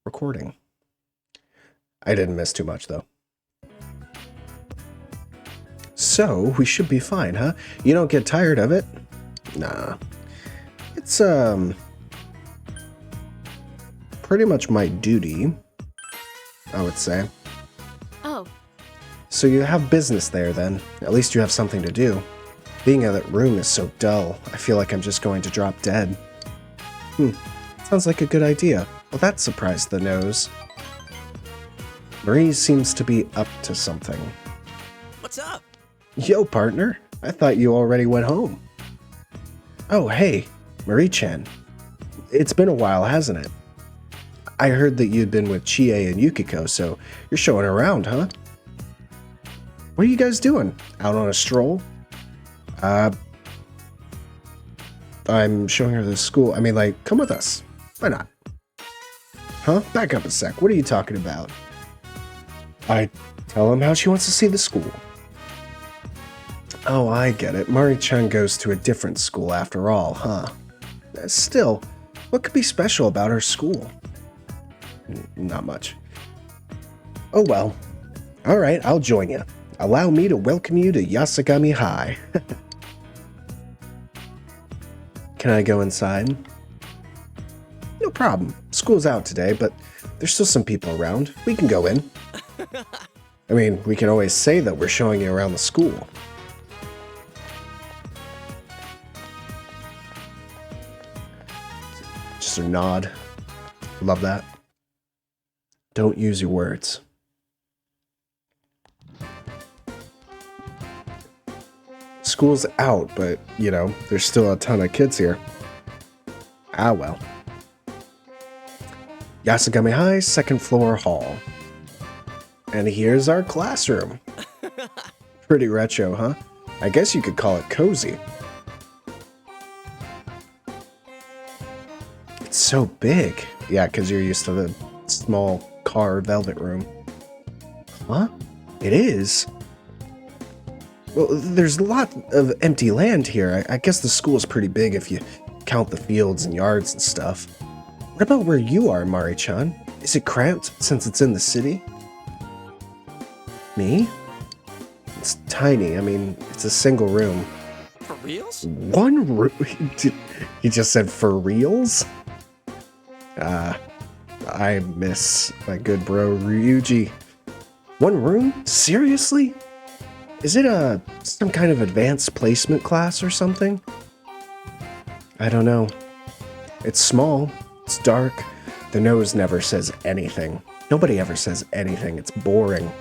recording. I didn't miss too much, though. So, we should be fine, huh? You don't get tired of it? Nah. It's, pretty much my duty, I would say. Oh. So you have business there, then. At least you have something to do. Being in that room is so dull. I feel like I'm just going to drop dead. Sounds like a good idea. Well, that surprised the nose. Marie seems to be up to something. What's up? Yo, partner. I thought you already went home. Oh, hey, Marie-chan. It's been a while, hasn't it? I heard that you'd been with Chie and Yukiko, so you're showing around, huh? What are you guys doing? Out on a stroll? I'm showing her the school. I mean, like, come with us. Why not? Huh? Back up a sec. What are you talking about? I tell him how she wants to see the school. Oh, I get it. Mari-chan goes to a different school after all, huh? Still, what could be special about her school? Not much. Oh well. Alright, I'll join you. Allow me to welcome you to Yasogami High. Can I go inside? No problem. School's out today, but there's still some people around. We can go in. I mean, we can always say that we're showing you around the school. Just a nod. Love that. Don't use your words. School's out, but, you know, there's still a ton of kids here. Ah, well. Yasogami High, second floor hall. And here's our classroom. Pretty retro, huh? I guess you could call it cozy. It's so big. Yeah, because you're used to the small car velvet room. Huh? It is? Well, there's a lot of empty land here. I guess the school is pretty big if you count the fields and yards and stuff. What about where you are, Mari-chan? Is it cramped since it's in the city? Me? It's tiny. I mean, it's a single room. For reals? One room? He just said for reals? I miss my good bro Ryuji. One room? Seriously? Is it some kind of advanced placement class or something? I don't know. It's small. It's dark. The nose never says anything. Nobody ever says anything. It's boring.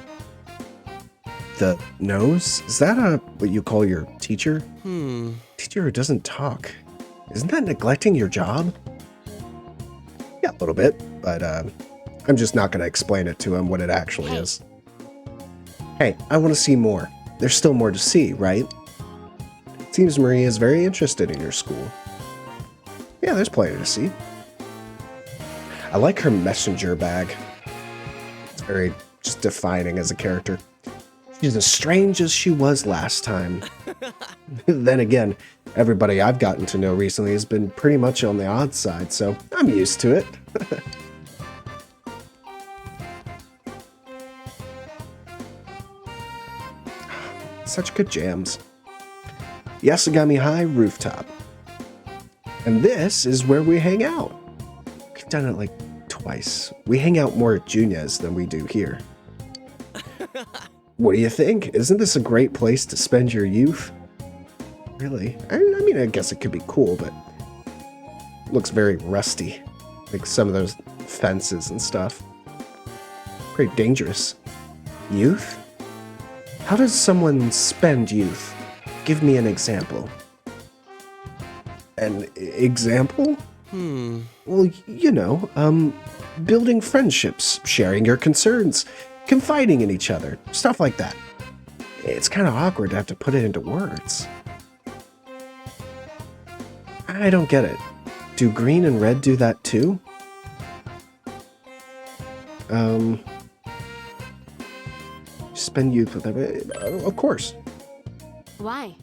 The nose? Is that what you call your teacher? Teacher who doesn't talk. Isn't that neglecting your job? Yeah, a little bit, but I'm just not going to explain it to him what it actually is. Hey, I want to see more. There's still more to see, right? It seems Marie is very interested in your school. Yeah, there's plenty to see. I like her messenger bag. It's very just defining as a character. She's as strange as she was last time. Then again, everybody I've gotten to know recently has been pretty much on the odd side, so I'm used to it. Such good jams. Yasogami High rooftop. And this is where we hang out. We've done it like twice. We hang out more at Junia's than we do here. What do you think? Isn't this a great place to spend your youth? Really? I mean, I guess it could be cool, but it looks very rusty. Like some of those fences and stuff. Pretty dangerous. Youth? How does someone spend youth? Give me an example. An example? Well, you know, building friendships, sharing your concerns, confiding in each other, stuff like that. It's kind of awkward to have to put it into words. I don't get it. Do green and red do that too? Spend youth with them. Of course. Why?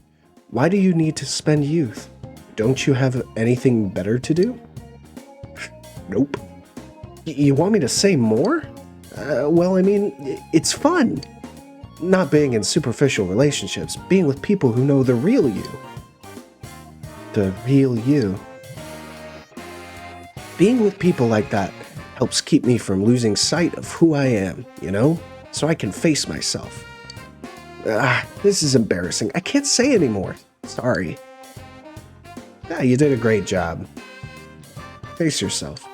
Why do you need to spend youth? Don't you have anything better to do? Nope. You want me to say more? Well, I mean, it's fun. Not being in superficial relationships, being with people who know the real you. The real you. Being with people like that helps keep me from losing sight of who I am, you know? So I can face myself. This is embarrassing. I can't say anymore. Sorry. Yeah, you did a great job. Face yourself.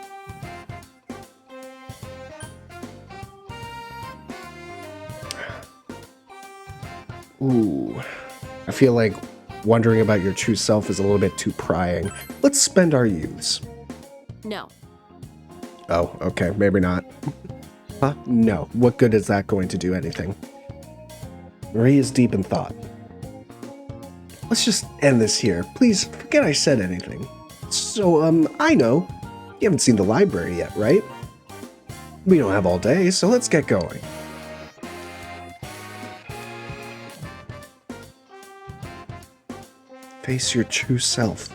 Ooh. I feel like wondering about your true self is a little bit too prying. Let's spend our youths. No. Oh, okay, maybe not. Huh? No. What good is that going to do anything? Marie is deep in thought. Let's just end this here. Please, forget I said anything. So, I know. You haven't seen the library yet, right? We don't have all day, so let's get going. Face your true self.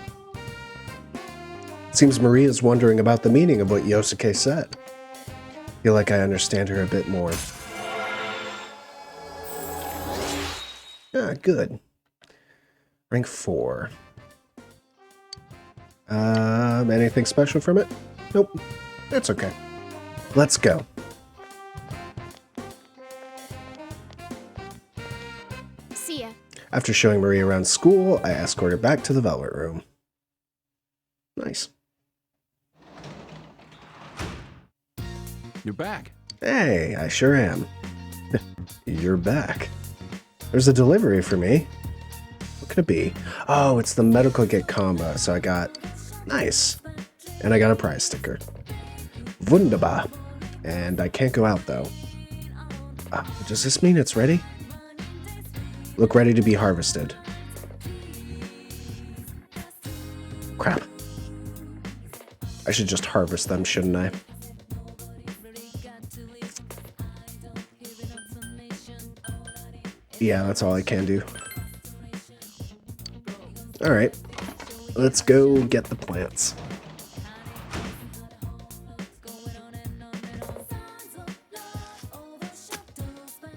Seems Marie is wondering about the meaning of what Yosuke said. Feel like I understand her a bit more. Ah, good. Rank 4. Anything special from it? Nope. That's okay. Let's go. See ya. After showing Marie around school, I escort her back to the Velvet Room. Nice. You're back. Hey, I sure am. You're back. There's a delivery for me. What could it be? Oh, it's the medical kit combo, so I got... Nice. And I got a prize sticker. Wunderbar. And I can't go out, though. Does this mean it's ready? Look ready to be harvested. Crap. I should just harvest them, shouldn't I? Yeah, that's all I can do. Alright. Let's go get the plants.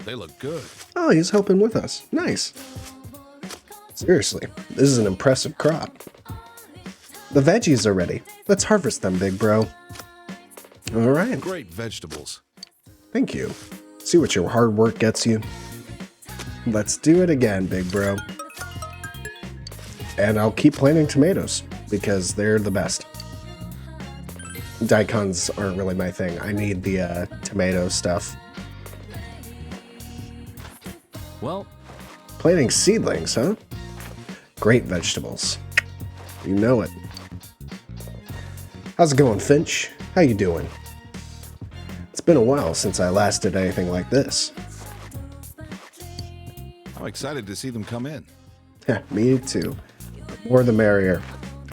They look good. Oh, he's helping with us. Nice. Seriously, this is an impressive crop. The veggies are ready. Let's harvest them, big bro. Alright. Great vegetables. Thank you. See what your hard work gets you. Let's do it again, big bro. And I'll keep planting tomatoes, because they're the best. Daikons aren't really my thing. I need the tomato stuff. Well, Planting seedlings, huh? Great vegetables. You know it. How's it going, Finch? How you doing? It's been a while since I last did anything like this. I'm excited to see them come in. Yeah, me too. The more the merrier.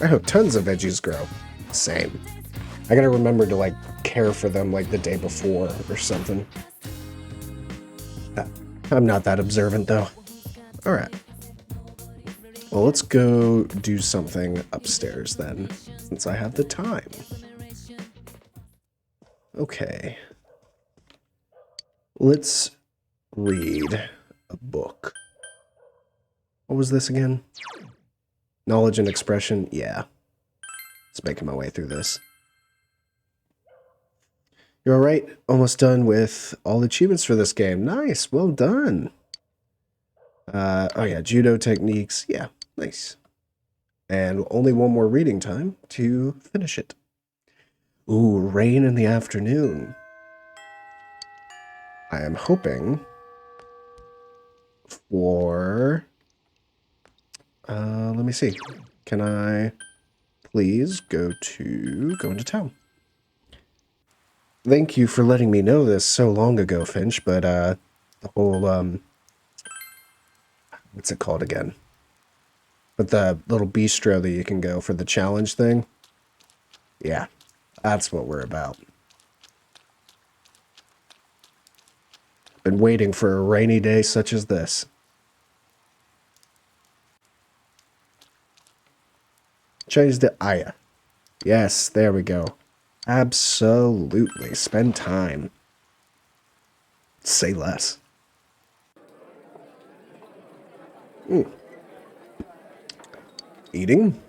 I hope tons of veggies grow. Same. I gotta remember to, like, care for them, like, the day before or something. I'm not that observant, though. Alright. Well, let's go do something upstairs, then, since I have the time. Okay. Let's read a book. What was this again? Knowledge and expression? Yeah. Just making my way through this. You're alright? Almost done with all the achievements for this game. Nice, well done. Oh yeah, judo techniques. Yeah, nice. And only one more reading time to finish it. Ooh, rain in the afternoon. I am hoping for... let me see. Can I please go into town? Thank you for letting me know this so long ago, Finch, but, the whole, what's it called again? But the little bistro that you can go for the challenge thing? Yeah, that's what we're about. Been waiting for a rainy day such as this. Change the Aya. Yes, there we go. Absolutely. Spend time. Say less. Eating?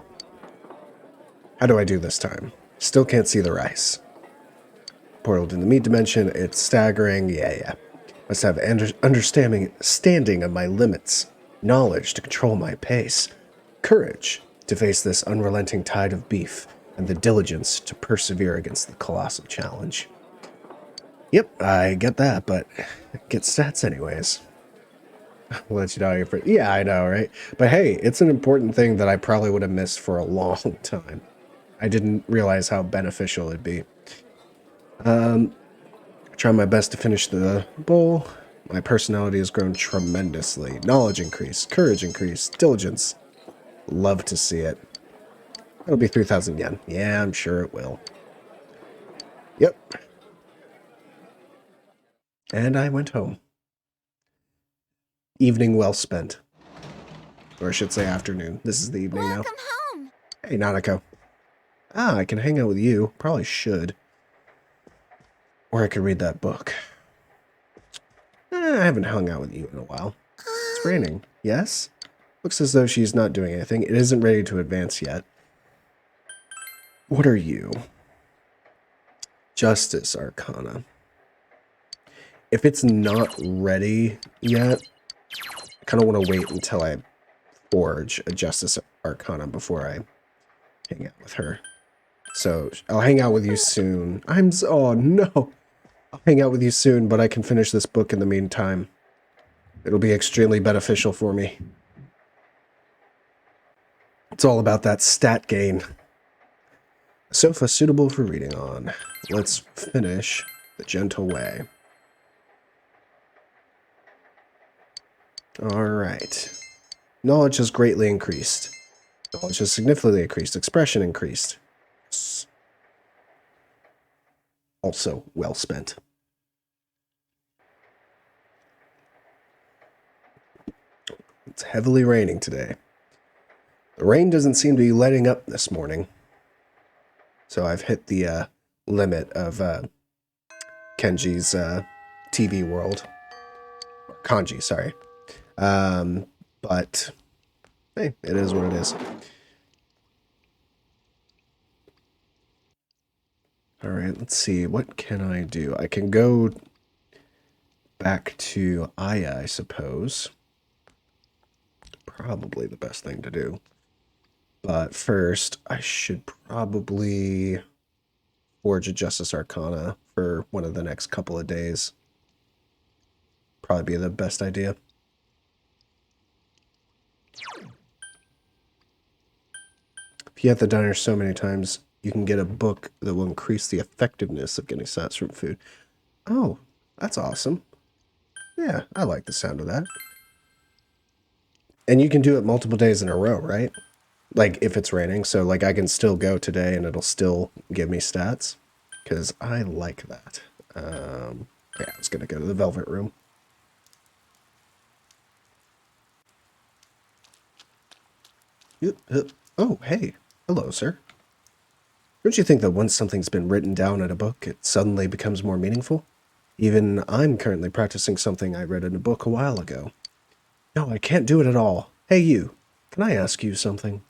How do I do this time? Still can't see the rice. Portal to the meat dimension. It's staggering. Yeah. Must have understanding of my limits. Knowledge to control my pace. Courage to face this unrelenting tide of beef. And the diligence to persevere against the colossal challenge. Yep, I get that, but get stats anyways. I'll let you know your first. Yeah, I know, right? But hey, it's an important thing that I probably would have missed for a long time. I didn't realize how beneficial it'd be. Try my best to finish the bowl. My personality has grown tremendously. Knowledge increased, courage increased, diligence. Love to see it. It'll be 3,000 yen. Yeah, I'm sure it will. Yep. And I went home. Evening well spent. Or I should say afternoon. This is the evening now. Welcome home. Hey, Nanako. Ah, I can hang out with you. Probably should. Or I could read that book. I haven't hung out with you in a while. It's raining. Yes? Looks as though she's not doing anything. It isn't ready to advance yet. What are you? Justice Arcana. If it's not ready yet, I kind of want to wait until I forge a Justice Arcana before I hang out with her. So I'll hang out with you soon. Oh no. I'll hang out with you soon, but I can finish this book in the meantime. It'll be extremely beneficial for me. It's all about that stat gain. A sofa suitable for reading on. Let's finish the gentle way. Alright. Knowledge has greatly increased. Knowledge has significantly increased. Expression increased. Also well spent. It's heavily raining today. The rain doesn't seem to be letting up this morning. So I've hit the limit of Kenji's TV world. Or Kanji, sorry. But hey, it is what it is. Alright, let's see. What can I do? I can go back to Aya, I suppose. Probably the best thing to do. But first, I should probably forge a Justice Arcana for one of the next couple of days. Probably be the best idea. If you have the diner so many times, you can get a book that will increase the effectiveness of getting stats from food. Oh, that's awesome. Yeah, I like the sound of that. And you can do it multiple days in a row, right? Like, if it's raining. So, like, I can still go today and it'll still give me stats. Because I like that. Yeah, I was going to go to the Velvet Room. Oh, hey. Hello, sir. Don't you think that once something's been written down in a book, it suddenly becomes more meaningful? Even I'm currently practicing something I read in a book a while ago. No, I can't do it at all. Hey, you. Can I ask you something?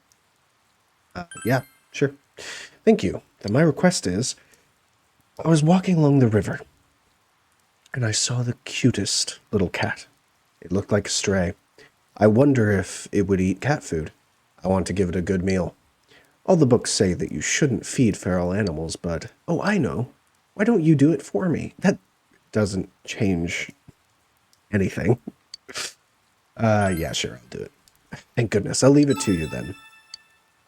Yeah, sure. Thank you. Then my request is, I was walking along the river, and I saw the cutest little cat. It looked like a stray. I wonder if it would eat cat food. I want to give it a good meal. All the books say that you shouldn't feed feral animals, but... Oh, I know. Why don't you do it for me? That doesn't change anything. Yeah, sure, I'll do it. Thank goodness. I'll leave it to you then.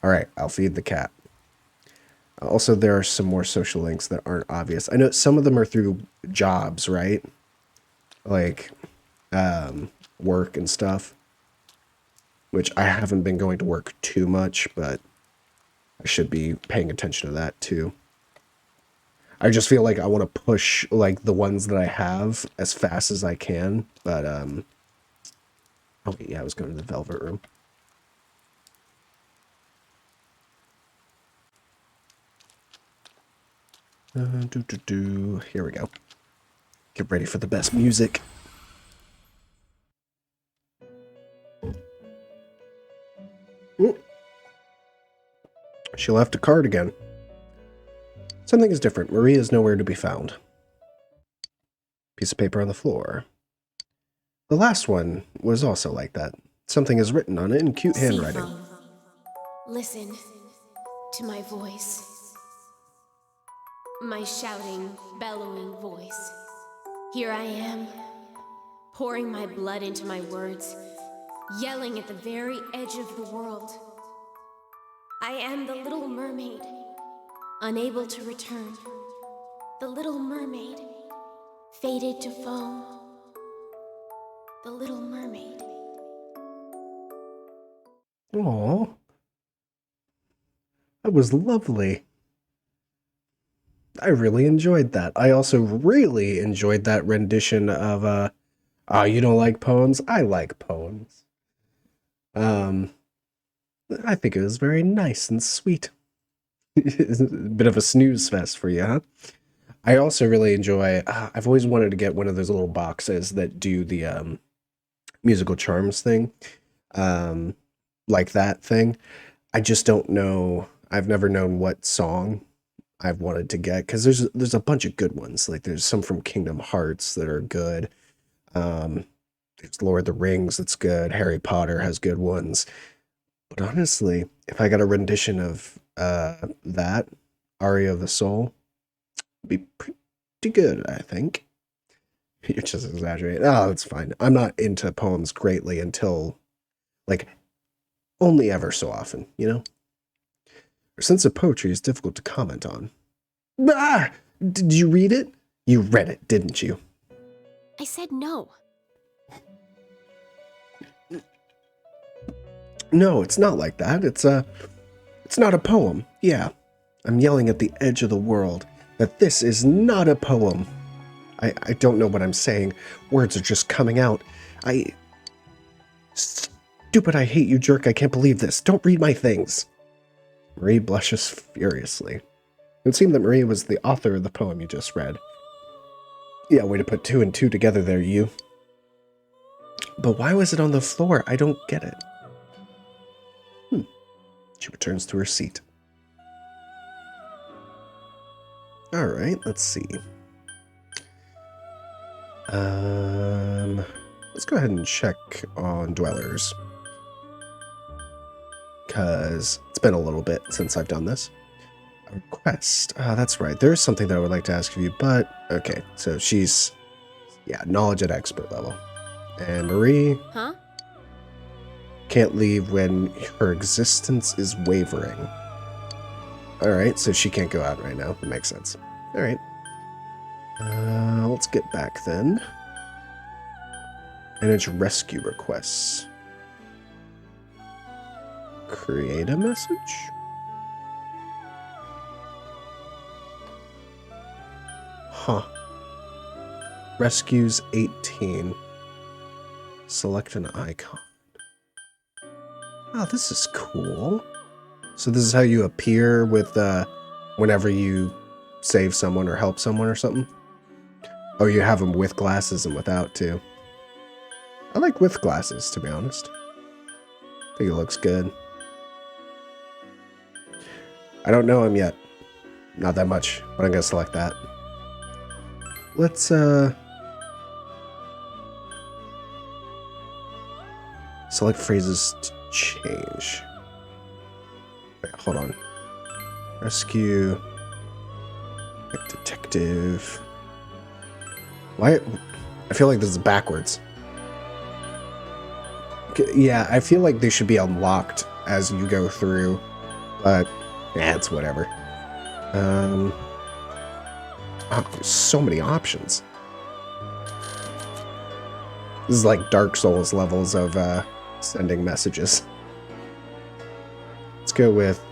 Alright, I'll feed the cat. Also, there are some more social links that aren't obvious. I know some of them are through jobs, right? Like, work and stuff. Which I haven't been going to work too much, but I should be paying attention to that too. I just feel like I want to push like the ones that I have as fast as I can, but oh wait, yeah, I was going to the Velvet Room. Here we go. Get ready for the best music. Ooh. She left a card again. Something is different. Maria is nowhere to be found. Piece of paper on the floor. The last one was also like that. Something is written on it in cute handwriting. Seafoam, listen to my voice. My shouting, bellowing voice. Here I am, pouring my blood into my words, yelling at the very edge of the world. I am the Little Mermaid, unable to return. The Little Mermaid, faded to foam. The Little Mermaid. Aww. That was lovely. I really enjoyed that. I also really enjoyed that rendition of, oh, you don't like poems? I like poems. I think it was very nice and sweet. A bit of a snooze fest for you, huh? I also really enjoy, I've always wanted to get one of those little boxes that do the musical charms thing. Like that thing. I just don't know. I've never known what song I've wanted to get, because there's a bunch of good ones. Like there's some from Kingdom Hearts that are good. There's Lord of the Rings that's good. Harry Potter has good ones. But honestly, if I got a rendition of that Aria of the Soul, it'd be pretty good, I think. You're just exaggerating. Oh, it's fine. I'm not into poems greatly until, like, only ever so often, you know? Her sense of poetry is difficult to comment on. Ah! Did you read it? You read it, didn't you? I said no. No, it's not like that. It's not a poem. Yeah. I'm yelling at the edge of the world that this is not a poem. I don't know what I'm saying. Words are just coming out. Stupid, I hate you, jerk. I can't believe this. Don't read my things. Marie blushes furiously. It would seem that Marie was the author of the poem you just read. Yeah, way to put two and two together there, you. But why was it on the floor? I don't get it. She returns to her seat. Alright, let's see. Let's go ahead and check on dwellers. Because it's been a little bit since I've done this. A request. That's right. There's something that I would like to ask of you, but okay. So she's, yeah, knowledge at expert level. And Marie can't leave when her existence is wavering. Alright, so she can't go out right now. That makes sense. Alright. Let's get back then. Manage rescue requests. Create a message? Huh. Rescues 18. Select an icon. Oh, this is cool. So this is how you appear with, whenever you save someone or help someone or something? Oh, you have them with glasses and without, too. I like with glasses, to be honest. I think it looks good. I don't know him yet. Not that much, but I'm gonna select that. Let's, select phrases to change. Wait, hold on. Rescue. Detective. Why? I feel like this is backwards. Yeah, I feel like they should be unlocked as you go through, but yeah, it's whatever. Oh, there's so many options. This is like Dark Souls levels of sending messages. Let's go with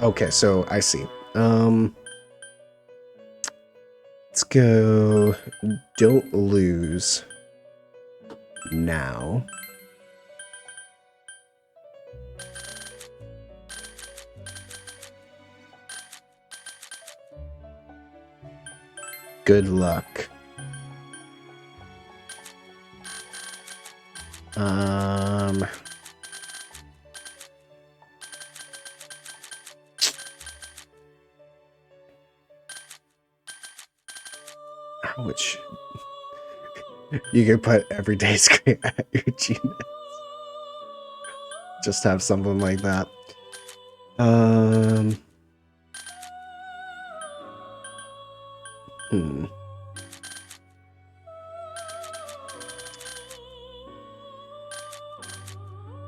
okay, so I see. Let's go don't lose now. good luck. Um... Which you could put everyday screen at your genius. Just have something like that.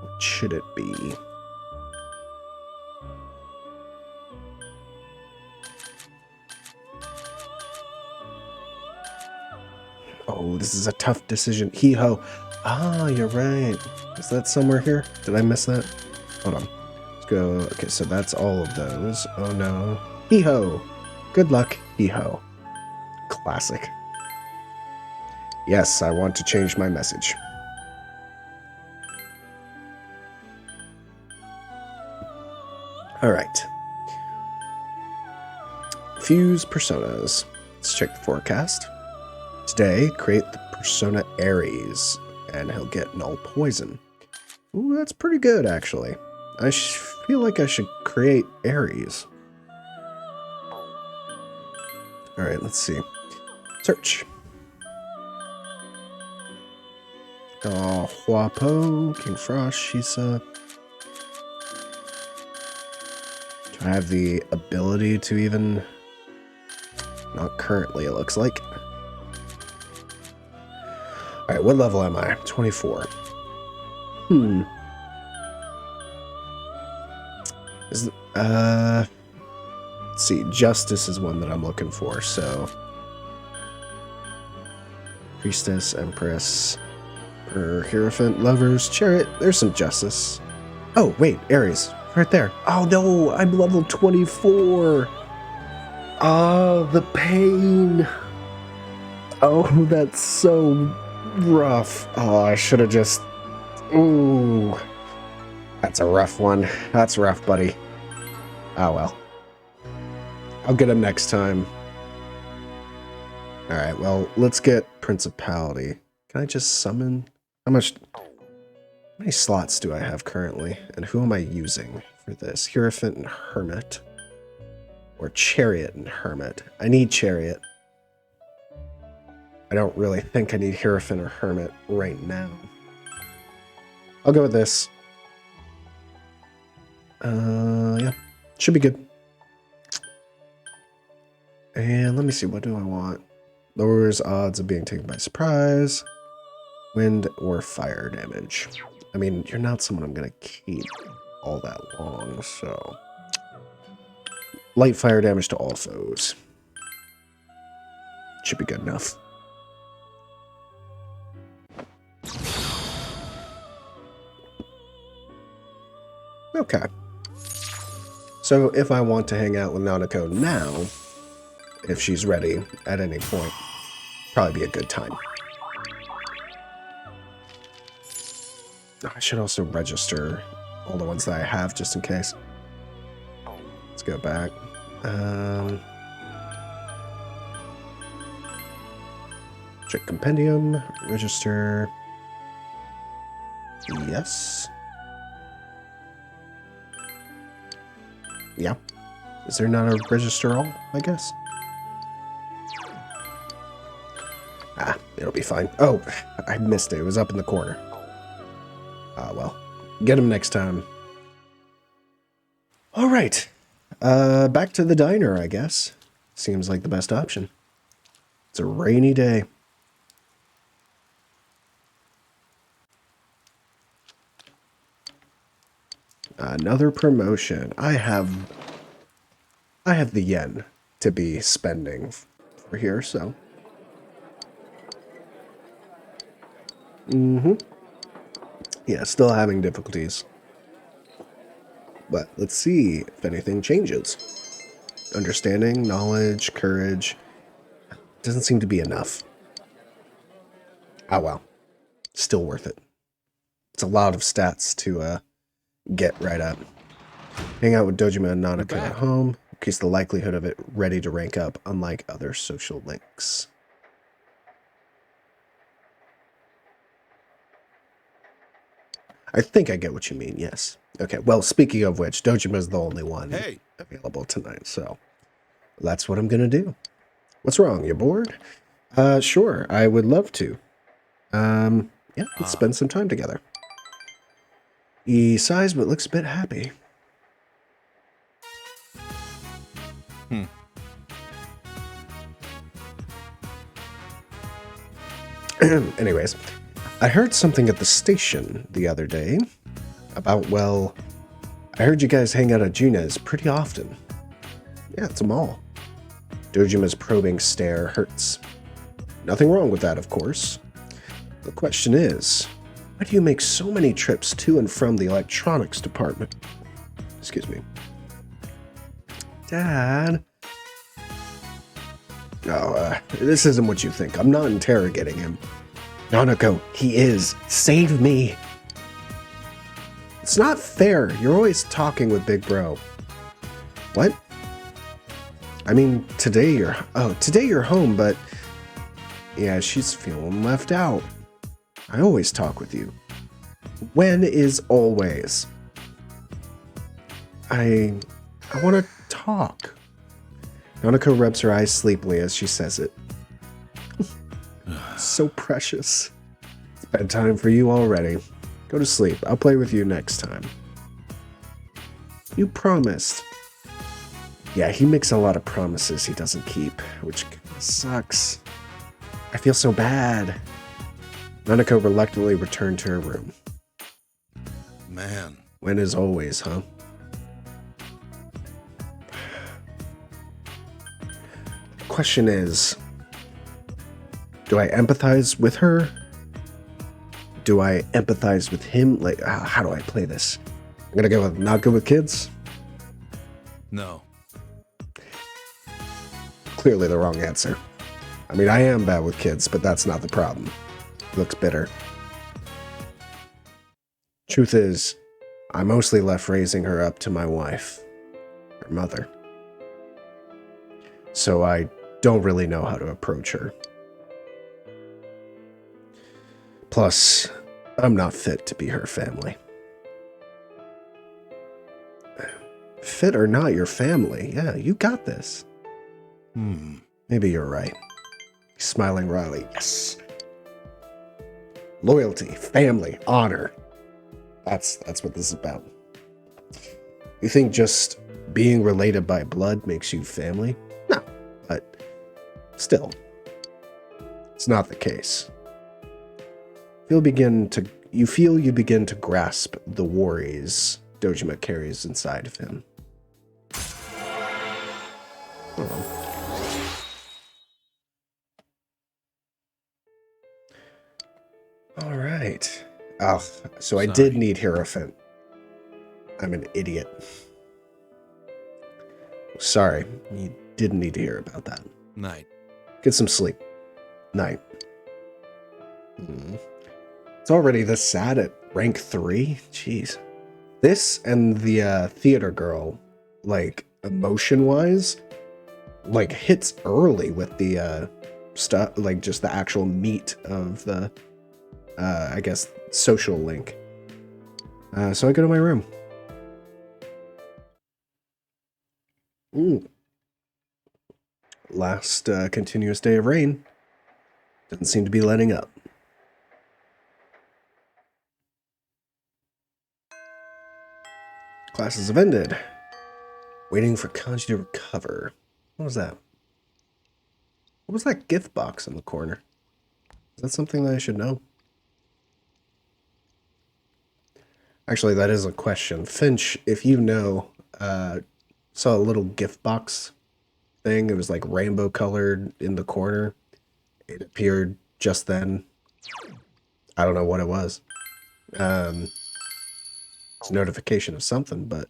What should it be? Oh, this is a tough decision. Hee-ho. Ah, you're right. Is that somewhere here? Did I miss that? Hold on. Let's go. Okay, so that's all of those. Oh, no. Hee-ho. Good luck, hee-ho. Classic. Yes, I want to change my message. All right. Fuse personas. Let's check the forecast. Today, create the persona Ares, and he'll get null poison. Ooh, that's pretty good, actually. I feel like I should create Ares. Alright, let's see. Search. Oh, Huapo, King Frost, Shisa. Do I have the ability to even... Not currently, it looks like. Alright, what level am I? 24. Let's see, Justice is one that I'm looking for, so... Priestess, Empress, Hierophant, Lovers, Chariot, there's some Justice. Oh, wait, Ares, right there. Oh no, I'm level 24! Oh, the pain! Oh, that's so... rough. Oh, I should have just... Ooh. That's a rough one. That's rough, buddy. Oh, well. I'll get him next time. Alright, well, let's get Principality. Can I just summon? How many slots do I have currently? And who am I using for this? Hierophant and Hermit. Or Chariot and Hermit. I need Chariot. I don't really think I need Hierophant or Hermit right now. I'll go with this. Yeah. Should be good. And let me see, what do I want? Lowers odds of being taken by surprise. Wind or fire damage. I mean, you're not someone I'm gonna keep all that long, so... Light fire damage to all foes. Should be good enough. Okay. So if I want to hang out with Nanako now, if she's ready at any point, probably be a good time. I should also register all the ones that I have just in case. Let's go back. Check compendium, register. Yes. Yeah. Is there not a register all, I guess? Ah, it'll be fine. Oh, I missed it. It was up in the corner. Ah, well. Get him next time. All right. Back to the diner, I guess. Seems like the best option. It's a rainy day. Another promotion. I have the yen to be spending for here, so. Yeah, still having difficulties. But let's see if anything changes. Understanding, knowledge, courage. Doesn't seem to be enough. Oh well. Still worth it. It's a lot of stats to get right up. Hang out with Dojima and Nanako at home. increase the likelihood of it ready to rank up, unlike other social links. I think I get what you mean, yes. Okay, well, speaking of which, Dojima's the only one available tonight, so that's what I'm gonna do. What's wrong? You bored? Sure, I would love to. Yeah, let's spend some time together. He sighs, but looks a bit happy. Anyways, I heard something at the station the other day about, well, I heard you guys hang out at Juna's pretty often. Yeah, it's a mall. Dojima's probing stare hurts. Nothing wrong with that, of course. The question is, why do you make so many trips to and from the electronics department? Excuse me. Dad? No, this isn't what you think. I'm not interrogating him. Nanako, he is. Save me. It's not fair. You're always talking with Big Bro. What? I mean, today you're home, but yeah, she's feeling left out. I always talk with you. When is always? I want to talk. Nanako rubs her eyes sleepily as she says it. So precious. It's bedtime for you already. Go to sleep. I'll play with you next time. You promised. Yeah, he makes a lot of promises he doesn't keep, which sucks. I feel so bad. Nanako reluctantly returned to her room. Man. When is always, huh? Question is, do I empathize with her? Do I empathize with him? Like, how do I play this? I'm gonna go with not good with kids? No. Clearly the wrong answer. I mean, I am bad with kids, but that's not the problem. Looks bitter. Truth is, I mostly left raising her up to my wife, her mother. So I don't really know how to approach her. Plus, I'm not fit to be her family. Fit or not your family, yeah, you got this. Maybe you're right. He's smiling wryly. Yes. Loyalty, family, honor. That's what this is about. You think just being related by blood makes you family? No, but still, it's not the case. You feel you begin to grasp the worries Dojima carries inside of him. Oh. All right. Oh, so I did need Hierophant. I'm an idiot. Sorry, you didn't need to hear about that. Night. Get some sleep. Night. It's already this sad at rank 3? Jeez. This and the theater girl, like, emotion-wise, like, hits early with the stuff, like, just the actual meat of the, I guess, social link. So I go to my room. Last continuous day of rain. Doesn't seem to be letting up. Classes have ended. Waiting for Kanji to recover. What was that? What was that gift box in the corner? Is that something that I should know? Actually, that is a question. Finch, if you know, saw a little gift box thing. It was like rainbow colored in the corner. It appeared just then. I don't know what it was. It's a notification of something, but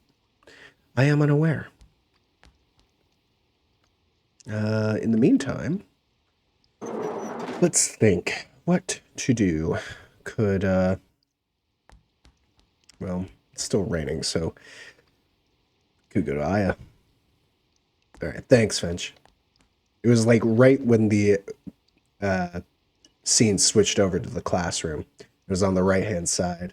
I am unaware. In the meantime, let's think what to do. Could, well, it's still raining, so could go to Aya. All right, thanks, Finch. It was like right when the scene switched over to the classroom. It was on the right-hand side.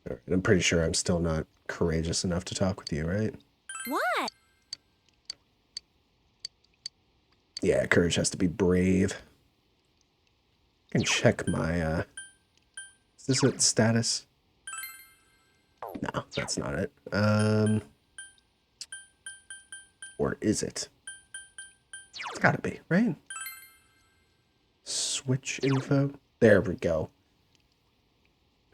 All right, I'm pretty sure I'm still not courageous enough to talk with you, right? What? Yeah, courage has to be brave. I can check my, is this it, status? No, that's not it. Or is it? It's gotta be, right? Switch info. There we go.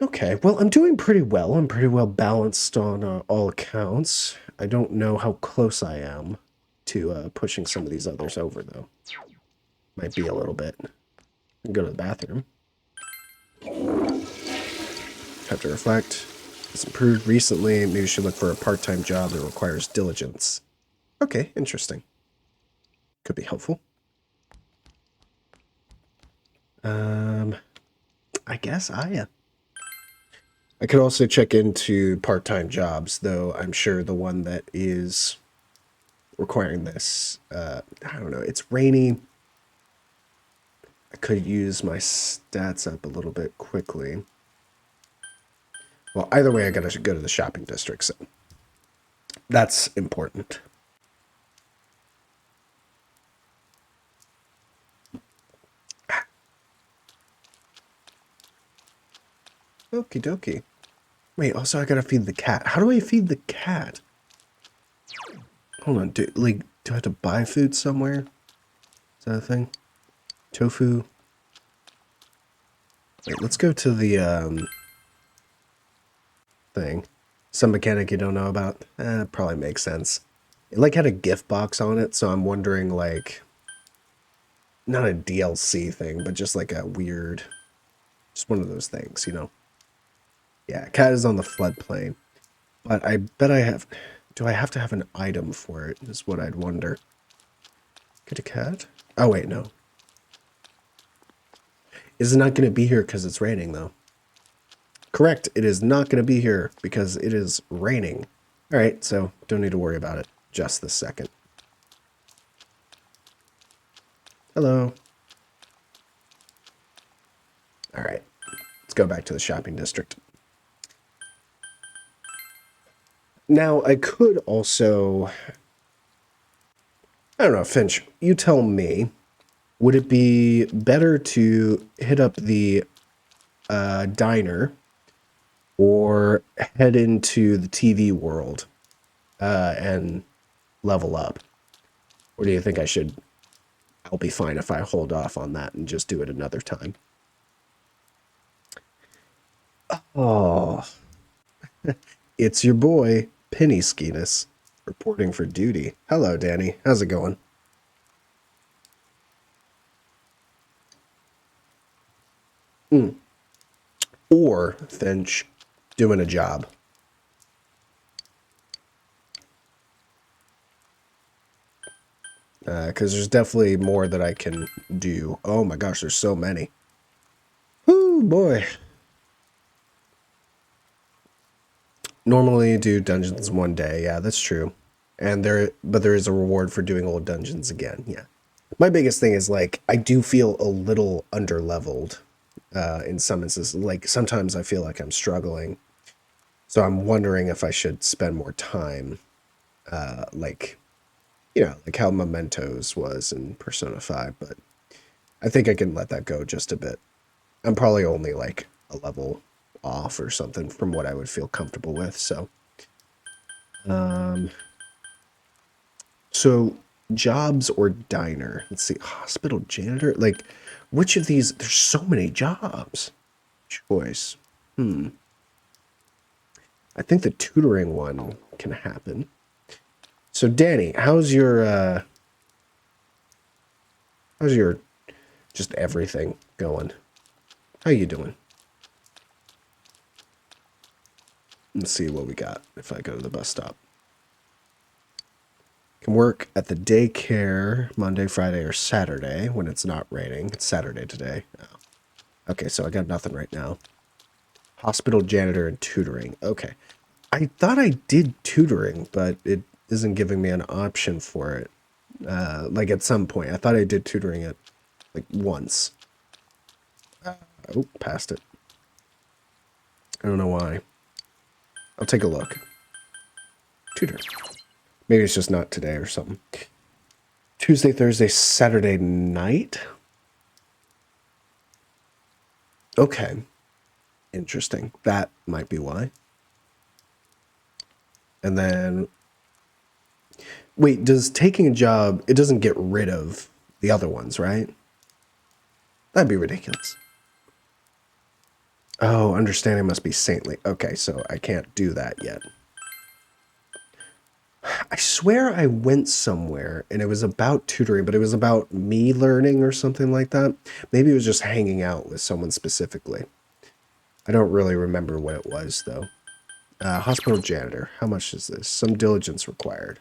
Okay, well, I'm doing pretty well. I'm pretty well balanced on all accounts. I don't know how close I am to pushing some of these others over, though. Might be a little bit. I can go to the bathroom. Have to reflect. It's improved recently. Maybe you should look for a part-time job that requires diligence. Okay, interesting. Could be helpful. I guess I could also check into part-time jobs, though I'm sure the one that is requiring this, I don't know, it's rainy. I could use my stats up a little bit quickly. Well, either way, I gotta go to the shopping district, so that's important. Okie dokie. Wait, also I gotta feed the cat. How do I feed the cat? Hold on, do I have to buy food somewhere? Is that a thing? Tofu. Wait, let's go to the thing. Some mechanic you don't know about? Probably makes sense. It like had a gift box on it, so I'm wondering like, not a DLC thing, but just like a weird, just one of those things, you know? Yeah, cat is on the floodplain. But I bet I have... Do I have to have an item for it, is what I'd wonder. Get a cat? Oh, wait, no. Is it not going to be here because it's raining, though? Correct, it is not going to be here because it is raining. Alright, so don't need to worry about it just this second. Hello. Alright, let's go back to the shopping district. Now, I could also... I don't know, Finch, you tell me. Would it be better to hit up the diner or head into the TV world and level up? Or do you think I'll be fine if I hold off on that and just do it another time? Oh, it's your boy, Penny Skeetus, reporting for duty. Hello, Danny. How's it going? Or Finch doing a job. Because there's definitely more that I can do. Oh my gosh, there's so many. Whoo, boy. Normally do dungeons one day. Yeah, that's true. But there is a reward for doing old dungeons again. Yeah. My biggest thing is like, I do feel a little underleveled in some instances. Like sometimes I feel like I'm struggling. So I'm wondering if I should spend more time, like, you know, like how Mementos was in Persona 5, but I think I can let that go just a bit. I'm probably only like a level off or something from what I would feel comfortable with, so. So, jobs or diner? Let's see, hospital janitor? Like, which of these? There's so many jobs. Choice. I think the tutoring one can happen. So, Danny, how's your just everything going? How you doing? Let's see what we got if I go to the bus stop. Can work at the daycare Monday, Friday, or Saturday when it's not raining. It's Saturday today. Oh. Okay, so I got nothing right now. Hospital janitor and tutoring. Okay. I thought I did tutoring, but it isn't giving me an option for it. Like at some point. I thought I did tutoring it like once. Oh, passed it. I don't know why. I'll take a look. Tutor. Maybe it's just not today or something. Tuesday, Thursday, Saturday night? Okay. Interesting. That might be why. And then... Wait, does taking a job... It doesn't get rid of the other ones, right? That'd be ridiculous. Oh, understanding must be saintly. Okay, so I can't do that yet. I swear I went somewhere and it was about tutoring, but it was about me learning or something like that. Maybe it was just hanging out with someone specifically. I don't really remember what it was, though. Hospital janitor. How much is this? Some diligence required.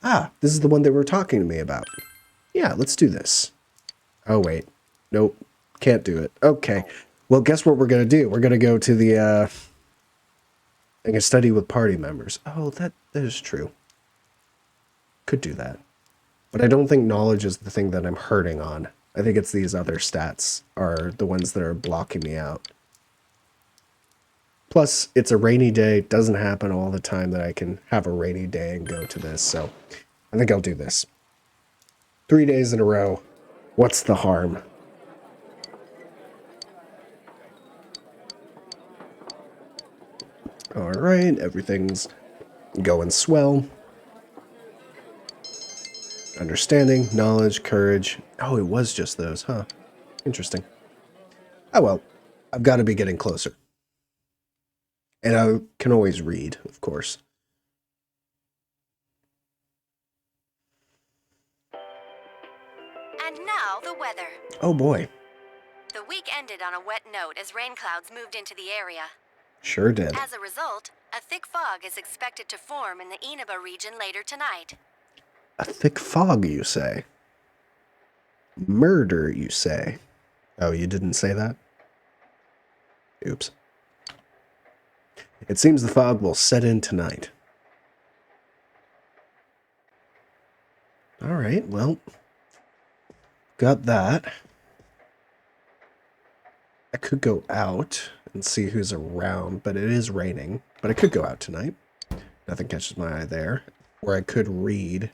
Ah, this is the one they were talking to me about. Yeah, let's do this. Oh, wait. Nope. Can't do it. Okay. Well, guess what we're going to do? We're going to go to the, I can study with party members. Oh, that is true. Could do that. But I don't think knowledge is the thing that I'm hurting on. I think it's these other stats are the ones that are blocking me out. Plus, it's a rainy day. It doesn't happen all the time that I can have a rainy day and go to this. So I think I'll do this. 3 days in a row. What's the harm? All right, everything's going swell. Understanding, knowledge, courage. Oh, it was just those, huh? Interesting. Oh, well, I've got to be getting closer. And I can always read, of course. And now, the weather. Oh, boy. The week ended on a wet note as rain clouds moved into the area. Sure did. As a result, a thick fog is expected to form in the Inaba region later tonight. A thick fog, you say? Murder, you say? Oh, you didn't say that? Oops. It seems the fog will set in tonight. All right, well, got that. I could go out and see who's around, but it is raining. But I could go out tonight. Nothing catches my eye there. Or I could read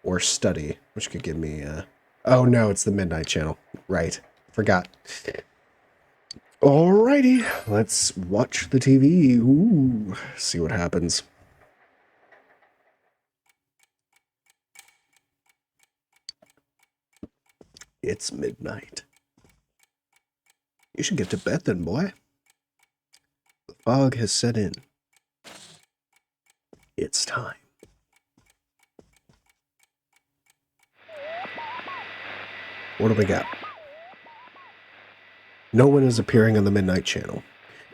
or study, which could give me oh no, it's the Midnight Channel. Right. Forgot. Alrighty, let's watch the TV. Ooh, see what happens. It's midnight. You should get to bed then, boy. The fog has set in. It's time. What do we got? No one is appearing on the Midnight Channel.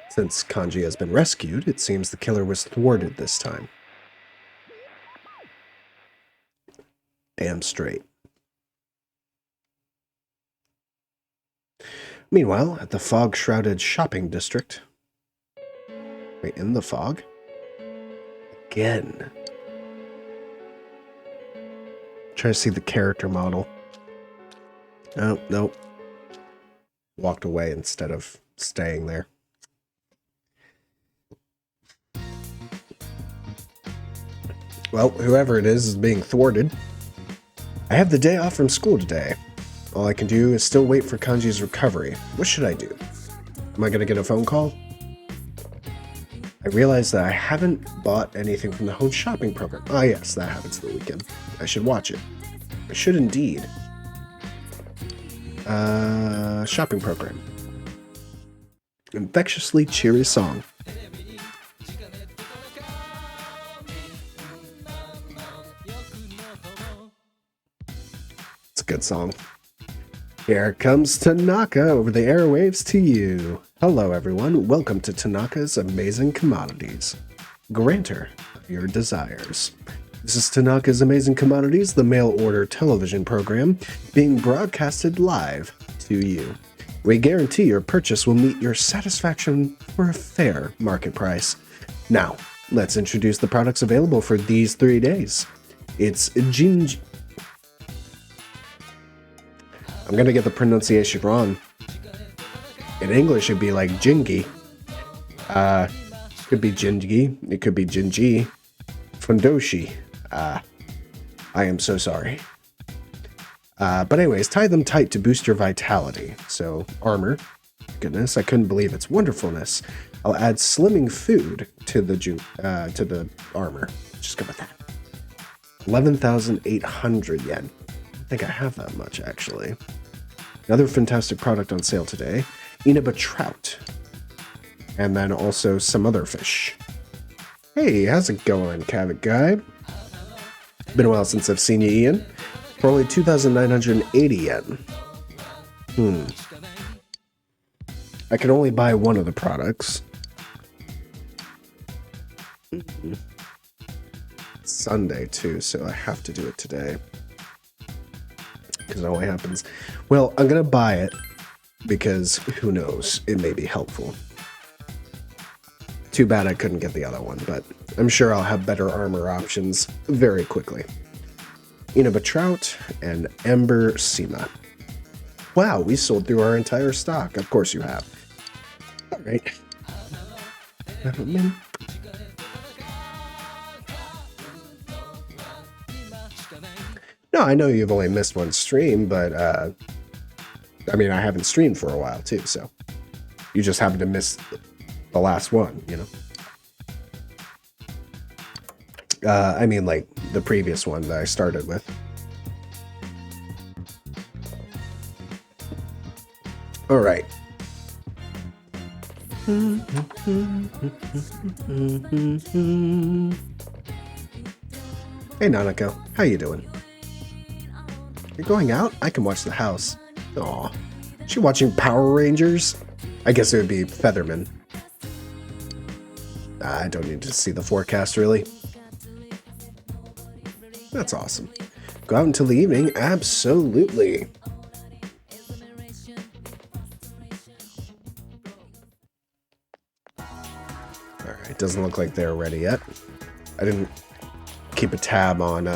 Since Kanji has been rescued, it seems the killer was thwarted this time. Damn straight. Meanwhile, at the fog-shrouded shopping district... Wait, in the fog? Again. Try to see the character model. Oh, nope. Walked away instead of staying there. Well, whoever it is being thwarted. I have the day off from school today. All I can do is still wait for Kanji's recovery. What should I do? Am I going to get a phone call? I realize that I haven't bought anything from the home shopping program. Ah, yes, that happens the weekend. I should watch it. I should indeed. Shopping program. Infectiously cheery song. It's a good song. Here comes Tanaka over the airwaves to you. Hello everyone, welcome to Tanaka's Amazing Commodities. Granter of your desires. This is Tanaka's Amazing Commodities, the mail-order television program, being broadcasted live to you. We guarantee your purchase will meet your satisfaction for a fair market price. Now, let's introduce the products available for these 3 days. It's Jinji. I'm gonna get the pronunciation wrong. In English, it'd be like Jingi. Could be Jingi. It could be Jinji. Fundoshi. I am so sorry. But anyways, tie them tight to boost your vitality. So, armor. Goodness, I couldn't believe its wonderfulness. I'll add slimming food to the armor. Just go with that. 11,800 yen. I think I have that much, actually. Another fantastic product on sale today. Inaba trout. And then also some other fish. Hey, how's it going, Cavett guy? Been a while since I've seen you, Ian. For only 2,980 yen. I can only buy one of the products. It's Sunday, too, so I have to do it today. Because it only happens... Well, I'm going to buy it, because who knows, it may be helpful. Too bad I couldn't get the other one, but I'm sure I'll have better armor options very quickly. Inaba trout and Ember Sema. Wow, we sold through our entire stock. Of course you have. All right. No, I know you've only missed one stream, but I mean, I haven't streamed for a while too, so you just happened to miss the last one, you know? I mean, like the previous one that I started with. All right. Hey, Nanako, how you doing? You're going out? I can watch the house. Aw. Is she watching Power Rangers? I guess it would be Featherman. I don't need to see the forecast, really. That's awesome. Go out until the evening? Absolutely. Alright, doesn't look like they're ready yet. I didn't keep a tab on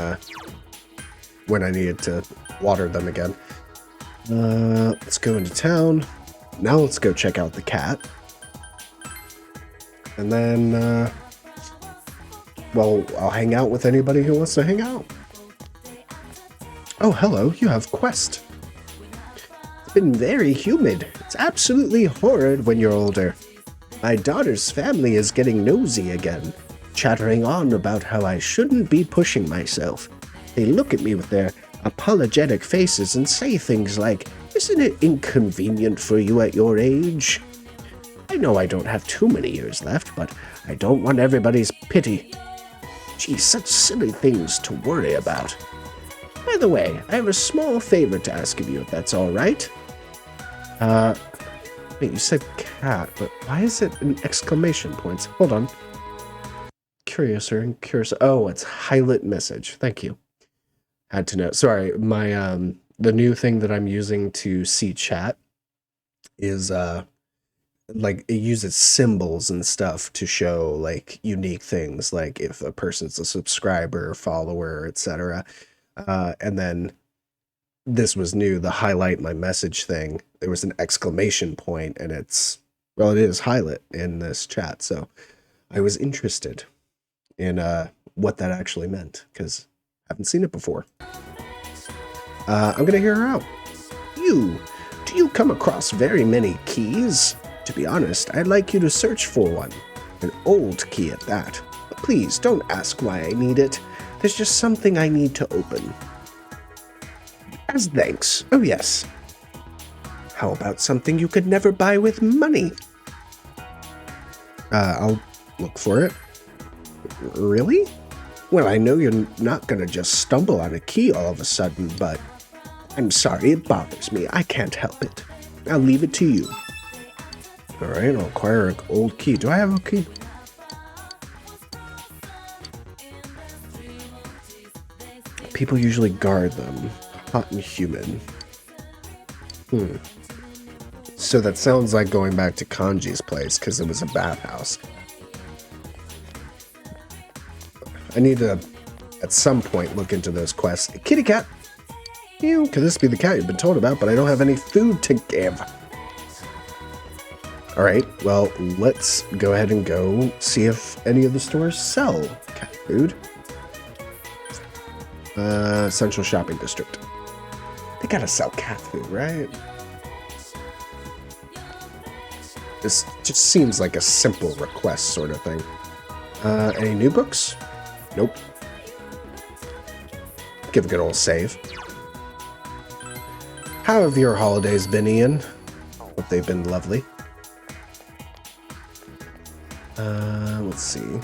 when I needed to water them again. Let's go into town. Now let's go check out the cat. And then, well, I'll hang out with anybody who wants to hang out. Oh, hello, you have Quest. It's been very humid. It's absolutely horrid when you're older. My daughter's family is getting nosy again, chattering on about how I shouldn't be pushing myself. They look at me with their apologetic faces and say things like, "Isn't it inconvenient for you at your age?" I know I don't have too many years left, but I don't want everybody's pity. Gee, such silly things to worry about. By the way, I have a small favor to ask of you, if that's all right. Wait, you said cat, but why is it an exclamation point? Hold on. Curiouser and curious. Oh, it's highlight message. Thank you. Had to know. Sorry, my the new thing that I'm using to see chat is like it uses symbols and stuff to show like unique things, like if a person's a subscriber, follower, etc. And then this was new, the highlight my message thing. There was an exclamation point, and it is highlight in this chat. So I was interested in what that actually meant, because I haven't seen it before. I'm gonna hear her out. Do you come across very many keys? To be honest, I'd like you to search for one. An old key at that. But please, don't ask why I need it. There's just something I need to open. As thanks. Oh yes. How about something you could never buy with money? I'll look for it. Really? Well, I know you're not gonna just stumble on a key all of a sudden, but I'm sorry, it bothers me. I can't help it. I'll leave it to you. Alright, I'll acquire an old key. Do I have a key? People usually guard them. Hot and humid. So that sounds like going back to Kanji's place, because it was a bathhouse. I need to, at some point, look into those quests. Kitty cat! Ew, could this be the cat you've been told about, but I don't have any food to give. Alright, well, let's go ahead and go see if any of the stores sell cat food. Central Shopping District. They gotta sell cat food, right? This just seems like a simple request sort of thing. Any new books? Nope. Give a good old save. How have your holidays been, Ian? Hope they've been lovely. Let's see.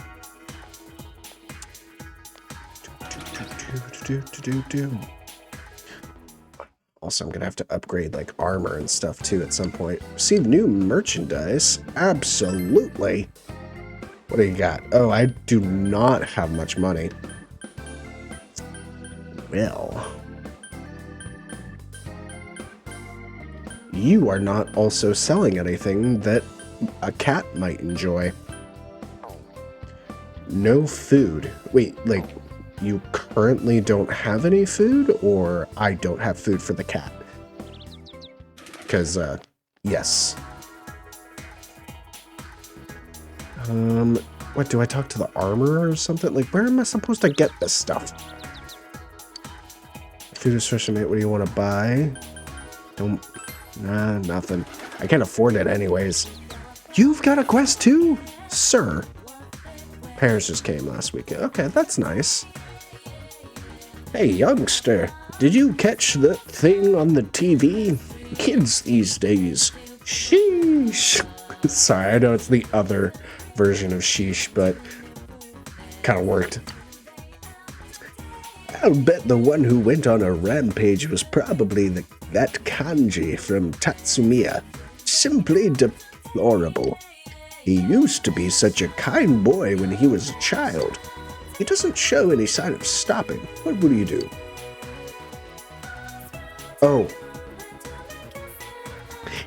Also, I'm gonna have to upgrade like armor and stuff too at some point. Receive new merchandise? Absolutely. What do you got? Oh, I do not have much money. Well. You are not also selling anything that a cat might enjoy. No food. Wait, like, you currently don't have any food, or I don't have food for the cat? Because, yes. What, do I talk to the armorer or something? Like, where am I supposed to get this stuff? Food is fresh, mate. What do you want to buy? Nah, nothing. I can't afford it anyways. You've got a quest too? Sir. Parents just came last weekend. Okay, that's nice. Hey, youngster. Did you catch the thing on the TV? Kids these days. Sheesh. Sorry, I know it's the other version of sheesh, but kind of worked. I'll bet the one who went on a rampage was probably that kanji from Tatsumiya. Simply deplorable. He used to be such a kind boy when he was a child. He doesn't show any sign of stopping. What will you do? Oh.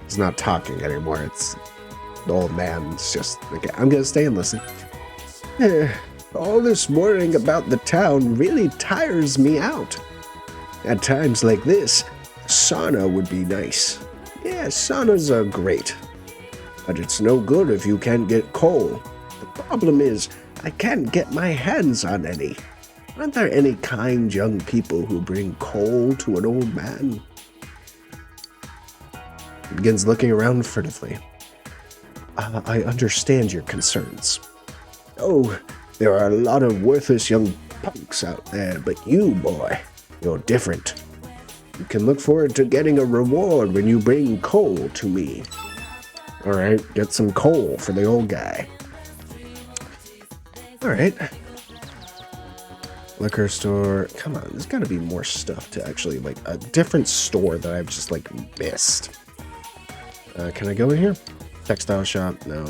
He's not talking anymore. It's the old man's just, okay, I'm gonna stay and listen. All this worrying about the town really tires me out. At times like this, sauna would be nice. Yeah, saunas are great. But it's no good if you can't get coal. The problem is, I can't get my hands on any. Aren't there any kind young people who bring coal to an old man? He begins looking around furtively. I understand your concerns. Oh, there are a lot of worthless young punks out there, but you, boy, you're different. You can look forward to getting a reward when you bring coal to me. Alright, get some coal for the old guy. Alright. Liquor store. Come on, there's gotta be more stuff to actually, like, a different store that I've just, like, missed. Can I go in here? Textile shop? No.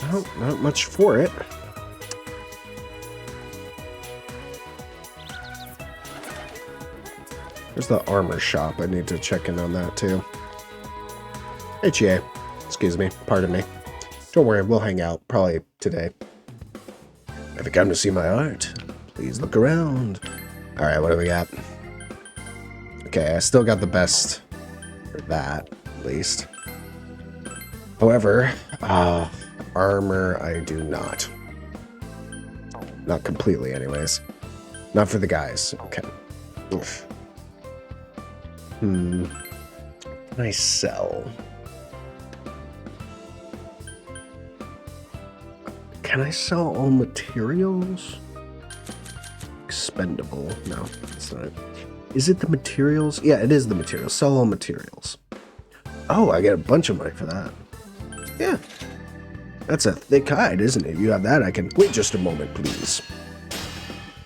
Well, not much for it. There's the armor shop. I need to check in on that too. Hey, Chie. Excuse me. Pardon me. Don't worry, we'll hang out. Probably today. If you come to see my art, please look around. Alright, what do we got? Okay, I still got the best for that, at least. However, armor I do not. Not completely, anyways. Not for the guys. Okay. Oof. Can I sell? Can I sell all materials? Expendable. No, it's not. Is it the materials? Yeah, it is the materials. Sell all materials. Oh, I get a bunch of money for that. Yeah. That's a thick hide, isn't it? You have that, I can... Wait just a moment, please.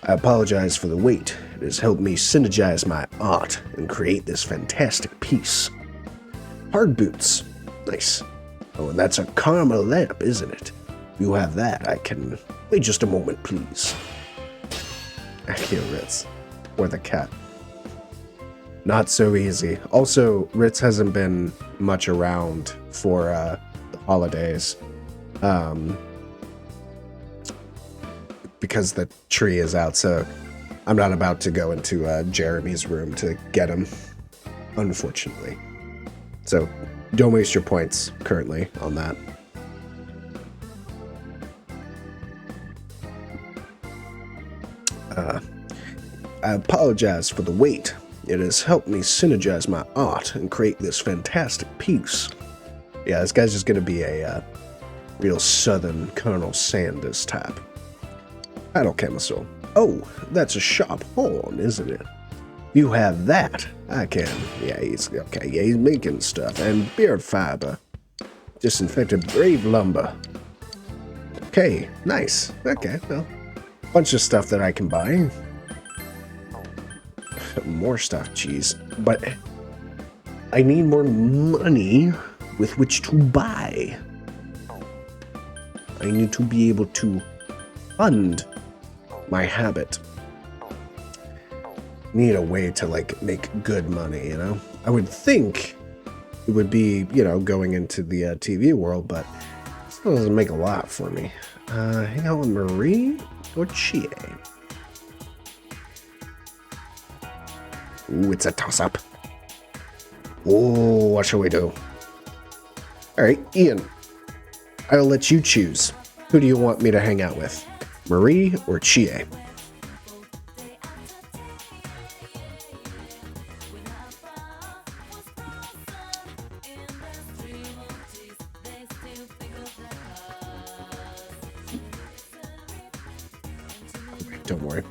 I apologize for the wait. It has helped me synergize my art and create this fantastic piece. Hard boots. Nice. Oh, and that's a caramel lamp, isn't it? If you have that, I can... Wait just a moment, please. Ritz. Or the cat. Not so easy. Also, Ritz hasn't been much around for the holidays. Because the tree is out, so I'm not about to go into Jeremy's room to get him, unfortunately. So don't waste your points currently on that. I apologize for the wait. It has helped me synergize my art and create this fantastic piece. Yeah, this guy's just gonna be a real southern Colonel Sanders type. Battle Chemistry. Oh, that's a sharp horn, isn't it? You have that. I can. Yeah, he's okay. Yeah, he's making stuff. And beard fiber. Disinfected brave lumber. Okay, nice. Okay, well, bunch of stuff that I can buy. More stuff, geez. But I need more money with which to buy. I need to be able to fund my habit. Need a way to, like, make good money, you know? I would think it would be, you know, going into the TV world, but it still doesn't make a lot for me. Hang out with Marie or Chie? Ooh, it's a toss-up. Oh, what shall we do? Alright, Ian. I'll let you choose. Who do you want me to hang out with? Marie or Chie? Don't worry.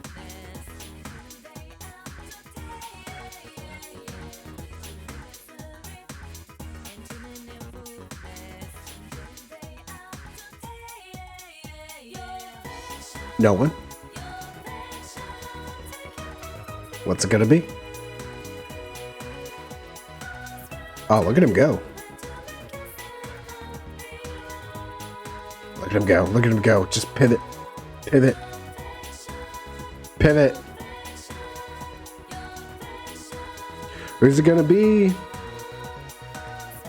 No one? What's it gonna be? Oh, look at him go. Look at him go. Look at him go. Just pivot. Pivot. Pivot. Who's it gonna be?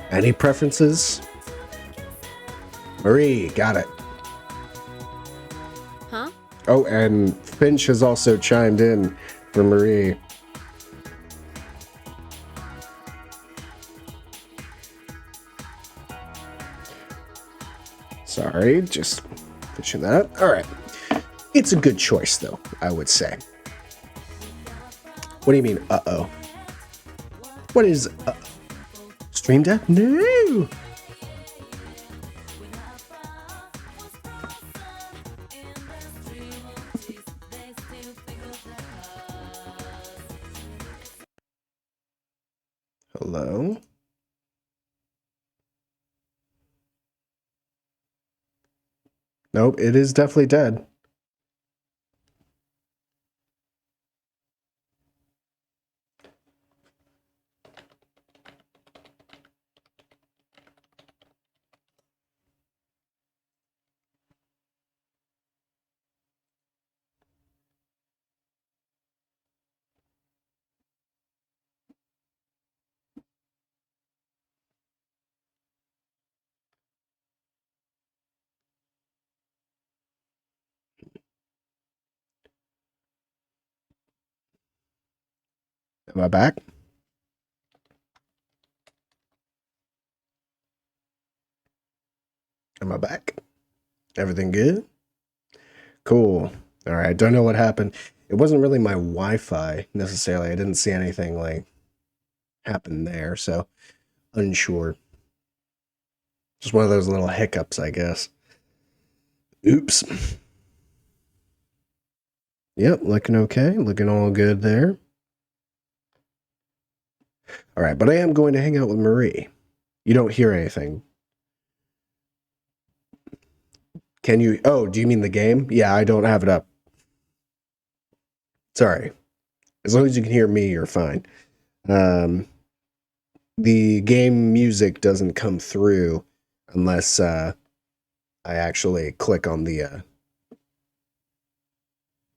Any preferences? Marie, got it. Huh? Oh, and Finch has also chimed in for Marie. Sorry, just fishing that up. All right. It's a good choice, though, I would say. What do you mean, uh-oh? What is, Stream Deck? No! Hello? Nope, it is definitely dead. Am I back? Am I back? Everything good? Cool. All right. Don't know what happened. It wasn't really my Wi-Fi necessarily. I didn't see anything like happen there, so unsure. Just one of those little hiccups, I guess. Oops. Yep, looking okay. Looking all good there. All right, but I am going to hang out with Marie. You don't hear anything. Can you? Oh, do you mean the game? Yeah, I don't have it up. Sorry. As long as you can hear me, you're fine. The game music doesn't come through unless I actually click on the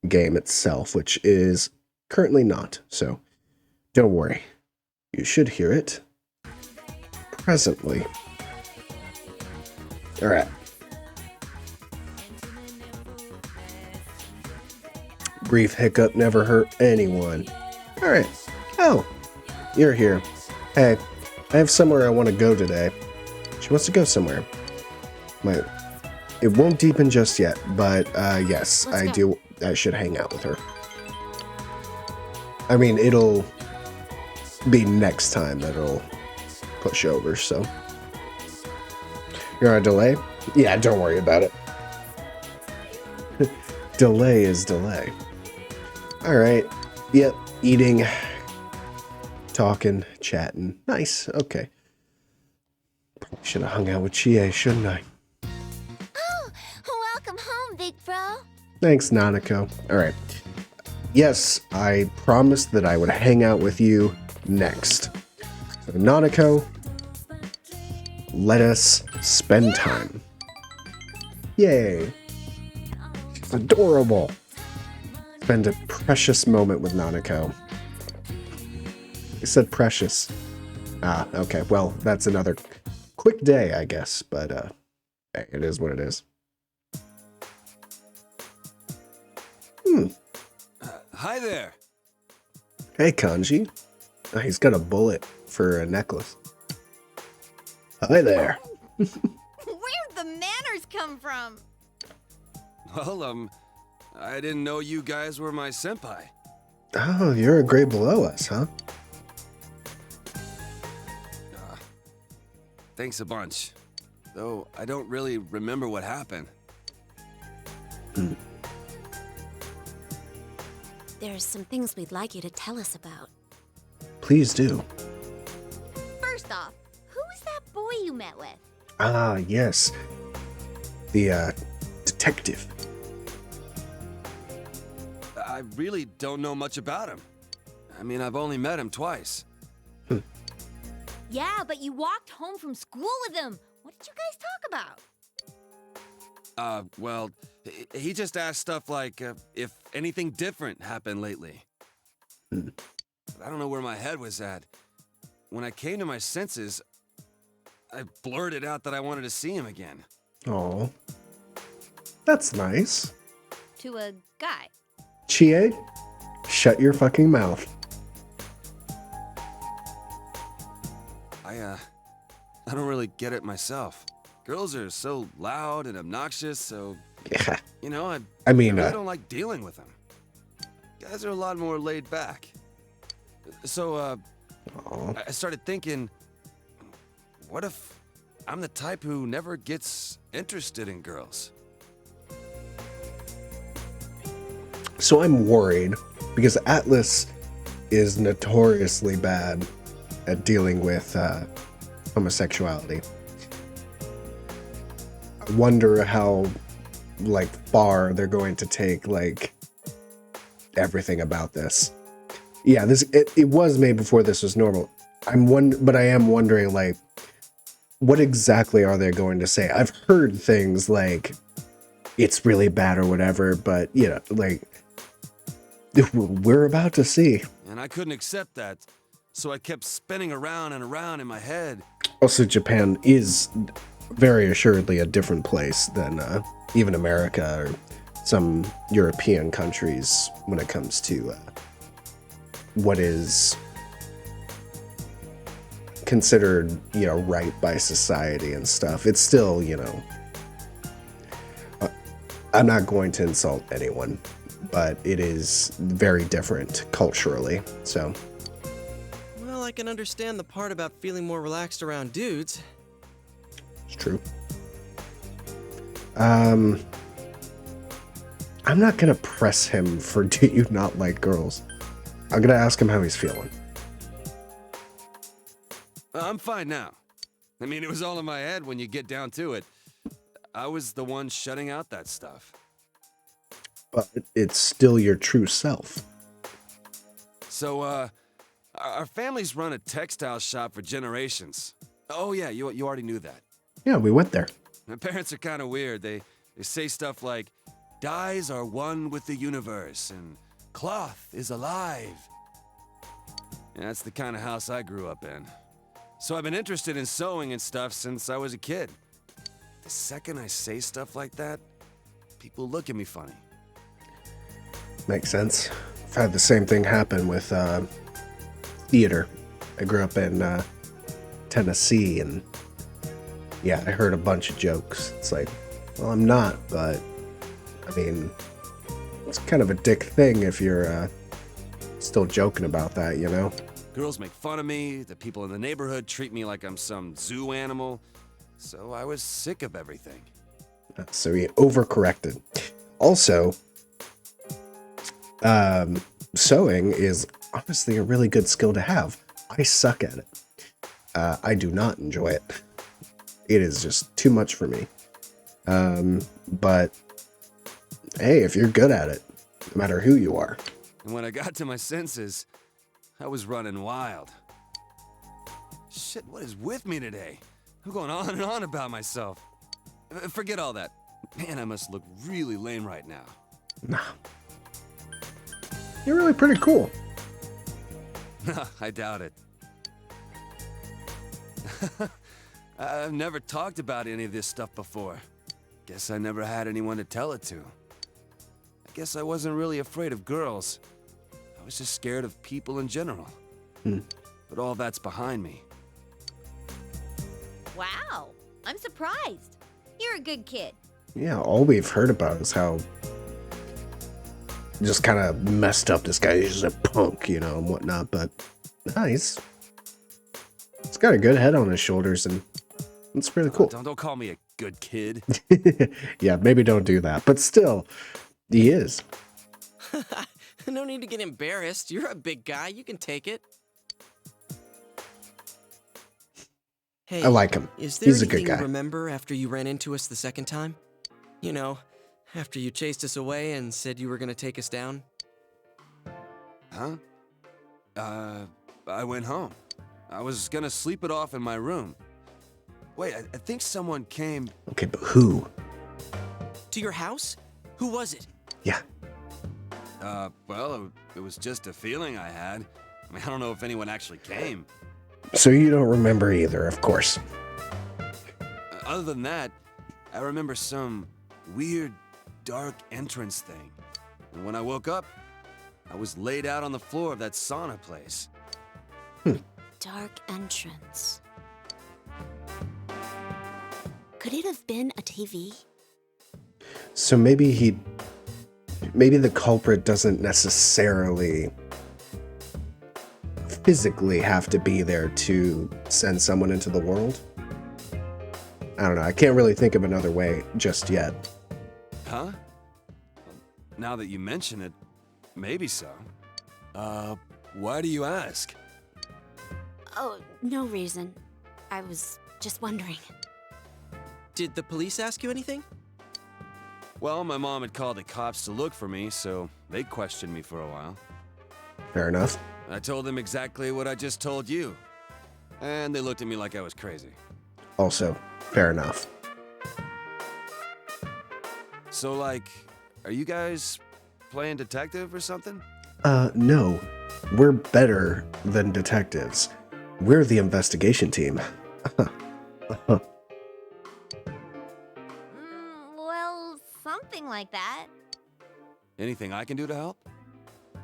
game itself, which is currently not. So don't worry. You should hear it presently. Alright. Brief hiccup never hurt anyone. Alright. Oh, you're here. Hey, I have somewhere I want to go today. She wants to go somewhere. It won't deepen just yet, but yes, Let's go. I should hang out with her. I mean, it'll be next time that it'll push over, so. You're on a delay? Yeah, don't worry about it. Delay is delay. Alright. Yep, eating, talking, chatting. Nice, okay. Should have hung out with Chie, shouldn't I? Oh, welcome home, big bro. Thanks, Nanako. Alright. Yes, I promised that I would hang out with you next. So, Nanako, let us spend time. Yay. She's adorable. Spend a precious moment with Nanako. I said precious. Ah, okay. Well, that's another quick day, I guess, but hey, it is what it is. Hi there. Hey, Kanji. Oh, he's got a bullet for a necklace. Hi there. Where'd the manners come from? Well, I didn't know you guys were my senpai. Oh, you're a grade below us, huh? Thanks a bunch. Though I don't really remember what happened. There's some things we'd like you to tell us about. Please do. First off, who was that boy you met with? Ah, yes. The, detective. I really don't know much about him. I mean, I've only met him twice. Yeah, but you walked home from school with him. What did you guys talk about? Well, he just asked stuff like if anything different happened lately. But I don't know where my head was at. When I came to my senses, I blurted out that I wanted to see him again. Oh, that's nice. To a guy. Chie, shut your fucking mouth. I don't really get it myself. Girls are so loud and obnoxious, so, Yeah. you know, I mean, really don't like dealing with them. Guys are a lot more laid back. So, aw. I started thinking, what if I'm the type who never gets interested in girls? So I'm worried because Atlas is notoriously bad at dealing with homosexuality. I wonder how like far they're going to take like everything about this. Yeah, it was made before this was normal. But I am wondering like what exactly are they going to say? I've heard things like it's really bad or whatever, but you know, like we're about to see. And I couldn't accept that, so I kept spinning around and around in my head. Also, Japan is very assuredly a different place than even America or some European countries when it comes to what is considered, you know, right by society and stuff. It's still, you know, I'm not going to insult anyone, but it is very different culturally, so. Well, I can understand the part about feeling more relaxed around dudes. It's true. I'm not gonna press him for do you not like girls. I'm gonna ask him how he's feeling. I'm fine now. I mean, it was all in my head when you get down to it. I was the one shutting out that stuff. But it's still your true self. So, our family's run a textile shop for generations. Oh yeah, you already knew that. Yeah, we went there. My parents are kind of weird. They say stuff like, dyes are one with the universe, and cloth is alive. And that's the kind of house I grew up in. So I've been interested in sewing and stuff since I was a kid. The second I say stuff like that, people look at me funny. Makes sense. I've had the same thing happen with theater. I grew up in Tennessee, and yeah, I heard a bunch of jokes. It's like, well, I'm not, but I mean, it's kind of a dick thing if you're still joking about that, you know? Girls make fun of me, the people in the neighborhood treat me like I'm some zoo animal, so I was sick of everything. So he overcorrected. Also, sewing is honestly a really good skill to have. I suck at it. I do not enjoy it. It is just too much for me. But hey, if you're good at it, no matter who you are. And when I got to my senses, I was running wild. Shit, what is with me today? I'm going on and on about myself. Forget all that. Man, I must look really lame right now. Nah. You're really pretty cool. I doubt it. I've never talked about any of this stuff before. Guess I never had anyone to tell it to. I guess I wasn't really afraid of girls. I was just scared of people in general. But all that's behind me. Wow, I'm surprised. You're a good kid. Yeah, all we've heard about is how just kind of messed up this guy. He's just a punk, you know, and whatnot. But nah, he's got a good head on his shoulders, and it's really cool. Don't call me a good kid. Yeah, maybe don't do that. But still, he is. No need to get embarrassed. You're a big guy. You can take it. Hey, I like him. Is there He's a good anything guy. you remember after you ran into us the second time? You know, after you chased us away and said you were gonna take us down? Huh? I went home. I was gonna sleep it off in my room. Wait, I think someone came. Okay, but who? To your house? Who was it? Yeah. Well, it was just a feeling I had. I mean, I don't know if anyone actually came. So you don't remember either, of course. Other than that, I remember some weird, dark entrance thing. And when I woke up, I was laid out on the floor of that sauna place. Dark entrance. Could it have been a TV? So maybe the culprit doesn't necessarily physically have to be there to send someone into the world. I don't know. I can't really think of another way just yet. Huh? Now that you mention it, maybe so. Why do you ask? Oh, no reason. I was just wondering. Did the police ask you anything? Well, my mom had called the cops to look for me, so they questioned me for a while. Fair enough. I told them exactly what I just told you. And they looked at me like I was crazy. Also, fair enough. So, like, are you guys playing detective or something? No. We're better than detectives. We're the investigation team. Well, something like that. Anything I can do to help?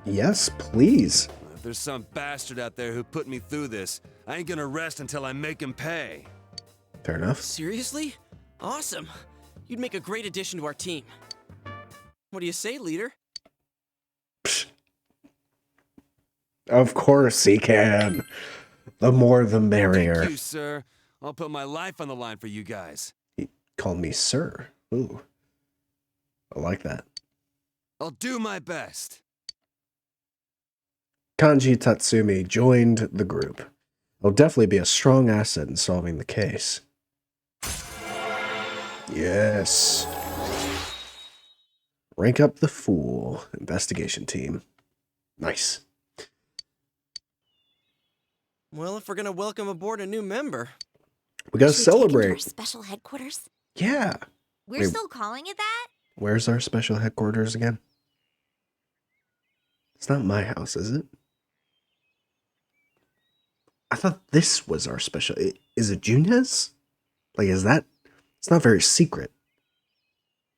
Yes, please. If there's some bastard out there who put me through this, I ain't gonna rest until I make him pay. Fair enough. Seriously? Awesome. You'd make a great addition to our team. What do you say, leader? Of course he can. The more the merrier. Thank you, sir. I'll put my life on the line for you guys. He called me sir. Ooh. I like that. I'll do my best. Kanji Tatsumi joined the group. He'll definitely be a strong asset in solving the case. Yes. Rank up the fool. Investigation team. Nice. Well, if we're gonna welcome aboard a new member, We gotta Should we take him to our celebrate. special headquarters? Yeah. We're Wait. still calling it that? Where's our special headquarters again? It's not my house, is it? I thought this was our special. Is it Junez? Like, is that? It's not very secret.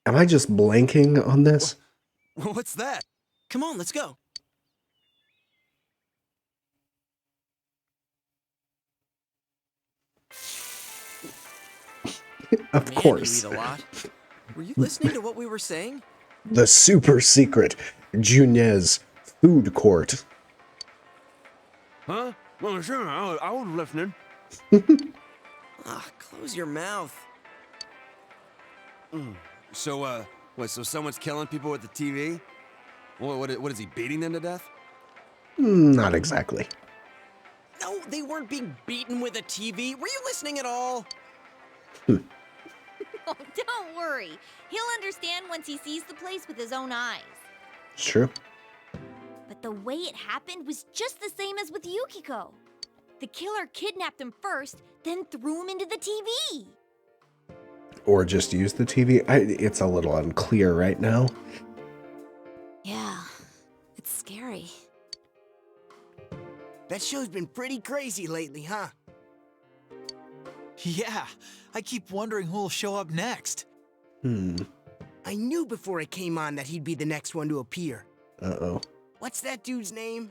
Am I just blanking on this? What's that? Come on, let's go. Of Man, course. you eat a lot. Were you listening to what we were saying? The super secret Junez food court. Huh? Well, sure, I was listening. Ah, close your mouth. So, what, so someone's killing people with the TV? What is he, beating them to death? Not exactly. No, they weren't being beaten with a TV. Were you listening at all? Oh, don't worry. He'll understand once he sees the place with his own eyes. It's true. But the way it happened was just the same as with Yukiko. The killer kidnapped him first, then threw him into the TV. Or just use the TV. It's a little unclear right now. Yeah, it's scary. That show's been pretty crazy lately, huh? Yeah, I keep wondering who'll show up next. I knew before it came on that he'd be the next one to appear. Uh-oh. What's that dude's name?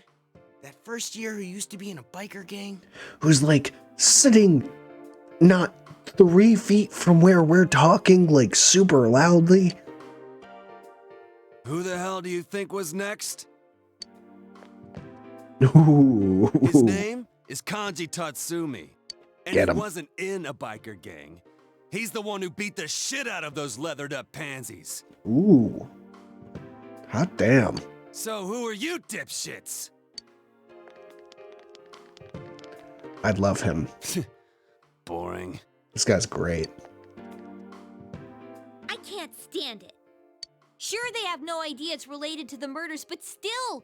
That first year who used to be in a biker gang? Who's like sitting not 3 feet from where we're talking, like super loudly? Who the hell do you think was next? Ooh. His name is Kanji Tatsumi. And Get he him. wasn't in a biker gang. He's the one who beat the shit out of those leathered up pansies. Ooh. Hot damn. So who are you dipshits? I'd love him. Boring. This guy's great. I can't stand it. Sure, they have no idea it's related to the murders, but still,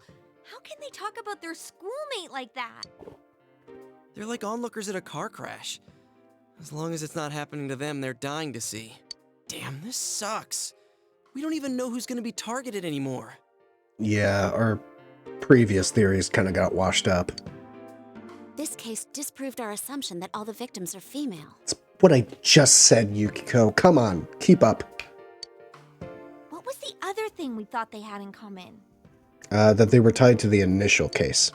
how can they talk about their schoolmate like that? They're like onlookers at a car crash. As long as it's not happening to them, they're dying to see. Damn, this sucks. We don't even know who's gonna be targeted anymore. Yeah, our previous theories kind of got washed up. This case disproved our assumption that all the victims are female. It's what I just said, Yukiko. Come on, keep up. What was the other thing we thought they had in common? That they were tied to the initial case.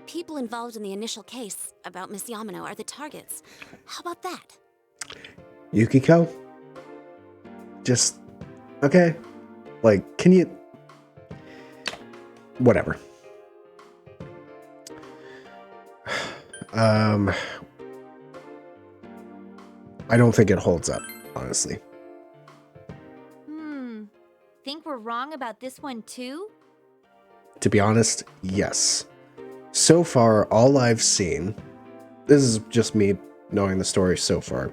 People involved in the initial case about Miss Yamano are the targets. How about that? Yukiko? Just, okay. Like, can you... Whatever. I don't think it holds up, honestly. Think we're wrong about this one too? To be honest, yes. So far, all I've seen, this is just me knowing the story so far.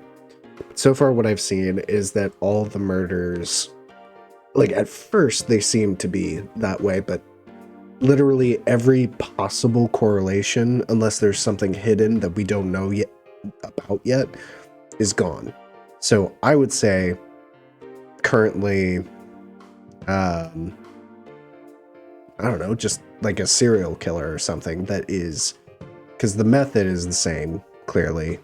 So far, what I've seen is that all the murders, like at first they seem to be that way, but literally every possible correlation, unless there's something hidden that we don't know yet about, is gone. So I would say currently, I don't know, just like a serial killer or something that is, because the method is the same, clearly.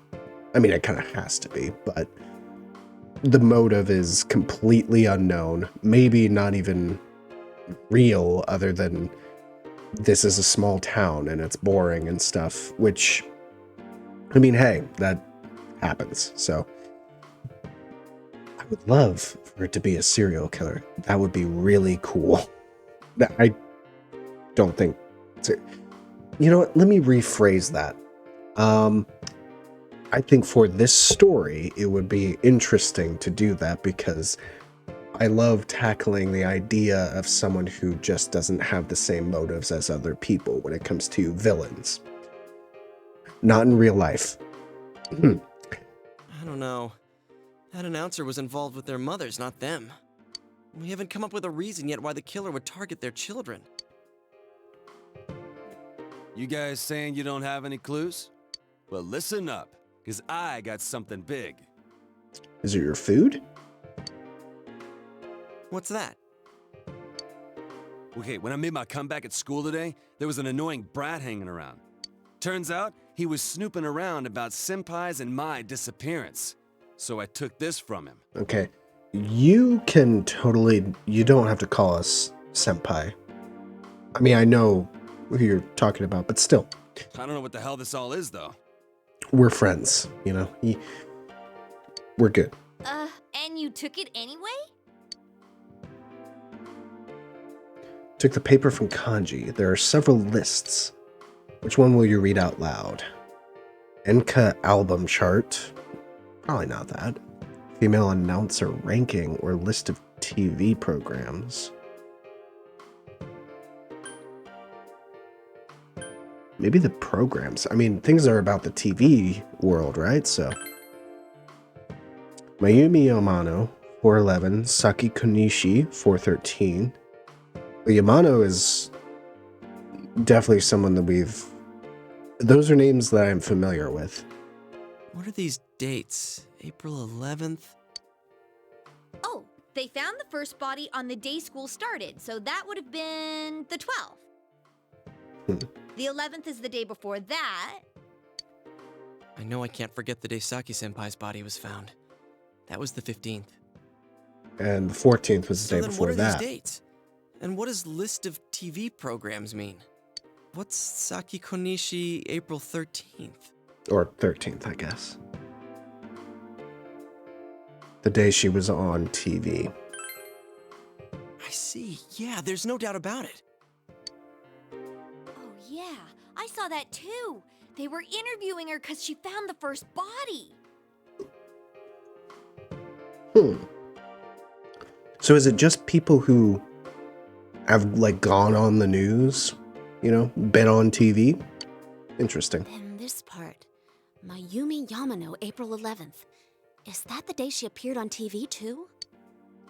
I mean, it kind of has to be, but the motive is completely unknown, maybe not even real, other than this is a small town and it's boring and stuff, which, I mean, hey, that happens. So I would love for it to be a serial killer. That would be really cool. I don't think it's a, you know what, let me rephrase that. I think for this story it would be interesting to do that, because I love tackling the idea of someone who just doesn't have the same motives as other people when it comes to villains. Not in real life. I don't know. That announcer was involved with their mothers, not them. We haven't come up with a reason yet why the killer would target their children. You guys saying you don't have any clues? Well, listen up, because I got something big. Is it your food? What's that? Okay, when I made my comeback at school today, there was an annoying brat hanging around. Turns out, he was snooping around about Senpai's and my disappearance. So I took this from him. Okay. You don't have to call us senpai. I mean, I know who you're talking about, but still. I don't know what the hell this all is, though. We're friends, you know? We're good. And you took it anyway? Took the paper from Kanji. There are several lists. Which one will you read out loud? Enka album chart. Probably not that. Female announcer ranking or list of TV programs. Maybe the programs. I mean, things are about the TV world, right? So, Mayumi Yamano, 411. Saki Konishi, 413. Yamano is definitely someone that those are names that I'm familiar with. What are these dates? April 11th? Oh, they found the first body on the day school started, so that would have been the 12th. The 11th is the day before that. I know I can't forget the day Saki-senpai's body was found. That was the 15th. And the 14th was the day then before what are that. these dates? And what does list of TV programs mean? What's Saki Konishi April 13th? Or 13th, I guess. The day she was on TV. I see. Yeah, there's no doubt about it. Oh, yeah, I saw that too. They were interviewing her because she found the first body. So is it just people who have, like, gone on the news? You know, been on TV? Interesting. Then this part. Mayumi Yamano, April 11th. Is that the day she appeared on TV too?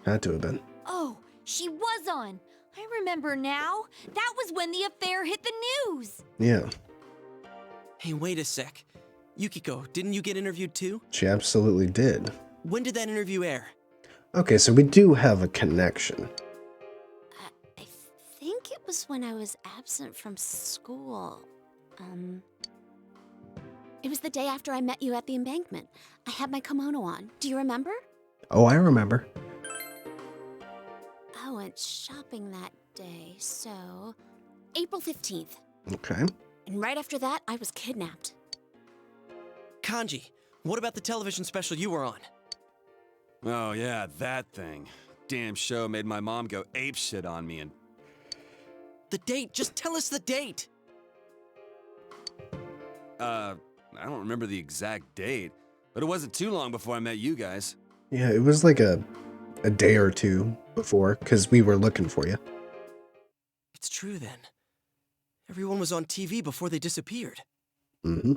Had to have been. Oh, she was on. I remember now. That was when the affair hit the news. Yeah, Hey, wait a sec. Yukiko, didn't you get interviewed too? she absolutely did. When did that interview air? Okay, so we do have a connection. I think it was when I was absent from school. It was the day after I met you at the embankment. I had my kimono on. Do you remember? Oh, I remember. I went shopping that day, so April 15th. Okay. And right after that, I was kidnapped. Kanji, what about the television special you were on? Oh, yeah, that thing. Damn show made my mom go apeshit on me and... The date, just tell us the date! I don't remember the exact date, but it wasn't too long before I met you guys. Yeah, it was like a day or two before, because we were looking for you. It's true then. Everyone was on TV before they disappeared. Mm-hmm.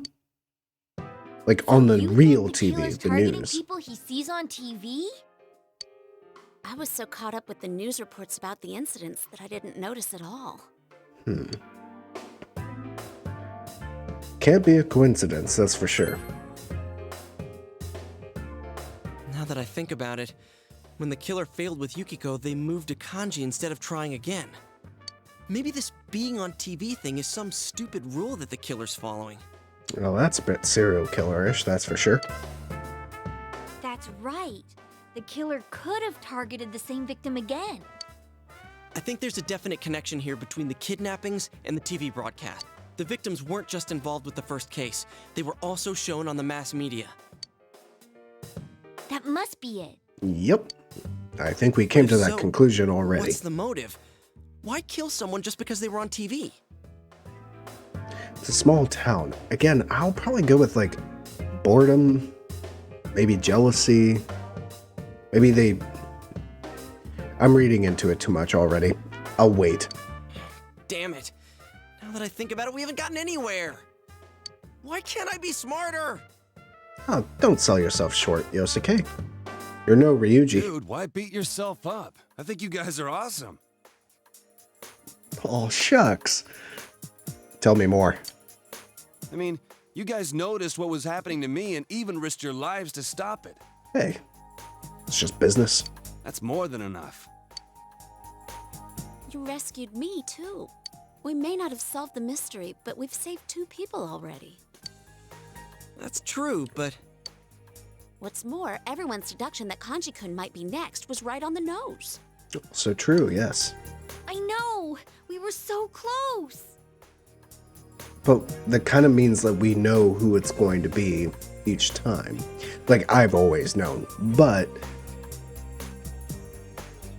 Like on the You real think the TV, killer's the targeting news. people he sees on TV? I was so caught up with the news reports about the incidents that I didn't notice at all. Can't be a coincidence, that's for sure. Now that I think about it, when the killer failed with Yukiko, they moved to Kanji instead of trying again. Maybe this being on TV thing is some stupid rule that the killer's following. Well, that's a bit serial killer-ish, that's for sure. That's right. The killer could have targeted the same victim again. I think there's a definite connection here between the kidnappings and the TV broadcast. The victims weren't just involved with the first case, they were also shown on the mass media. That must be it. Yep. I think we came to that So, conclusion already. What's the motive? Why kill someone just because they were on TV? It's a small town. Again, I'll probably go with, like, boredom, maybe jealousy. Maybe I'm reading into it too much already. I'll wait. Damn it. Now that I think about it, we haven't gotten anywhere. Why can't I be smarter? Oh, don't sell yourself short, Yosuke. You're no Ryuji. Dude, why beat yourself up? I think you guys are awesome. Oh, shucks. Tell me more. I mean, you guys noticed what was happening to me and even risked your lives to stop it. Hey, it's just business. That's more than enough. You rescued me, too. We may not have solved the mystery, but we've saved 2 people already. That's true, but What's more, everyone's deduction that Kanji-kun might be next was right on the nose. So true, yes. I know! We were so close! But that kind of means that we know who it's going to be each time. Like, I've always known. But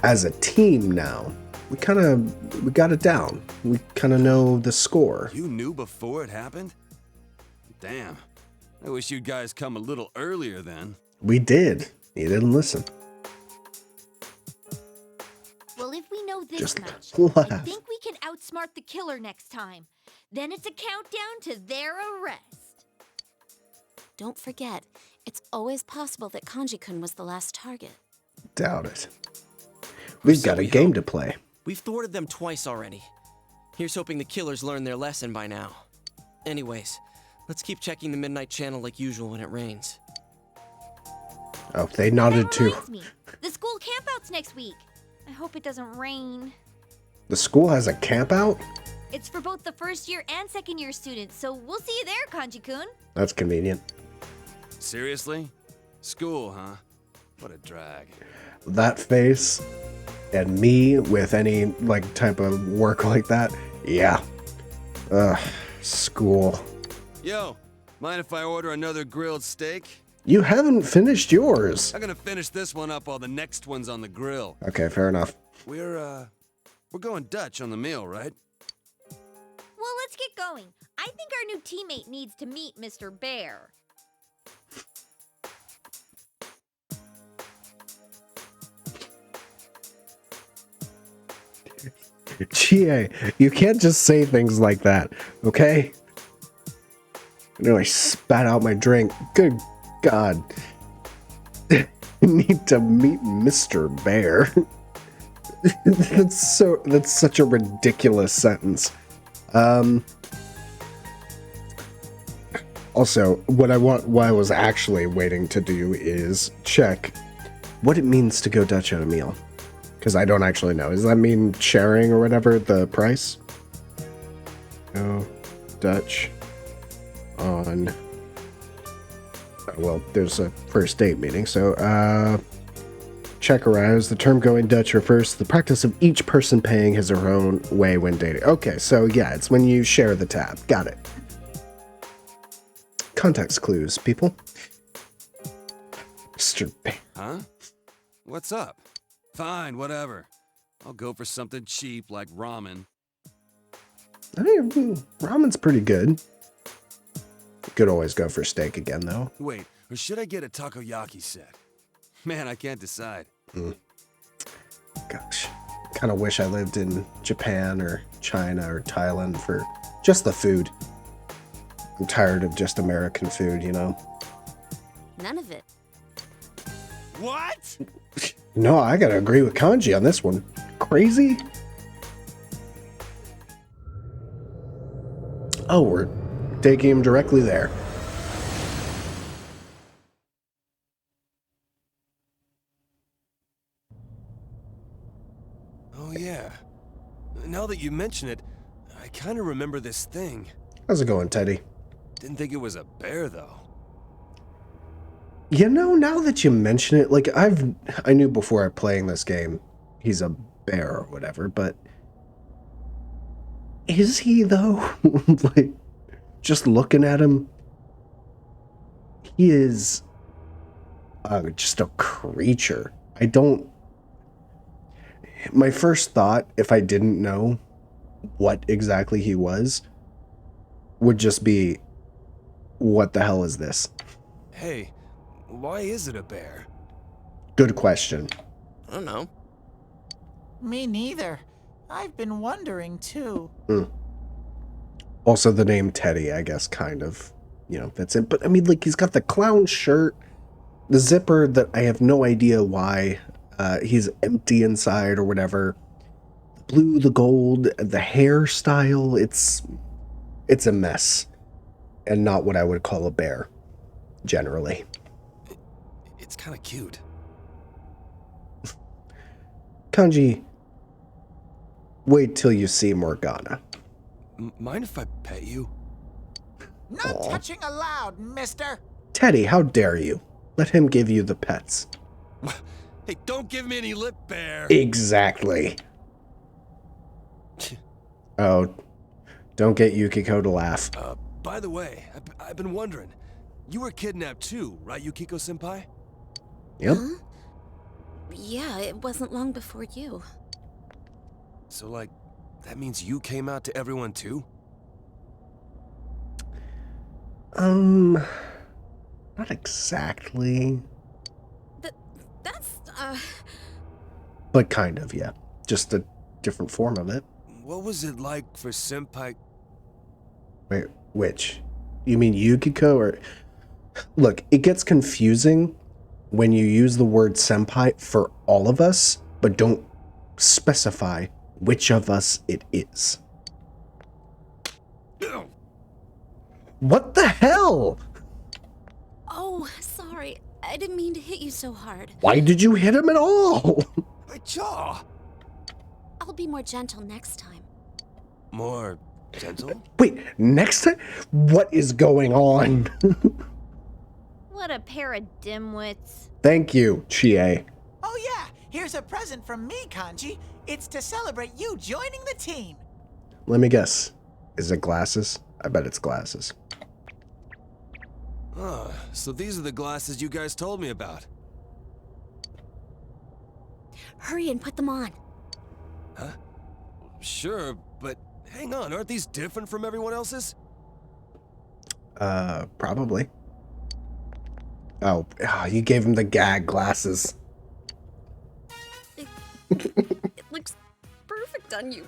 as a team now, we got it down. We kind of know the score. You knew before it happened? Damn. I wish you guys come a little earlier then. We did. You didn't listen. Well, if we know this Just much, laugh. I think we can outsmart the killer next time. Then it's a countdown to their arrest. Don't forget, it's always possible that Kanji-kun was the last target. Doubt it. We've So got a we game hope. to play. we've thwarted them twice already. Here's hoping the killers learned their lesson by now. Anyways, let's keep checking the Midnight Channel like usual when it rains. Oh, they nodded That too. reminds me, the school campout's next week. I hope it doesn't rain. The school has a camp out? It's for both the first year and second year students, so we'll see you there, Kanji-kun. That's convenient. Seriously? School, huh? What a drag. That face and me with any like type of work like that, yeah. Ugh, school. Yo, mind if I order another grilled steak? You haven't finished yours. I'm gonna finish this one up while the next one's on the grill. Okay, fair enough. We're going Dutch on the meal, right? Well, let's get going. I think our new teammate needs to meet Mr. Bear. GA, you can't just say things like that, okay? I nearly spat out my drink. Good God. Need to meet Mr. Bear. That's such a ridiculous sentence. Also, what I was actually waiting to do is check what it means to go Dutch on a meal. Because I don't actually know. Does that mean sharing or whatever the price? Go Dutch on... Well, there's a first date meeting, so, check arrives. The term going Dutch refers to the practice of each person paying his or her own way when dating. Okay, so yeah, it's when you share the tab. Got it. Context clues, people. Mr. Bear. Huh? What's up? Fine, whatever. I'll go for something cheap like ramen. I mean, ramen's pretty good. Could always go for steak again, though. Wait, or should I get a takoyaki set? Man, I can't decide. Gosh, kind of wish I lived in Japan or China or Thailand for just the food. I'm tired of just American food, you know? None of it. What? No, I gotta agree with Kanji on this one. Crazy? Oh, we're taking him directly there. Oh, yeah. Now that you mention it, I kind of remember this thing. How's it going, Teddy? Didn't think it was a bear, though. You know, now that you mention it, like, I knew before playing this game he's a bear or whatever, but is he, though? Like, just looking at him, he is just a creature. My first thought, if I didn't know what exactly he was, would just be, what the hell is this? Hey, why is it a bear? Good question. I don't know. Me neither. I've been wondering too. Also, the name Teddy, I guess, kind of, fits in. But, I mean, like, he's got the clown shirt, the zipper that I have no idea why he's empty inside or whatever. The blue, the gold, the hairstyle, it's a mess. And not what I would call a bear, generally. It's kind of cute. Kanji, wait till you see Morgana. Mind if I pet you? No Aw. touching allowed, mister. Teddy, how dare you? Let him give you the pets. Hey, don't give me any lip, Bear. Exactly. Oh, don't get Yukiko to laugh. By the way, I've been wondering. You were kidnapped too, right, Yukiko-senpai? Yep. Huh? Yeah, it wasn't long before you. So, like, that means you came out to everyone too? Not exactly, That's, but kind of, yeah. Just a different form of it. What was it like for Senpai? Wait, which? You mean Yukiko or... Look, it gets confusing when you use the word senpai for all of us, but don't specify which of us it is. What the hell? oh, sorry. I didn't mean to hit you so hard. Why did you hit him at all? My jaw! I'll be more gentle next time. More gentle? Wait, next time? What is going on? What a pair of dimwits. Thank you, Chie. Oh yeah, here's a present from me, Kanji. It's to celebrate you joining the team. Let me guess. Is it glasses? I bet it's glasses. Ah, so these are the glasses you guys told me about. Hurry and put them on. Huh? Sure, but hang on, aren't these different from everyone else's? Probably. Oh, you gave him the gag glasses. It looks perfect on you.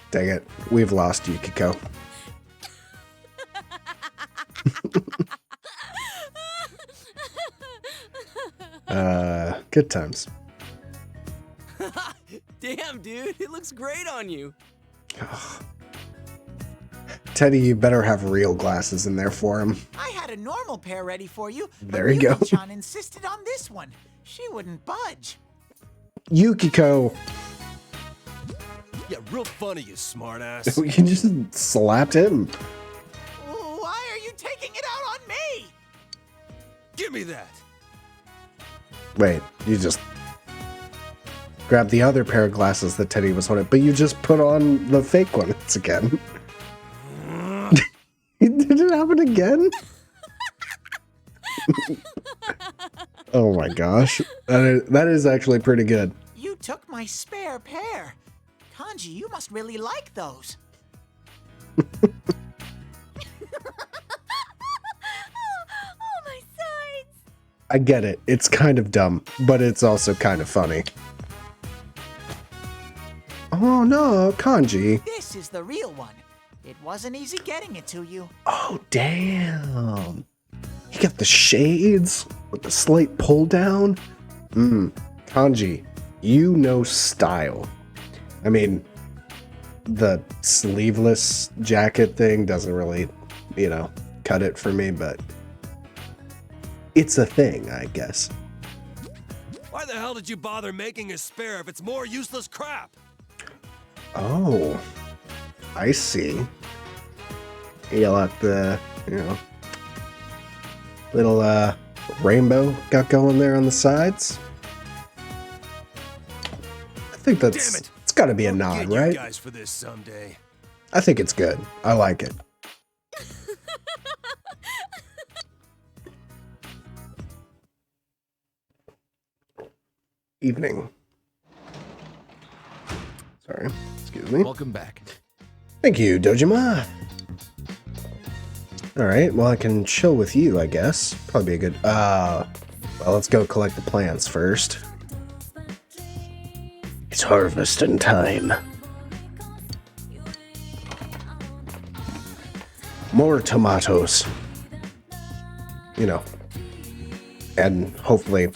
Dang it. We've lost Yukiko. Good times. Damn, dude, it looks great on you. Teddy, you better have real glasses in there for him. I had a normal pair ready for you, but There you go. Yuki-chan insisted on this one. She wouldn't budge. Yukiko! Yeah, real funny, you smartass. You just slapped him. Why are you taking it out on me? Give me that! Wait, you just grabbed the other pair of glasses that Teddy was holding, but you just put on the fake ones again. Did it happen again? Oh my gosh. That is actually pretty good. You took my spare pair. Kanji, you must really like those. Oh, my sides. I get it. It's kind of dumb, but it's also kind of funny. Oh no, Kanji. This is the real one. It wasn't easy getting it to you. Oh, damn. You got the shades with the slight pull down. Kanji, you know style. I mean, the sleeveless jacket thing doesn't really, cut it for me, but it's a thing, I guess. Why the hell did you bother making a spare if it's more useless crap? Oh, I see. You got the, little rainbow got going there on the sides. I think Damn that's, it. it's gotta be a I'll nod, get you right? guys for this someday. I think it's good. I like it. Evening. Sorry. Excuse me. Welcome back. Thank you, Dojima. Alright, well I can chill with you, I guess. Probably be a good... well, let's go collect the plants first. It's harvesting time. More tomatoes. And hopefully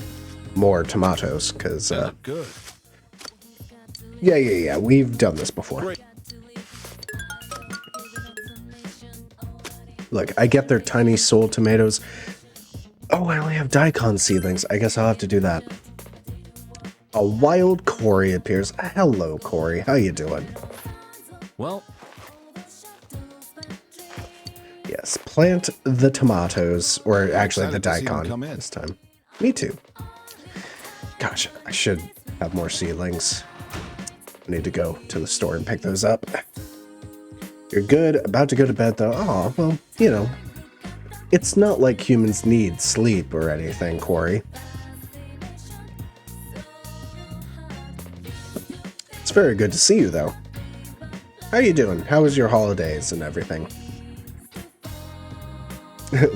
more tomatoes, because, They look good. yeah, we've done this before. Great. Look, I get their tiny soul tomatoes. Oh, I only have daikon seedlings. I guess I'll have to do that. A wild Cory appears. Hello, Cory. How you doing? Well, plant the tomatoes, or actually the excited to see them daikon come in. this time. Me too. Gosh, I should have more seedlings. I need to go to the store and pick those up. You're good. About to go to bed, though. Oh, well, you know, it's not like humans need sleep or anything, Corey. It's very good to see you, though. How you doing? How was your holidays and everything?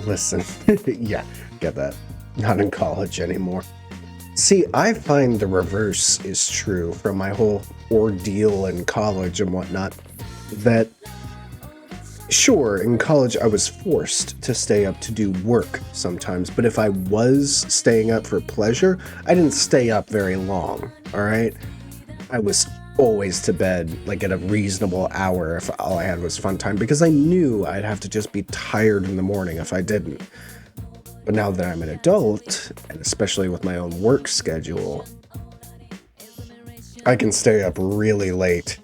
Listen, yeah, get that. Not in college anymore. See, I find the reverse is true from my whole ordeal in college and whatnot. That, sure, in college I was forced to stay up to do work sometimes, but if I was staying up for pleasure, I didn't stay up very long, alright? I was always to bed, like at a reasonable hour if all I had was fun time, because I knew I'd have to just be tired in the morning if I didn't. But now that I'm an adult, and especially with my own work schedule, I can stay up really late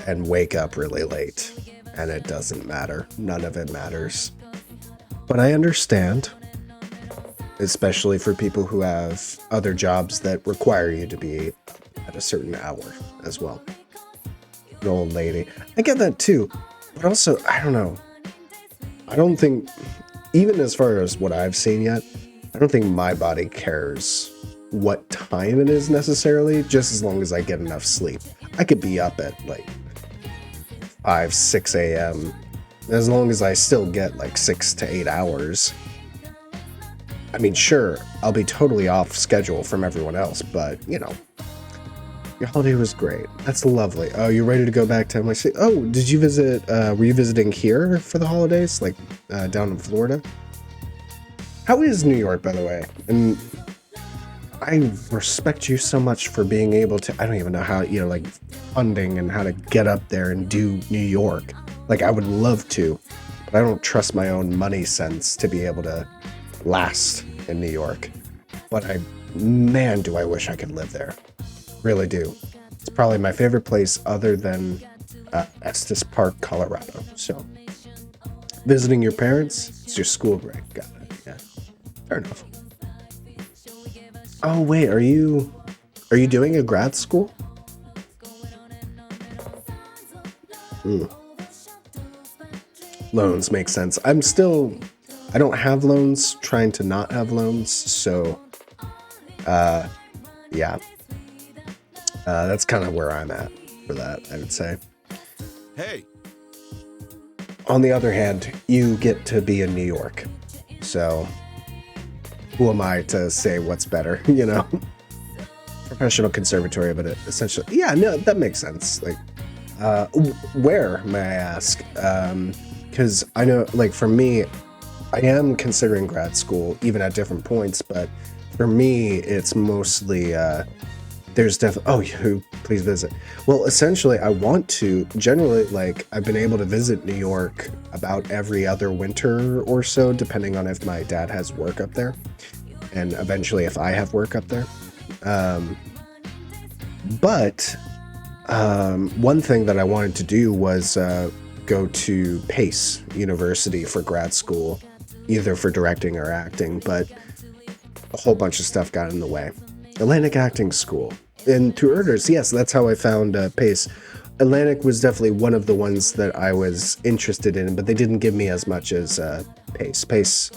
and wake up really late, and it doesn't matter. None of it matters. But I understand, especially for people who have other jobs that require you to be at a certain hour as well. An old lady. I get that too, but also, I don't know. I don't think, even as far as what I've seen yet, I don't think my body cares what time it is necessarily, just as long as I get enough sleep. I could be up at like 5, 6 a.m. as long as I still get like 6 to 8 hours. I mean, sure, I'll be totally off schedule from everyone else, but, you know, your holiday was great. That's lovely. Oh, you're ready to go back to NYC? Oh, did you visit, were you visiting here for the holidays? Like, down in Florida? How is New York, by the way? And I respect you so much for being able to, I don't even know how, you know, like, funding and how to get up there and do New York. Like, I would love to, but I don't trust my own money sense to be able to last in New York. But man, do I wish I could live there. Really do. It's probably my favorite place other than Estes Park, Colorado. So, visiting your parents, it's your school break. Got it. Yeah, fair enough. Oh wait, are you doing a grad school? Loans make sense. I don't have loans. Trying to not have loans. So, yeah. That's kind of where I'm at for that, I would say. Hey, On the other hand, you get to be in New York. So, who am I to say what's better, you know? Professional conservatory, but essentially, yeah, no, that makes sense. Like, where, may I ask? Because I know, like, for me, I am considering grad school, even at different points, but for me, it's mostly, there's definitely, please visit. Well, essentially, I want to, generally, like, I've been able to visit New York about every other winter or so, depending on if my dad has work up there, and eventually if I have work up there. But one thing that I wanted to do was go to Pace University for grad school, either for directing or acting, but a whole bunch of stuff got in the way. Atlantic Acting School. And through Erders, yes, that's how I found Pace. Atlantic was definitely one of the ones that I was interested in, but they didn't give me as much as Pace. Pace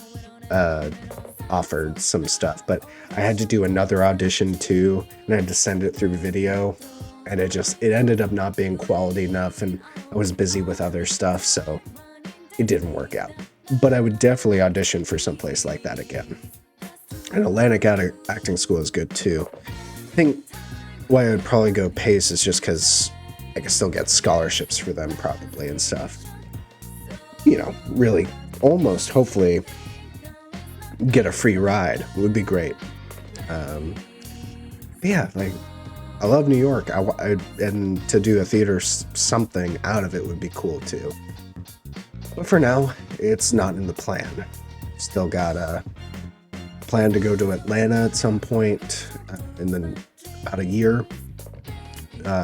offered some stuff, but I had to do another audition too, and I had to send it through video, and it ended up not being quality enough, and I was busy with other stuff, so it didn't work out. But I would definitely audition for someplace like that again. And Atlantic Acting School is good too. I think why I would probably go Pace is just because I can still get scholarships for them probably and stuff. You know, really, almost, hopefully, get a free ride would be great. Yeah, like, I love New York. And to do a theater something out of it would be cool too. But for now, it's not in the plan. Still got a plan to go to Atlanta at some point in about a year.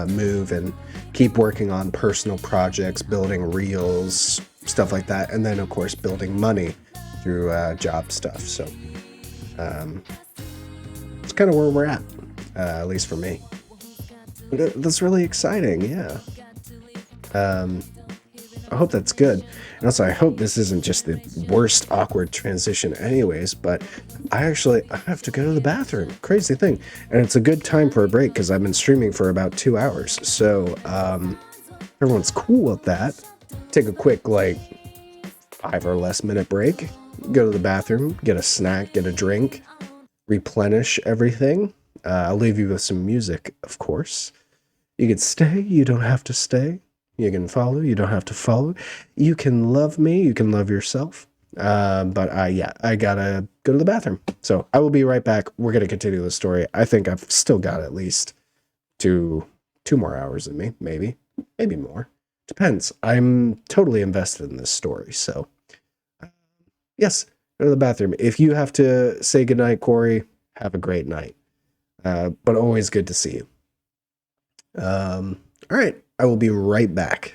Move and keep working on personal projects, building reels, stuff like that. And then, of course, building money through job stuff. So it's kind of where we're at least for me. That's really exciting, yeah. I hope that's good. And also, I hope this isn't just the worst awkward transition anyways, but I have to go to the bathroom. Crazy thing. And it's a good time for a break because I've been streaming for about 2 hours. So everyone's cool with that. Take a quick, 5 or less minute break. Go to the bathroom, get a snack, get a drink, replenish everything. I'll leave you with some music, of course. You can stay, you don't have to stay. You can follow, you don't have to follow. You can love me, you can love yourself. But I gotta go to the bathroom. So I will be right back. We're gonna continue the story. I think I've still got at least two more hours in me, maybe more. Depends. I'm totally invested in this story. So yes, go to the bathroom. If you have to say goodnight, Corey, have a great night. But always good to see you. All right. I will be right back.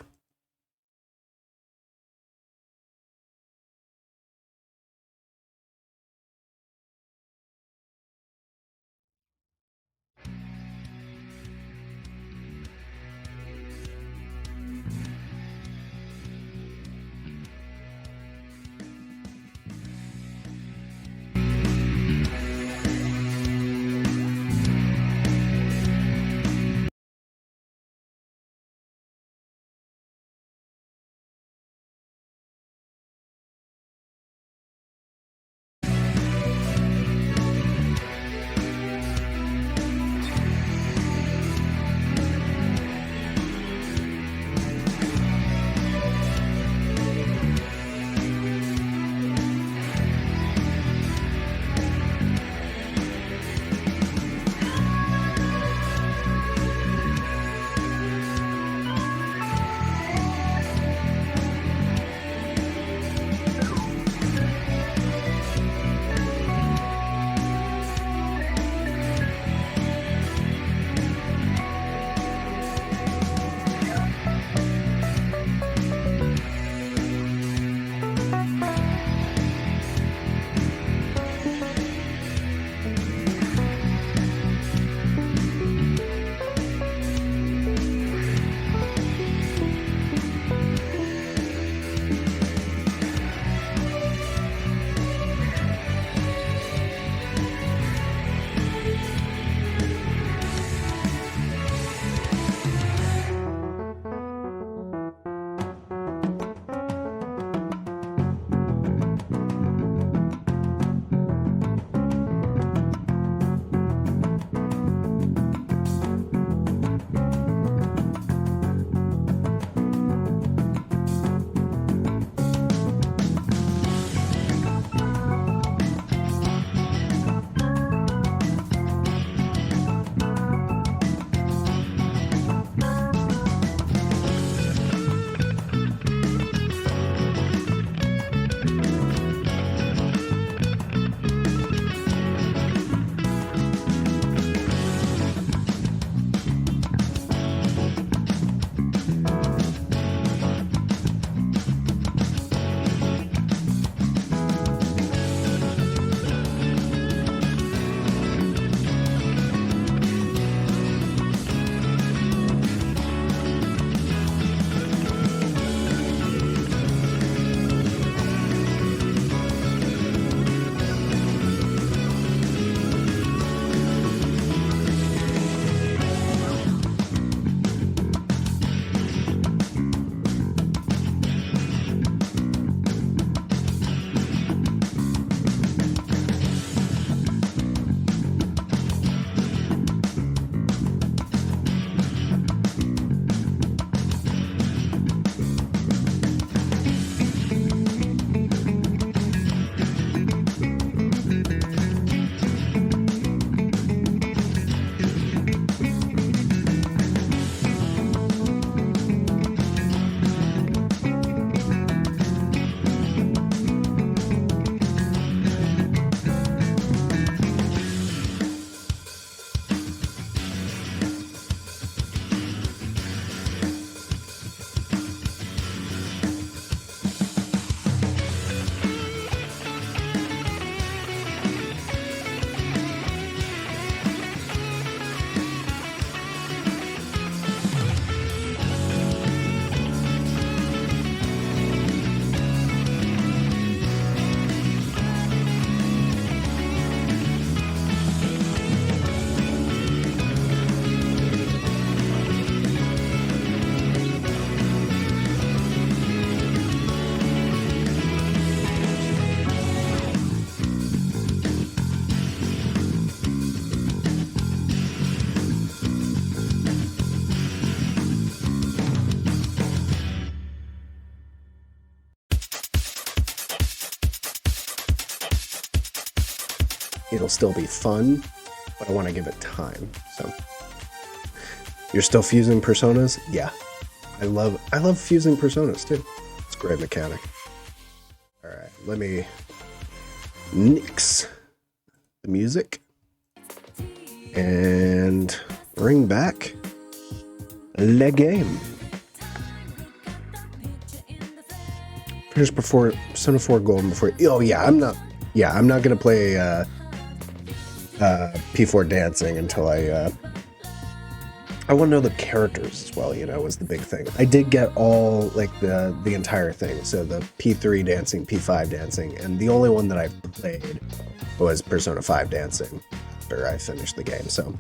it'll still be fun, but I want to give it time. So you're still fusing personas? Yeah. I love fusing personas too. It's a great mechanic. Alright, let me nix the music and bring back the game. Finished before Persona 4 Golden before. Oh yeah, I'm not gonna play P4 Dancing until I want to know the characters as well, you know, was the big thing. I did get all, like, the entire thing. So the P3 Dancing, P5 Dancing, and the only one that I played was Persona 5 Dancing after I finished the game. So,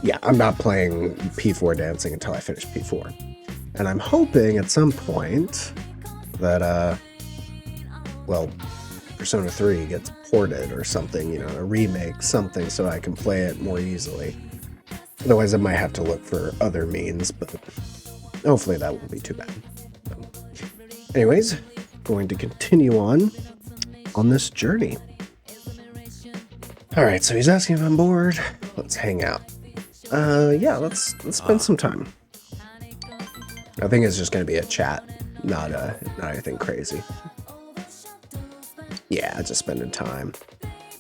yeah, I'm not playing P4 Dancing until I finish P4. And I'm hoping at some point that, well, Persona 3 gets ported or something, you know, a remake, something, so I can play it more easily. Otherwise, I might have to look for other means, but hopefully that won't be too bad. So, anyways, going to continue on this journey. All right, so he's asking if I'm bored. Let's hang out. Yeah, let's spend some time. I think it's just gonna be a chat, not anything crazy. Yeah, just spending time,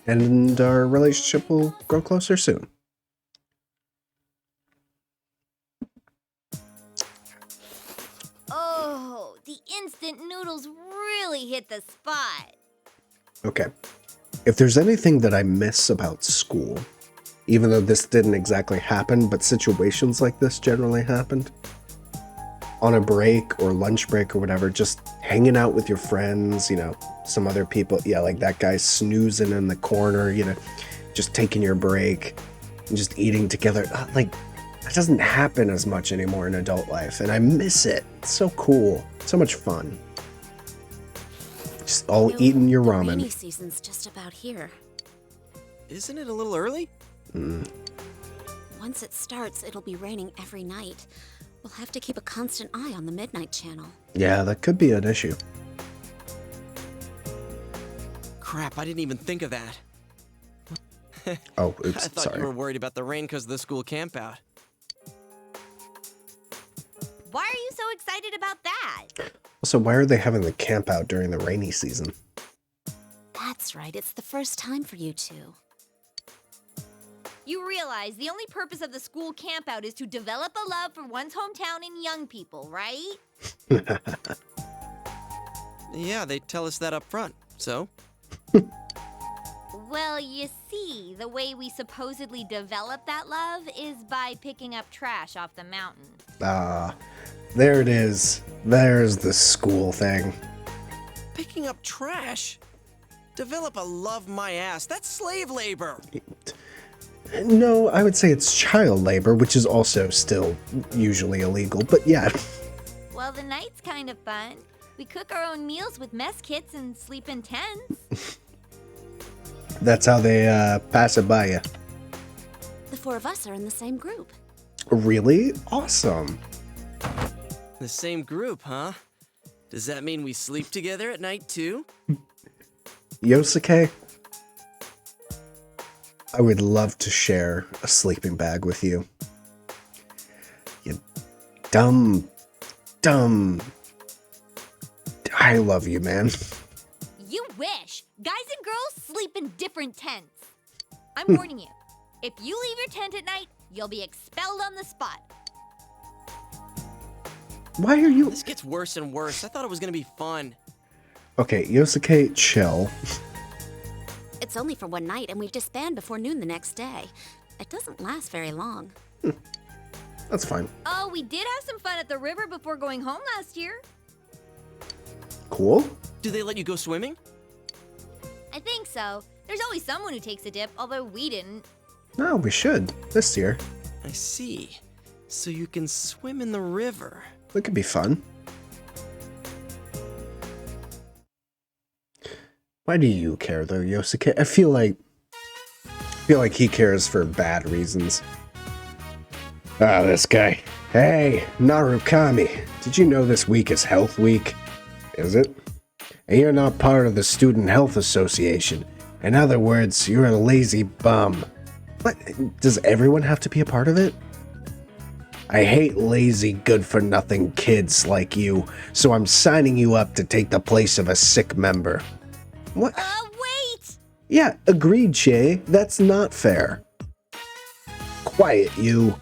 and our relationship will grow closer soon. Oh, the instant noodles really hit the spot. Okay. If there's anything that I miss about school, even though this didn't exactly happen, but situations like this generally happened, on a break or lunch break or whatever, just hanging out with your friends, you know, some other people, yeah, like that guy snoozing in the corner, you know, just taking your break and just eating together. Like, that doesn't happen as much anymore in adult life, and I miss it. It's so cool. So much fun. Just all eating your ramen. Rainy season's just about here. Isn't it a little early? Once it starts, it'll be raining every night. We'll have to keep a constant eye on the Midnight Channel. Yeah, that could be an issue. Crap, I didn't even think of that. Oh, oops, I thought sorry. you were worried about the rain because of the school campout. Why are you so excited about that? Also, why are they having the camp out during the rainy season? That's right, it's the first time for you two. You realize the only purpose of the school campout is to develop a love for one's hometown and young people, right? Yeah, they tell us that up front, so? Well, you see, the way we supposedly develop that love is by picking up trash off the mountain. Ah, there it is. There's the school thing. Picking up trash? Develop a love my ass. That's slave labor. No, I would say it's child labor, which is also still usually illegal, but yeah. Well, the night's kind of fun. We cook our own meals with mess kits and sleep in tents. That's how they pass it by you. The four of us are in the same group. Really? Awesome. The same group, huh? Does that mean we sleep together at night too? Yosuke, I would love to share a sleeping bag with you. You dumb. I love you, man. You wish. Guys and girls sleep in different tents. I'm warning you. If you leave your tent at night, you'll be expelled on the spot. Why are you... This gets worse and worse. I thought it was gonna be fun. Okay, Yosuke, chill. It's only for one night, and we disband before noon the next day. It doesn't last very long. That's fine. Oh, we did have some fun at the river before going home last year. Cool. Do they let you go swimming? I think so. There's always someone who takes a dip, although we didn't. No, we should. This year. I see. So you can swim in the river. That could be fun. Why do you care though, Yosuke? I feel like he cares for bad reasons. Ah, this guy. Hey, Narukami. Did you know this week is Health Week? Is it? And you're not part of the Student Health Association. In other words, you're a lazy bum. But does everyone have to be a part of it? I hate lazy, good-for-nothing kids like you, so I'm signing you up to take the place of a sick member. What? Wait! Yeah, agreed, Jay. That's not fair. Quiet, you.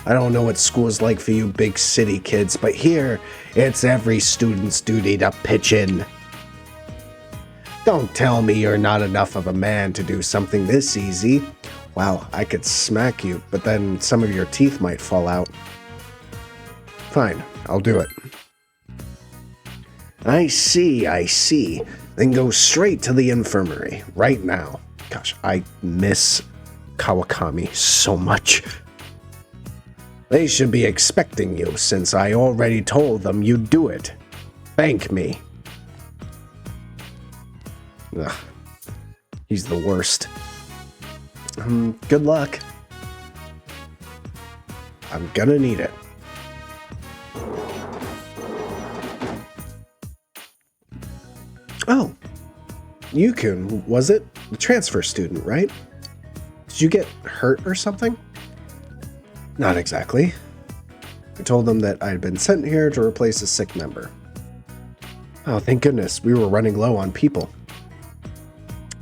I don't know what school's like for you big city kids, but here, it's every student's duty to pitch in. Don't tell me you're not enough of a man to do something this easy. Wow, I could smack you, but then some of your teeth might fall out. Fine, I'll do it. I see. Then go straight to the infirmary, right now. Gosh, I miss Kawakami so much. They should be expecting you, since I already told them you'd do it. Thank me. Ugh, he's the worst. Good luck. I'm gonna need it. Oh, Yukun, was it? The transfer student, right? Did you get hurt or something? Not exactly. I told them that I'd been sent here to replace a sick member. Oh, thank goodness, we were running low on people.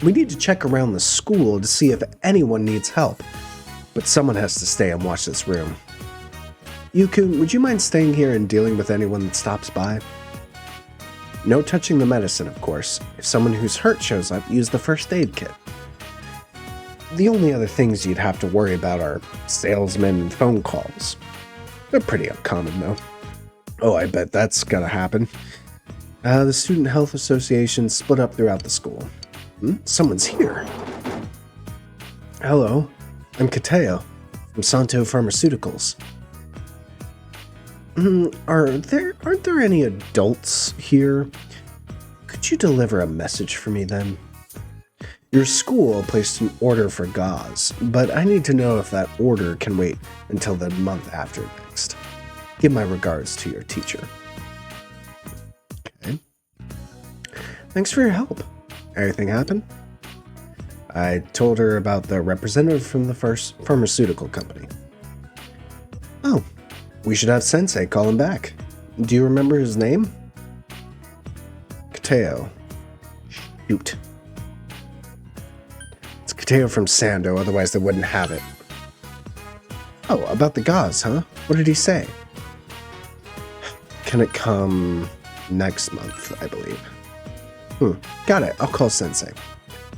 We need to check around the school to see if anyone needs help, but someone has to stay and watch this room. Yukun, would you mind staying here and dealing with anyone that stops by? No touching the medicine, of course. If someone who's hurt shows up, use the first aid kit. The only other things you'd have to worry about are salesmen and phone calls. They're pretty uncommon, though. Oh, I bet that's gonna happen. The Student Health Association split up throughout the school. Someone's here. Hello, I'm Kateo from Santo Pharmaceuticals. Aren't there any adults here? Could you deliver a message for me then? Your school placed an order for gauze, but I need to know if that order can wait until the month after next. Give my regards to your teacher. Okay. Thanks for your help. Anything happen? I told her about the representative from the first pharmaceutical company. Oh, we should have Sensei call him back. Do you remember his name? Kateo. Shoot. It's Kateo from Sando, otherwise they wouldn't have it. Oh, about the gauze, huh? What did he say? Can it come next month, I believe. Got it. I'll call Sensei.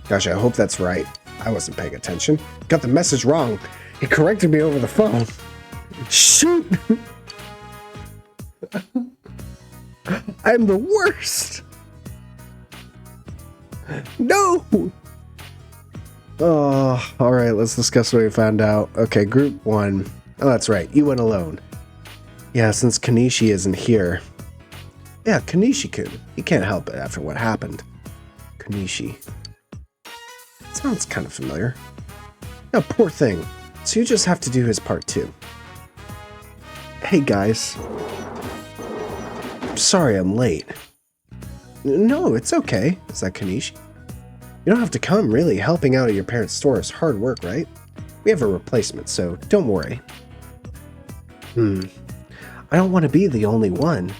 Gosh, I hope that's right. I wasn't paying attention. Got the message wrong. He corrected me over the phone. Shoot! I'm the worst! No! Oh, alright, let's discuss what we found out. Okay, group 1. Oh, that's right. You went alone. Yeah, since Kanishi isn't here. Yeah, Kanishi-kun. He can't help it after what happened. Kanishi. Sounds kind of familiar. Yeah, poor thing. So you just have to do his part too. Hey guys. Sorry I'm late. No, it's okay. Is that Kanishi? You don't have to come, really. Helping out at your parents' store is hard work, right? We have a replacement, so don't worry. I don't want to be the only one.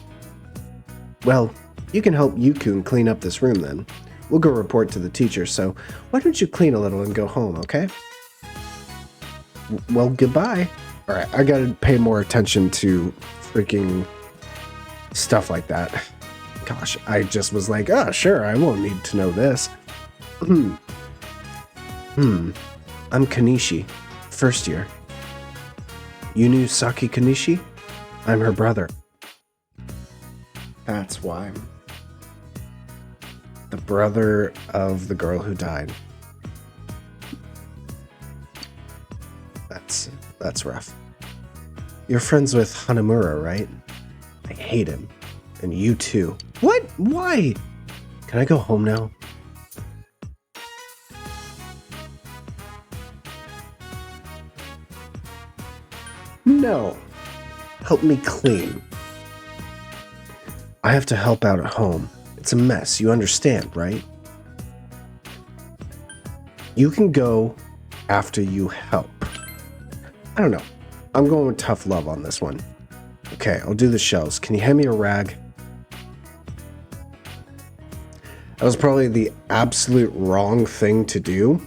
Well, you can help Yukun clean up this room then. We'll go report to the teacher, so why don't you clean a little and go home, okay? Well, goodbye. Alright, I gotta pay more attention to freaking stuff like that. Gosh, I just was like, oh, sure, I won't need to know this. I'm Kanishi, first year. You knew Saki Kanishi? I'm her brother. That's why. The brother of the girl who died. That's rough. You're friends with Hanamura, right? I hate him. And you too. What? Why? Can I go home now? No. Help me clean. I have to help out at home. It's a mess, you understand, right? You can go after you help. I don't know. I'm going with tough love on this one. Okay, I'll do the shells. Can you hand me a rag? That was probably the absolute wrong thing to do.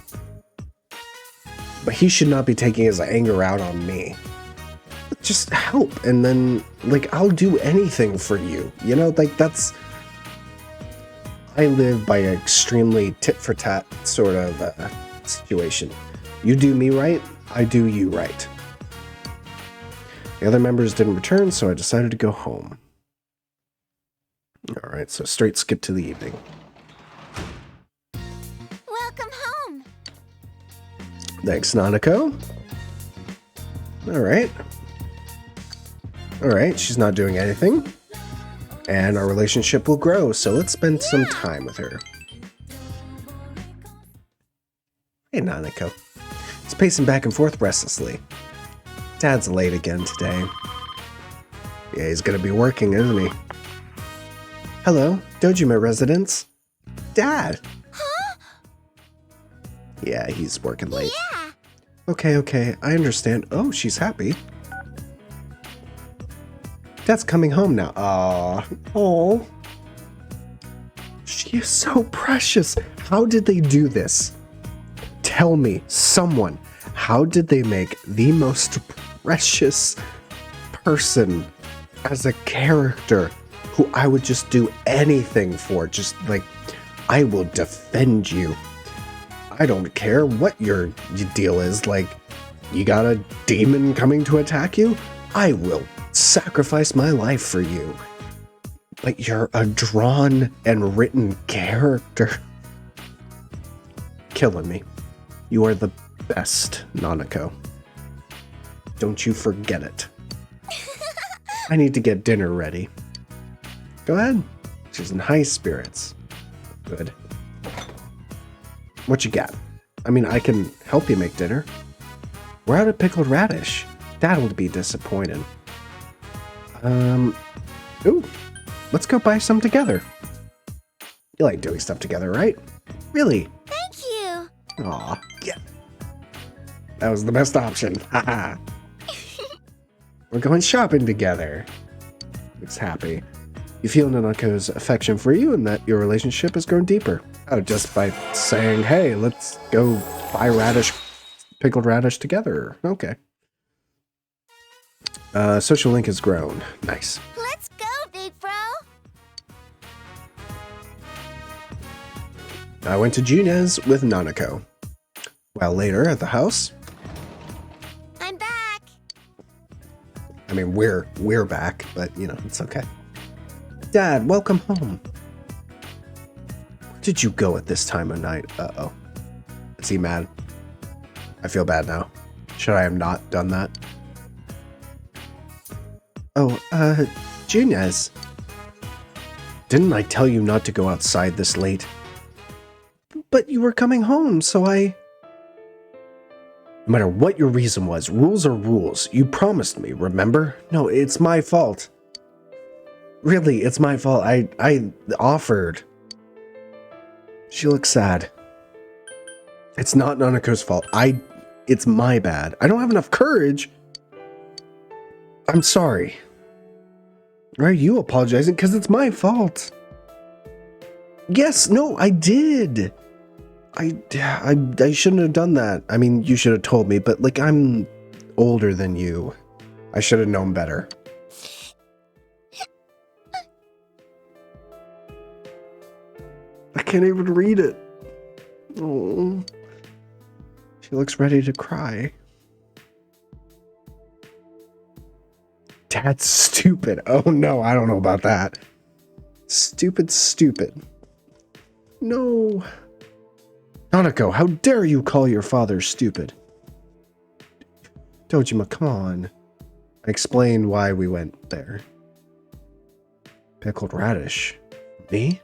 But he should not be taking his anger out on me. Just help, and then, like, I'll do anything for you. You know, like, that's... I live by an extremely tit-for-tat sort of situation. You do me right, I do you right. The other members didn't return, so I decided to go home. Alright, so straight skip to the evening. Welcome home. Thanks, Nanako. Alright. Alright, she's not doing anything. And our relationship will grow, so let's spend some time with her. Hey, Nanako. He's pacing back and forth restlessly. Dad's late again today. Yeah, he's gonna be working, isn't he? Hello, Dojima residents. Dad! Huh? Yeah, he's working late. Yeah. Okay, I understand. Oh, she's happy. Dad's coming home now. Aww. She is so precious. How did they do this? Tell me, someone, how did they make the most precious person as a character who I would just do anything for? Just like, I will defend you. I don't care what your deal is. Like, you got a demon coming to attack you? I will sacrifice my life for you. But you're a drawn and written character. Killing me. You are the best, Nanako. Don't you forget it. I need to get dinner ready. Go ahead. She's in high spirits. Good. What you got? I mean, I can help you make dinner. We're out of pickled radish. Dad'll be disappointed. Ooh, let's go buy some together. You like doing stuff together, right? Really? Thank you. Aw, yeah. That was the best option. Haha. We're going shopping together. Looks happy. You feel Nanako's affection for you and that your relationship has grown deeper. Oh, just by saying, hey, let's go buy pickled radish together. Okay. Social link has grown. Nice. Let's go, big bro. I went to Junez with Nanako. While later at the house, I'm back. I mean, we're back, but you know, it's okay. Dad, welcome home. Where did you go at this time of night? Uh-oh. Is he mad? I feel bad now. Should I have not done that? Oh, Junez. Didn't I tell you not to go outside this late? But you were coming home, so I... No matter what your reason was, rules are rules. You promised me, remember? No, it's my fault. Really, it's my fault. I offered. She looks sad. It's not Nanako's fault. It's my bad. I don't have enough courage. I'm sorry. Why are you apologizing? Because it's my fault. Yes, no, I did. I shouldn't have done that. I mean, you should have told me, but like, I'm older than you. I should have known better. I can't even read it. Oh. She looks ready to cry. Dad's stupid. Oh no, I don't know about that. Stupid. No. Nanako, how dare you call your father stupid? Dojima, come on. I explained why we went there. Pickled radish. Me?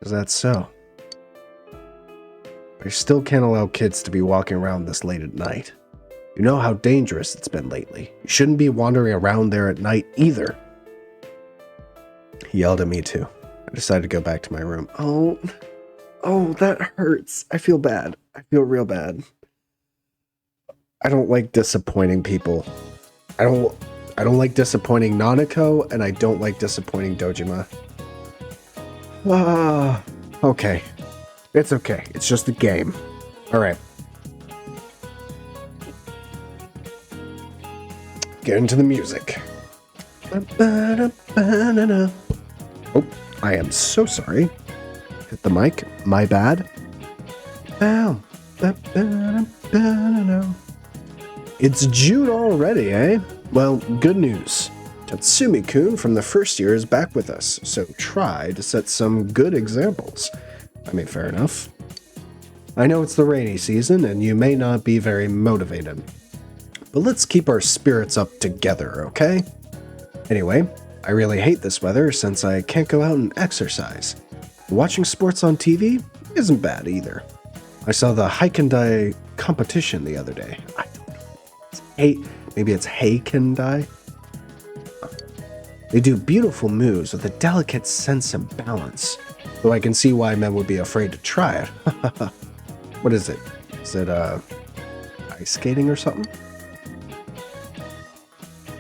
Is that so? I still can't allow kids to be walking around this late at night. You know how dangerous it's been lately. You shouldn't be wandering around there at night either. He yelled at me too. I decided to go back to my room. Oh, Oh, that hurts. I feel bad. I feel real bad. I don't like disappointing people. I don't like disappointing Nanako, and I don't like disappointing Dojima. Okay. It's okay. It's just a game. Alright. Get into the music. Oh, I am so sorry. Hit the mic. My bad. It's June already, eh? Well, good news. Tatsumi-kun from the first year is back with us, so try to set some good examples. I mean, fair enough. I know it's the rainy season, and you may not be very motivated. But let's keep our spirits up together, okay? Anyway, I really hate this weather since I can't go out and exercise. Watching sports on TV isn't bad either. I saw the Haikendai competition the other day. I don't know. Maybe it's Haikendai? They do beautiful moves with a delicate sense of balance, though I can see why men would be afraid to try it. What is it? Is it, ice skating or something?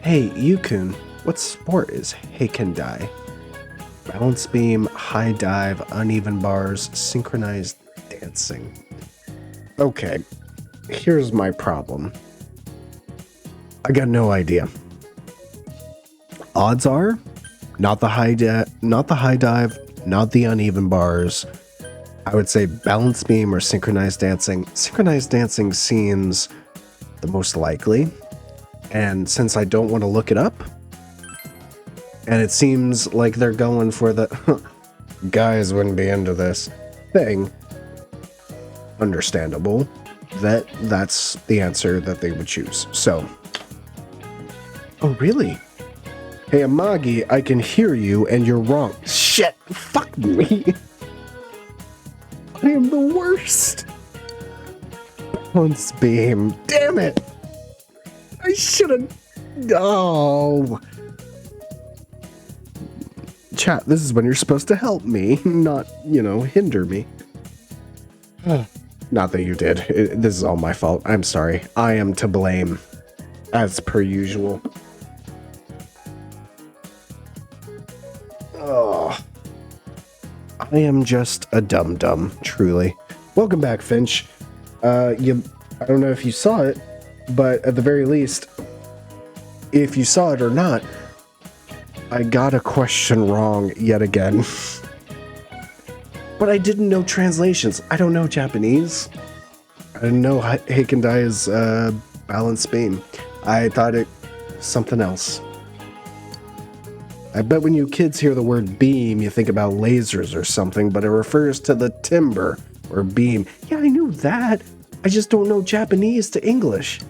Hey, Yukun, what sport is Haikendai? Balance beam, high dive, uneven bars, synchronized dancing. Okay, here's my problem. I got no idea. Odds are, not the high dive, not the uneven bars. I would say balance beam or synchronized dancing. Synchronized dancing seems the most likely. And since I don't want to look it up, and it seems like they're going for the guys wouldn't be into this thing, understandable, that's the answer that they would choose. So, oh really? Hey Amagi, I can hear you and you're wrong. Shit, fuck me. I am the worst. Balance beam, damn it. I should've... Oh. Chat, this is when you're supposed to help me, not, hinder me. Not that you did. This is all my fault. I'm sorry. I am to blame. As per usual. Oh. I am just a dum-dum, truly. Welcome back, Finch. I don't know if you saw it, but at the very least, if you saw it or not, I got a question wrong yet again. But I didn't know translations. I don't know Japanese. I didn't know Haikendai is balance beam. I thought it was something else. I bet when you kids hear the word beam, you think about lasers or something, but it refers to the timber or beam. Yeah, I knew that. I just don't know Japanese to English.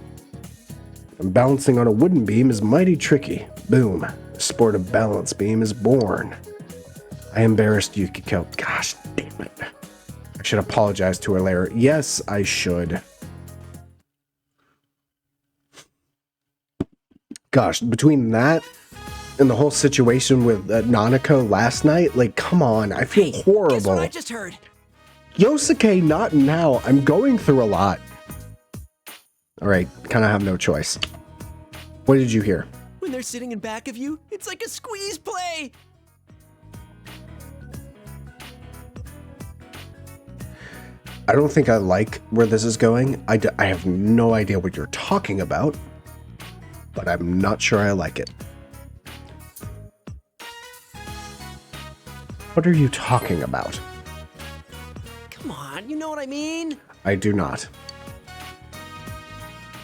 And balancing on a wooden beam is mighty tricky. Boom. The sport of balance beam is born. I embarrassed Yukiko. Gosh damn it. I should apologize to her later. Yes, I should. Gosh, between that and the whole situation with Nanako last night, like, come on, I feel horrible. Guess what I just heard? Yosuke, not now. I'm going through a lot. Alright, kind of have no choice. What did you hear? When they're sitting in back of you, it's like a squeeze play! I don't think I like where this is going. I have no idea what you're talking about, but I'm not sure I like it. What are you talking about? Come on, you know what I mean? I do not.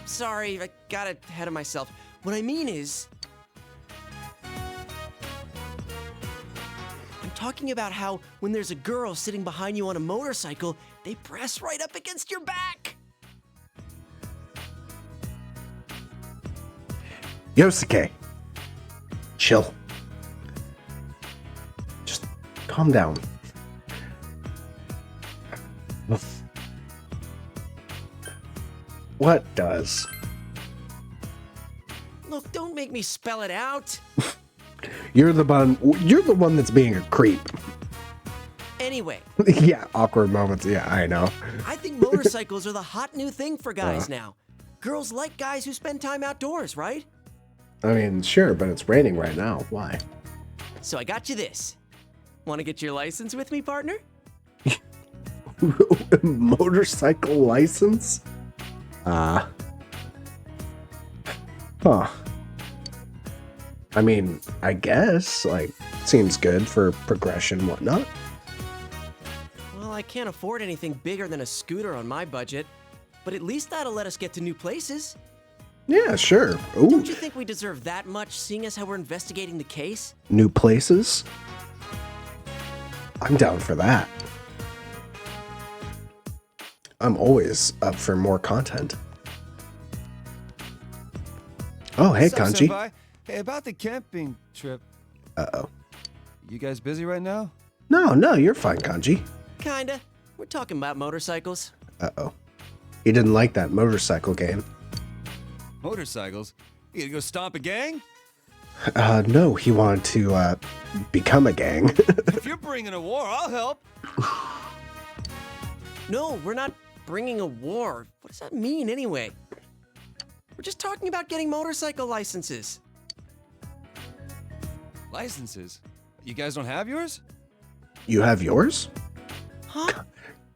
Sorry, I got ahead of myself. What I mean is... I'm talking about how when there's a girl sitting behind you on a motorcycle, they press right up against your back. Yosuke, chill. Just calm down. What does? Look, don't make me spell it out. You're the one that's being a creep. Anyway, Yeah, awkward moments. Yeah, I know. I think motorcycles are the hot new thing for guys now. Girls like guys who spend time outdoors, right? I mean, sure, but it's raining right now. Why? So I got you this. Want to get your license with me, partner? Motorcycle license? Huh. I mean, I guess, like, seems good for progression and whatnot. Well, I can't afford anything bigger than a scooter on my budget, but at least that'll let us get to new places. Yeah, sure. Ooh, Don't you think we deserve that much, seeing as how we're investigating the case? new places? I'm down for that. I'm always up for more content. Oh, hey, What's up, Kanji. senpai? Hey, about the camping trip. Uh-oh. You guys busy right now? No, you're fine, Kanji. Kinda. We're talking about motorcycles. Uh-oh. He didn't like that motorcycle game. Motorcycles? You gonna go stomp a gang? No, he wanted to, become a gang. If you're bringing a war, I'll help. No, we're not bringing a war. What does that mean, anyway? We're just talking about getting motorcycle licenses. Licenses? You guys don't have yours? You have yours? Huh?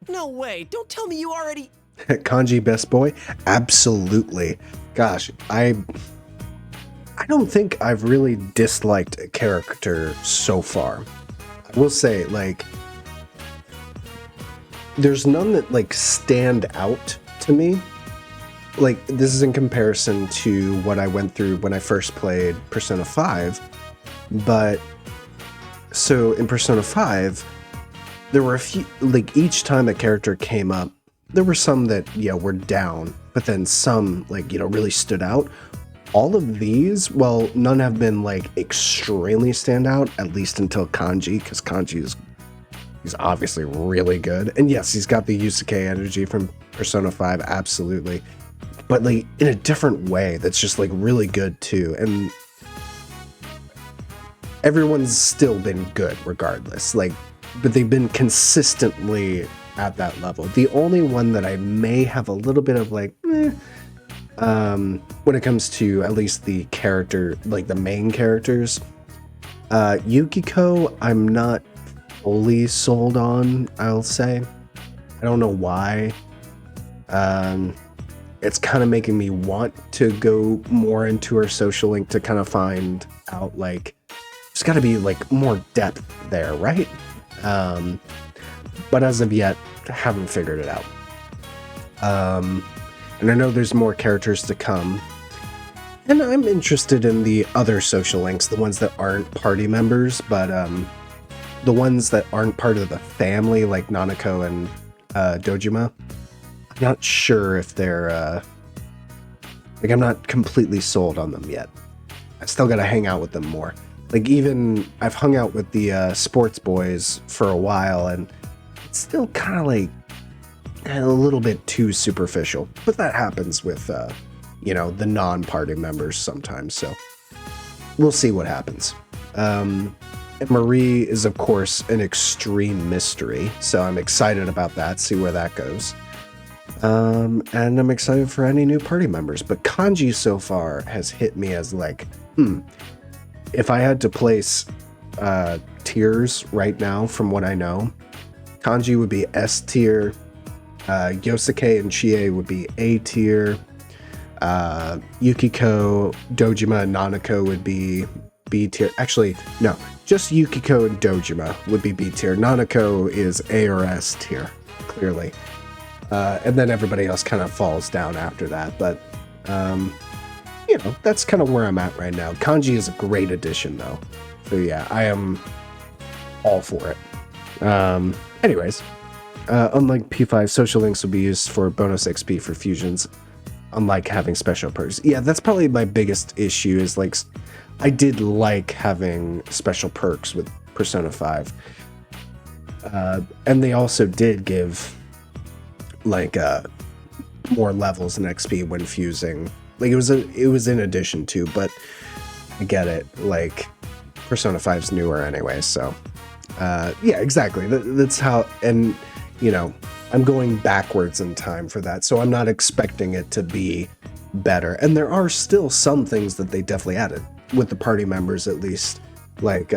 No way. Don't tell me you already... Kanji best boy? Absolutely. Gosh, I don't think I've really disliked a character so far. I will say, like, there's none that, like, stand out to me. Like, this is in comparison to what I went through when I first played Persona 5. But, so in Persona 5, there were a few, like, each time a character came up, there were some that, yeah, were down, but then some, like, you know, really stood out. All of these, well, none have been, like, extremely standout, at least until Kanji, because Kanji is, he's obviously really good. And yes, he's got the Yusuke energy from Persona 5, absolutely. But, like, in a different way that's just, like, really good, too. And everyone's still been good, regardless. Like, but they've been consistently at that level. The only one that I may have a little bit of like, when it comes to at least the character, like the main characters, Yukiko, I'm not fully sold on, I'll say. I don't know why. It's kind of making me want to go more into her social link to kind of find out, like, there's got to be like more depth there, right? But as of yet, haven't figured it out. And I know there's more characters to come. And I'm interested in the other social links, the ones that aren't party members, but the ones that aren't part of the family, like Nanako and Dojima. I'm not sure if they're... like, I'm not completely sold on them yet. I still gotta hang out with them more. Like, even I've hung out with the sports boys for a while, and it's still kind of like a little bit too superficial. But that happens with, you know, the non-party members sometimes, so we'll see what happens. And Marie is, of course, an extreme mystery, so I'm excited about that, see where that goes. And I'm excited for any new party members, but Kanji so far has hit me as like, if I had to place tiers right now from what I know, Kanji would be S tier, Yosuke and Chie would be A tier, Yukiko, Dojima, and Nanako would be B tier. Actually, no, just Yukiko and Dojima would be B tier. Nanako is A or S tier, clearly. And then everybody else kind of falls down after that, but you know, that's kind of where I'm at right now. Kanji is a great addition, though. So yeah, I am all for it. Anyways, unlike P5, social links will be used for bonus XP for fusions, unlike having special perks. Yeah, that's probably my biggest issue is, like, I did like having special perks with Persona 5. And they also did give, like, more levels in XP when fusing. Like, it was in addition to, but I get it. Like, Persona 5's newer anyway, so Yeah, exactly. That's how, and you know, I'm going backwards in time for that, so I'm not expecting it to be better. And there are still some things that they definitely added with the party members, at least, like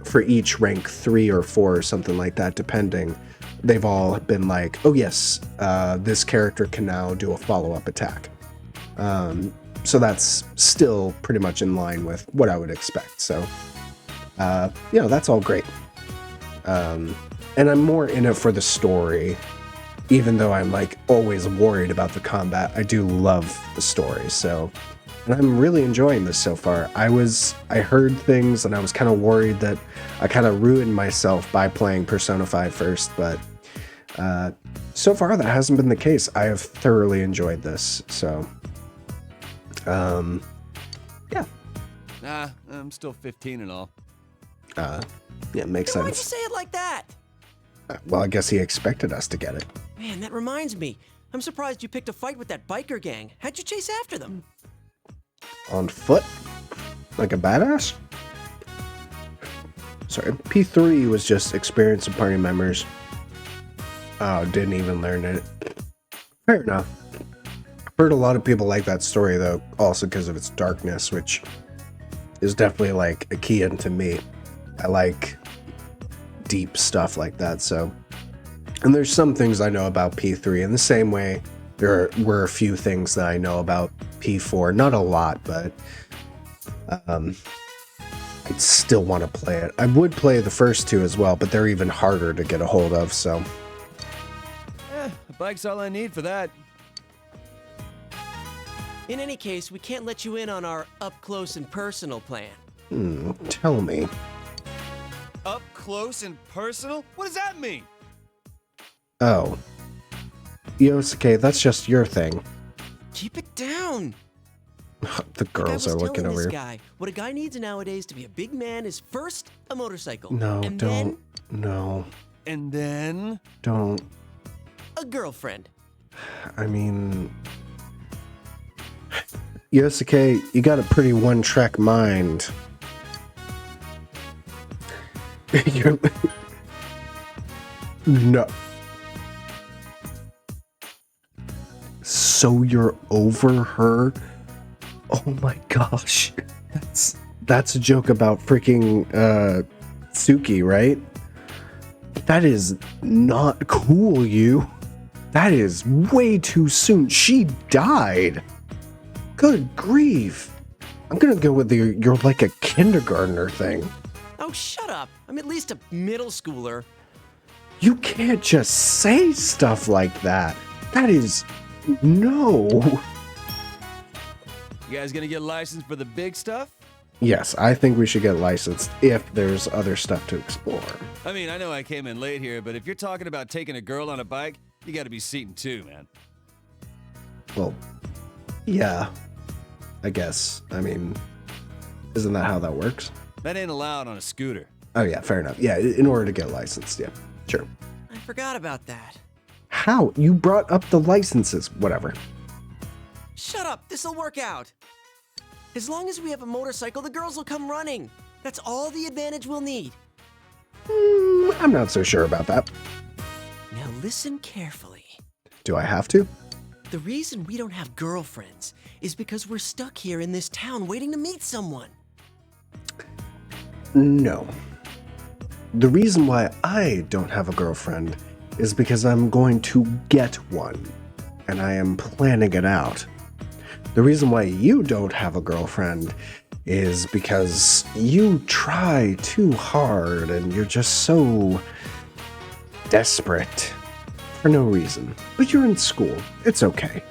for each rank 3 or 4 or something like that, depending. They've all been like, oh yes, this character can now do a follow-up attack. So that's still pretty much in line with what I would expect. So, you know, that's all great. And I'm more in it for the story, even though I'm like always worried about the combat. I do love the story, so, and I'm really enjoying this so far. I heard things and I was kind of worried that I kind of ruined myself by playing Persona 5 first, but so far that hasn't been the case. I have thoroughly enjoyed this, so yeah. Nah, I'm still 15 and all. Yeah, makes Then why'd sense. you say it like that? Well, I guess he expected us to get it. Man, that reminds me. I'm surprised you picked a fight with that biker gang. How'd you chase after them? On foot? Like a badass? Sorry, P3 was just experience of party members. Oh, didn't even learn it. Fair enough. I've heard a lot of people like that story, though, also because of its darkness, which is definitely, like, a key into me. I like deep stuff like that, so... And there's some things I know about P3 in the same way there were a few things that I know about P4. Not a lot, but I'd still want to play it. I would play the first 2 as well, but they're even harder to get a hold of, so... A bike's all I need for that. In any case, we can't let you in on our up-close and personal plan. Tell me. Up close and personal? What does that mean? Oh. Yosuke, that's just your thing. Keep it down. The girls are looking over this here. guy, what a guy needs nowadays to be a big man is first a motorcycle. No, and don't. Then No. And then? Don't. a girlfriend. I mean... Yosuke, you got a pretty one-track mind. You're... No. So you're over her? Oh my gosh. That's a joke about freaking Suki, right? That is not cool, you. That is way too soon. She died. Good grief. I'm gonna go with you're like a kindergartner thing. Oh, shut up. I'm at least a middle schooler. You can't just say stuff like that. That is... No. You guys gonna get licensed for the big stuff? Yes, I think we should get licensed if there's other stuff to explore. I mean, I know I came in late here, but if you're talking about taking a girl on a bike, you gotta be seating 2, man. Well, yeah, I guess. I mean, isn't that how that works? That ain't allowed on a scooter. Oh yeah, fair enough. Yeah, in order to get licensed, yeah, sure. I forgot about that. How? You brought up the licenses, whatever. Shut up. This'll work out. As long as we have a motorcycle, the girls will come running. That's all the advantage we'll need. I'm not so sure about that. Now listen carefully. Do I have to? The reason we don't have girlfriends is because we're stuck here in this town waiting to meet someone. No. The reason why I don't have a girlfriend is because I'm going to get one, and I am planning it out. The reason why you don't have a girlfriend is because you try too hard and you're just so desperate for no reason. But you're in school. It's okay.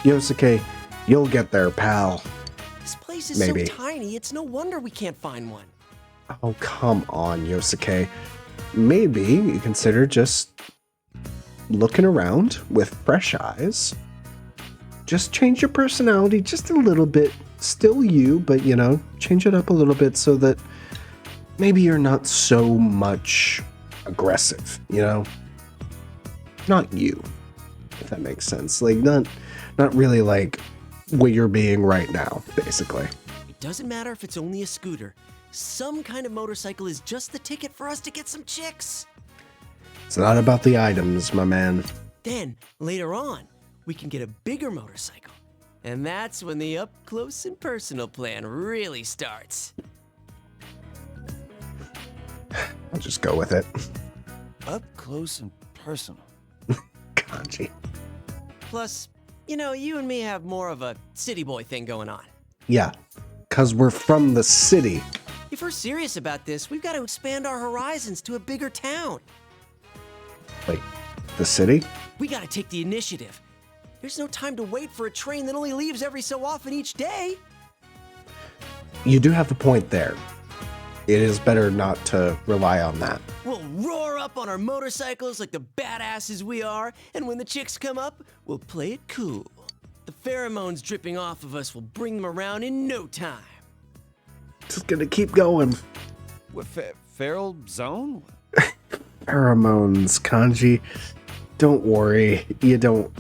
Yosuke, you'll get there, pal. This place is Maybe. so tiny, it's no wonder we can't find one. Oh, come on, Yosuke. Maybe you consider just looking around with fresh eyes. Just change your personality just a little bit. Still you, but, you know, change it up a little bit so that maybe you're not so much aggressive, you know? Not you, if that makes sense. Like, not really like what you're being right now, basically. It doesn't matter if it's only a scooter. some kind of motorcycle is just the ticket for us to get some chicks. It's not about the items, my man. Then, later on, we can get a bigger motorcycle. And that's when the up close and personal plan really starts. I'll just go with it. Up close and personal. Kanji. Plus, you know, you and me have more of a city boy thing going on. Yeah, because we're from the city. If we're serious about this, we've got to expand our horizons to a bigger town. Wait, the city? We got to take the initiative. There's no time to wait for a train that only leaves every so often each day. You do have a point there. It is better not to rely on that. We'll roar up on our motorcycles like the badasses we are, and when the chicks come up, we'll play it cool. The pheromones dripping off of us will bring them around in no time. Just gonna keep going. What, feral zone? Pheromones, Kanji. Don't worry. You don't...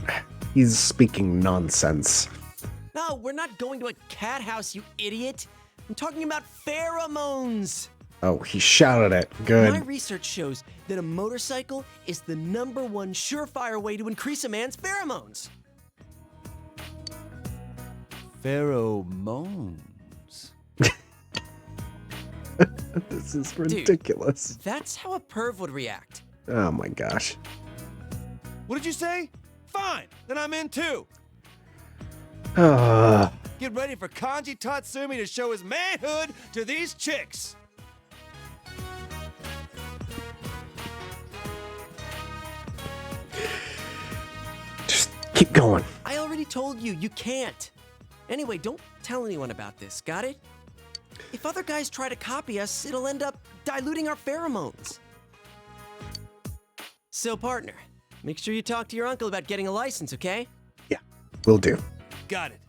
He's speaking nonsense. No, we're not going to a cat house, you idiot. I'm talking about pheromones. Oh, he shouted it. My Good. research shows that a motorcycle is the #1 surefire way to increase a man's pheromones. Pheromones. This is ridiculous. That's how a perv would react. Oh my gosh. What did you say? Fine, then I'm in too. Get ready for Kanji Tatsumi to show his manhood to these chicks. Just keep going. I already told you, you can't. Anyway, don't tell anyone about this, got it? If other guys try to copy us, it'll end up diluting our pheromones. So, partner, make sure you talk to your uncle about getting a license, okay? Yeah, will do. Got it.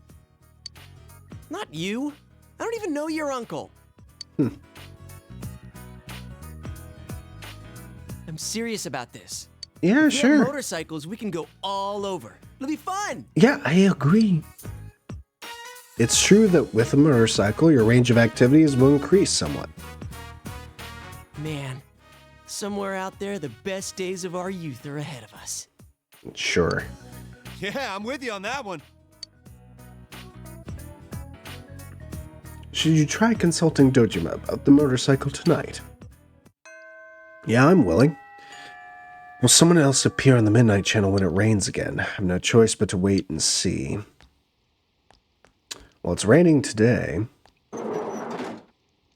Not you. I don't even know your uncle. I'm serious about this. Yeah, If we have sure. motorcycles, we can go all over. It'll be fun. Yeah, I agree. It's true that with a motorcycle, your range of activities will increase somewhat. Man, somewhere out there, the best days of our youth are ahead of us. Sure. Yeah, I'm with you on that one. Should you try consulting Dojima about the motorcycle tonight? Yeah, I'm willing. Will someone else appear on the Midnight Channel when it rains again? I have no choice but to wait and see. Well, it's raining today.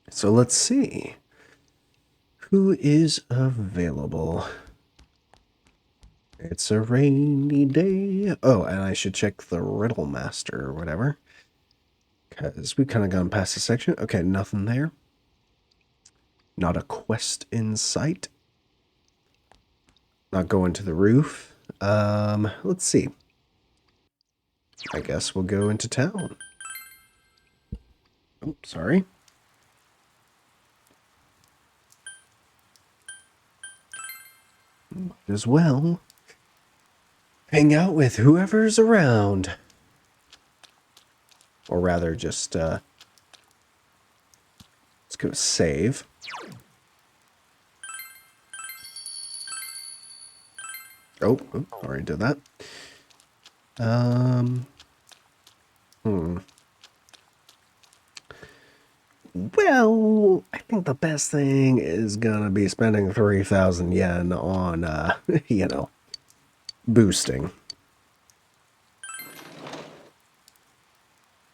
So let's see. Who is available? It's a rainy day. Oh, and I should check the Riddle Master or whatever. Because we've kind of gone past the section. Okay, nothing there. Not a quest in sight. Not going to the roof. Let's see. I guess we'll go into town. Oh, sorry. Might as well hang out with whoever's around. Or rather, just, let's go save. Oh, already did that. Well, I think the best thing is gonna be spending 3,000 yen on, you know, boosting.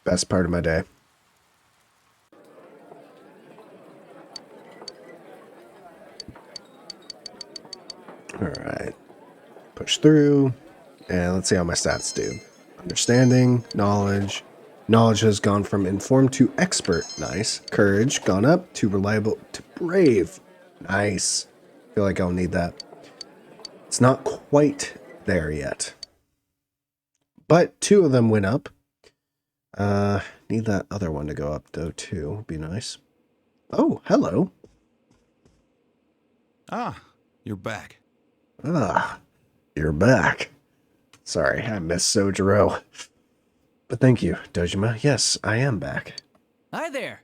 Best part of my day. Alright. Push through. And let's see how my stats do. Understanding, knowledge. Knowledge has gone from informed to expert. Nice. Courage gone up to reliable to brave. Nice. Feel like I'll need that. It's not quite there yet. But 2 of them went up. Need that other one to go up though too. Would be nice. Oh, hello. Ah, you're back. Ah, you're back. Sorry, I missed Sojiro. But thank you, Dojima. Yes, I am back. Hi there.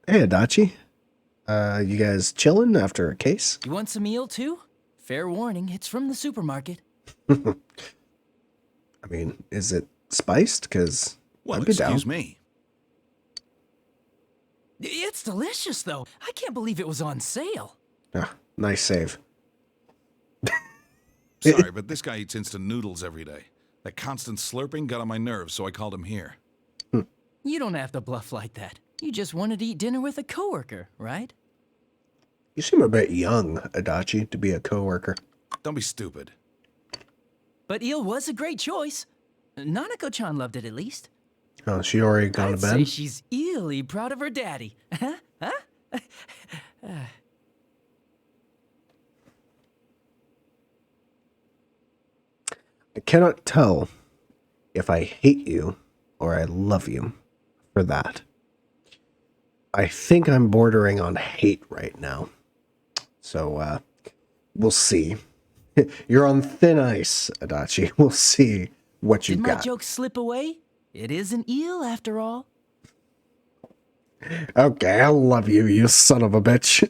Hey, Adachi. You guys chilling after a case? You want some eel too? Fair warning, it's from the supermarket. I mean, is it spiced? Because Well, I'd be down. excuse me. It's delicious, though. I can't believe it was on sale. Ah, nice save. Sorry, but this guy eats instant noodles every day. That constant slurping got on my nerves, so I called him here. You don't have to bluff like that. You just wanted to eat dinner with a coworker, right? You seem a bit young, Adachi, to be a coworker. Don't be stupid. But eel was a great choice. Nanako-chan loved it at least. Oh, she already gone I'd to say bed? she's eerily proud of her daddy. Huh? I cannot tell if I hate you or I love you for that. I think I'm bordering on hate right now. So, we'll see. You're on thin ice, Adachi. We'll see what you Did got. my joke slip away? It is an eel after all. Okay, I love you, you son of a bitch.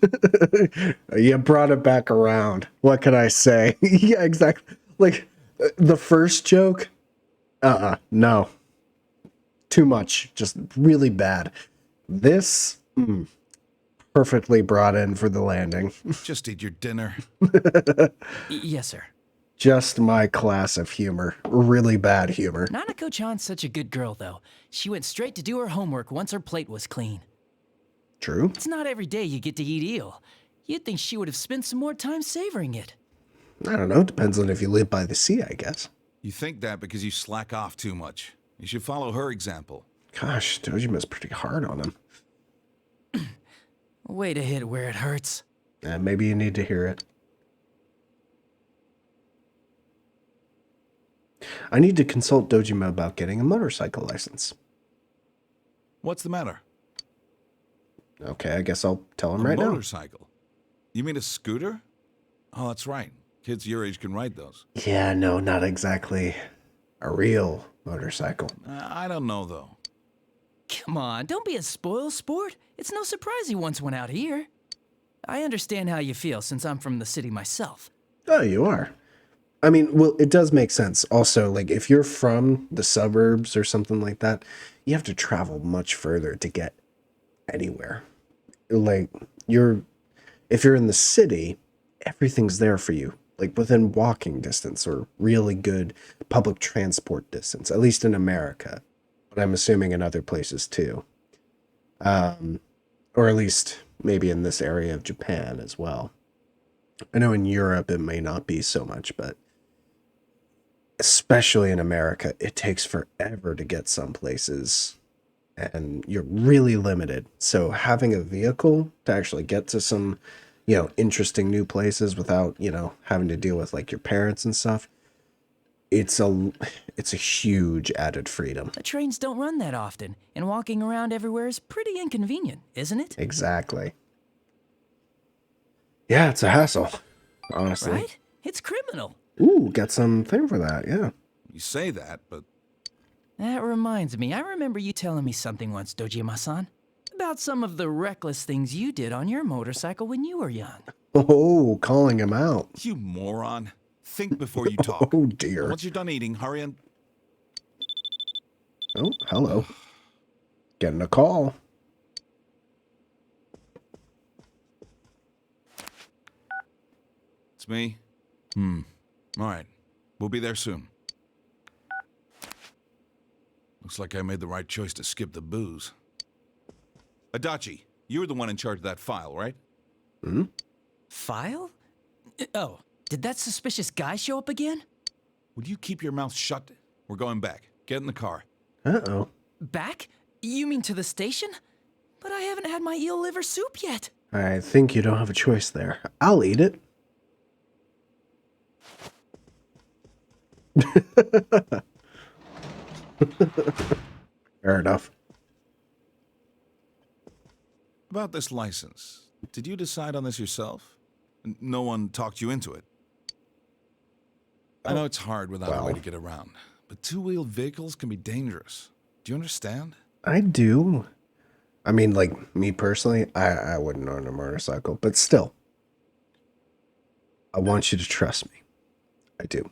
You brought it back around. What can I say? Yeah, exactly. Like, the first joke, no. Too much. Just really bad. This, perfectly brought in for the landing. Just eat your dinner. Yes, sir. Just my class of humor. Really bad humor. Nanako-chan's such a good girl, though. She went straight to do her homework once her plate was clean. True. It's not every day you get to eat eel. You'd think she would have spent some more time savoring it. I don't know. Depends on if you live by the sea, I guess. You think that because you slack off too much. You should follow her example. Gosh, Dojima's pretty hard on him. Way to hit where it hurts. Maybe you need to hear it. I need to consult Dojima about getting a motorcycle license. What's the matter? Okay, I guess I'll tell him A right now. motorcycle? You mean a scooter? Oh, that's right. Kids your age can ride those. Yeah, no, not exactly a real motorcycle. I don't know, though. Come on, don't be a spoil sport. It's no surprise he once went out here. I understand how you feel since I'm from the city myself. Oh, you are. I mean, well, it does make sense. Also, like, if you're from the suburbs or something like that, you have to travel much further to get anywhere. Like, if you're in the city, everything's there for you, like within walking distance or really good public transport distance, at least in America, but I'm assuming in other places too. Or at least maybe in this area of Japan as well. I know in Europe it may not be so much, but especially in America, it takes forever to get some places and you're really limited. So having a vehicle to actually get to some, interesting new places without, having to deal with like your parents and stuff, it's a huge added freedom. The trains don't run that often, and walking around everywhere is pretty inconvenient, isn't it? Exactly. Yeah, it's a hassle, honestly. Right? It's criminal. Ooh, got something for that, yeah. You say that, but That reminds me, I remember you telling me something once, Dojima-san, about some of the reckless things you did on your motorcycle when you were young. Oh, calling him out. you moron. Think before you talk. Oh, dear. Once you're done eating, hurry and... Oh, hello. Getting a call. It's me. All right. We'll be there soon. Looks like I made the right choice to skip the booze. Adachi, you were the one in charge of that file, right? File? Oh, did that suspicious guy show up again? Would you keep your mouth shut? We're going back. Get in the car. Uh-oh. Back? You mean to the station? But I haven't had my eel liver soup yet. I think you don't have a choice there. I'll eat it. Fair enough. About this license. Did you decide on this yourself? No one talked you into it? I know it's hard without a way to get around, but two-wheeled vehicles can be dangerous. Do you understand? I do. I mean, like, me personally, I wouldn't own a motorcycle, but still. I want you to trust me. I do.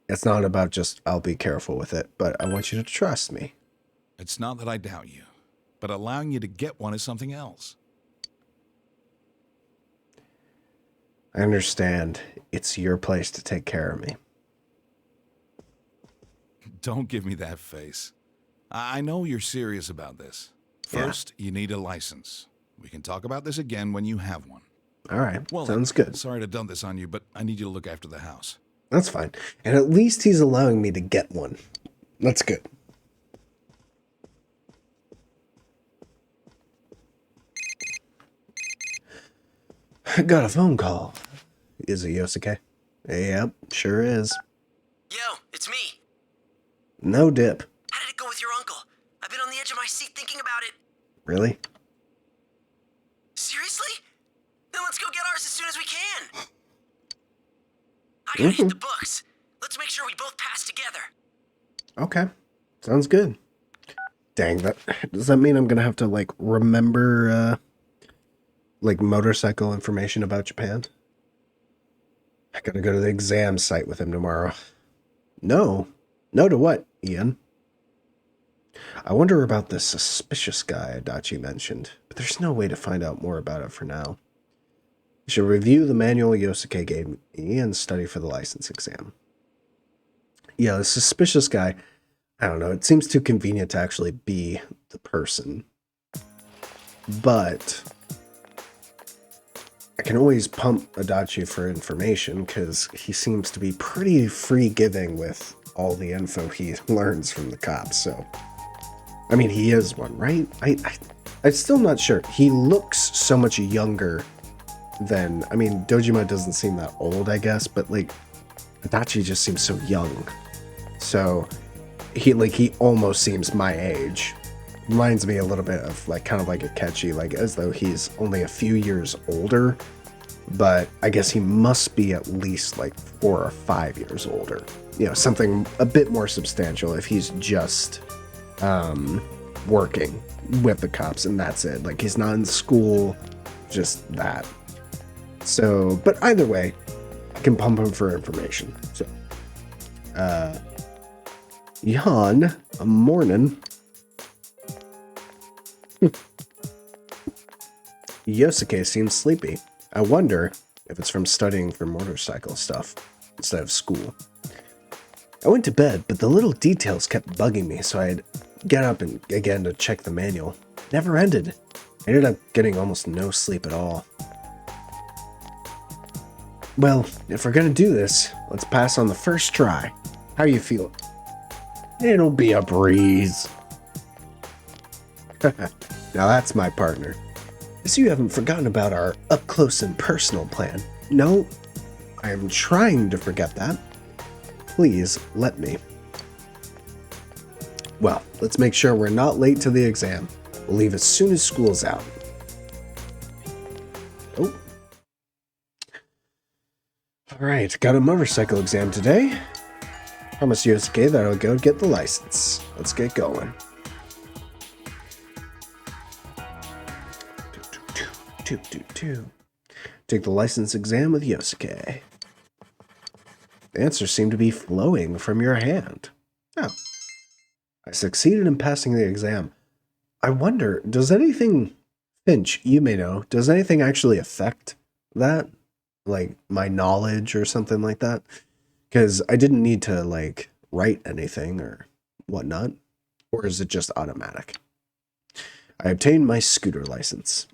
It's not about just, I'll be careful with it, but I want you to trust me. It's not that I doubt you, but allowing you to get one is something else. I understand it's your place to take care of me. Don't give me that face. I know you're serious about this. First, you need a license. We can talk about this again when you have one. All right, Well, sounds good. Sorry to dump this on you, but I need you to look after the house. That's fine. And at least he's allowing me to get one. That's good. I got a phone call. Is it Yosuke? Yep, sure is. Yo, it's me. No dip. How did it go with your uncle? I've been on the edge of my seat thinking about it. Really? Seriously? Then let's go get ours as soon as we can. I gotta hit the books. Let's make sure we both pass together. Okay. Sounds good. Dang, that does that mean I'm gonna have to like remember like motorcycle information about Japan? I gotta go to the exam site with him tomorrow. No. No to what, Ian? I wonder about the suspicious guy Adachi mentioned, but there's no way to find out more about it for now. I should review the manual Yosuke gave me and study for the license exam. Yeah, the suspicious guy, I don't know, it seems too convenient to actually be the person. But I can always pump Adachi for information because he seems to be pretty free-giving with all the info he learns from the cops, so... I mean, he is one, right? I'm still not sure. He looks so much younger than... I mean, Dojima doesn't seem that old, I guess, but, like, Adachi just seems so young. So, he almost seems my age. Reminds me a little bit of, like, kind of like Akechi, like, as though he's only a few years older, but I guess he must be at least, like, 4 or 5 years older. You know, something a bit more substantial if he's just... working with the cops and that's it. Like, he's not in school, just that. So, but either way, I can pump him for information. So, Jan, a morning. Yosuke seems sleepy. I wonder if it's from studying for motorcycle stuff instead of school. I went to bed, but the little details kept bugging me, so I'd get up and again to check the manual. Never ended. I ended up getting almost no sleep at all. Well, if we're gonna do this, let's pass on the first try. How you feel? It'll be a breeze. Now that's my partner. So you haven't forgotten about our up-close and personal plan. No, I am trying to forget that. Please let me. Well, let's make sure we're not late to the exam. We'll leave as soon as school's out. Oh. Alright, got a motorcycle exam today. Promise Yosuke that I'll go get the license. Let's get going. Take the license exam with Yosuke. The answers seem to be flowing from your hand. Oh. I succeeded in passing the exam. I wonder, does anything... Finch, you may know, does anything actually affect that? Like, my knowledge or something like that? Because I didn't need to, like, write anything or whatnot. Or is it just automatic? I obtained my scooter license.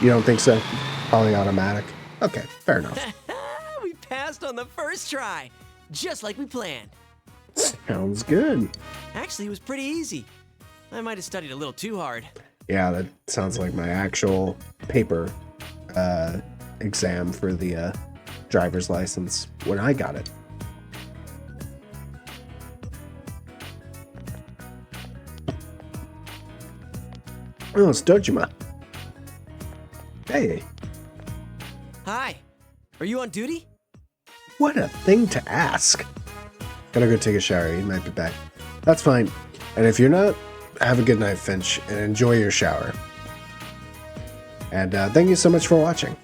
You don't think so? Probably automatic? Okay, fair enough. We passed on the first try, just like we planned. Sounds good. Actually, it was pretty easy. I might have studied a little too hard. Yeah, that sounds like my actual paper exam for the driver's license when I got it. Oh, it's Dojima. Hey. Hi. Are you on duty? What a thing to ask. Gotta go take a shower. He might be back. That's fine. And if you're not, have a good night, Finch, and enjoy your shower. And thank you so much for watching.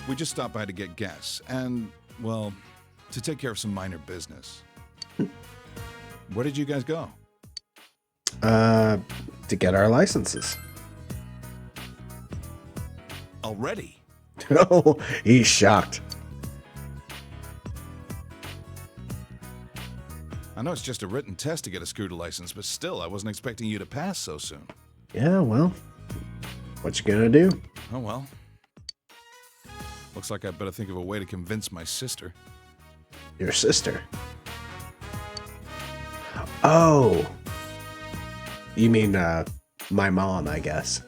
We just stopped by to get gas and, well, to take care of some minor business. Where did you guys go? To get our licenses. Already? Oh, he's shocked. I know it's just a written test to get a scooter license, but still, I wasn't expecting you to pass so soon. Yeah, well, what you gonna do? Oh well. Looks like I better think of a way to convince my sister. Your sister? Oh. You mean, my mom, I guess.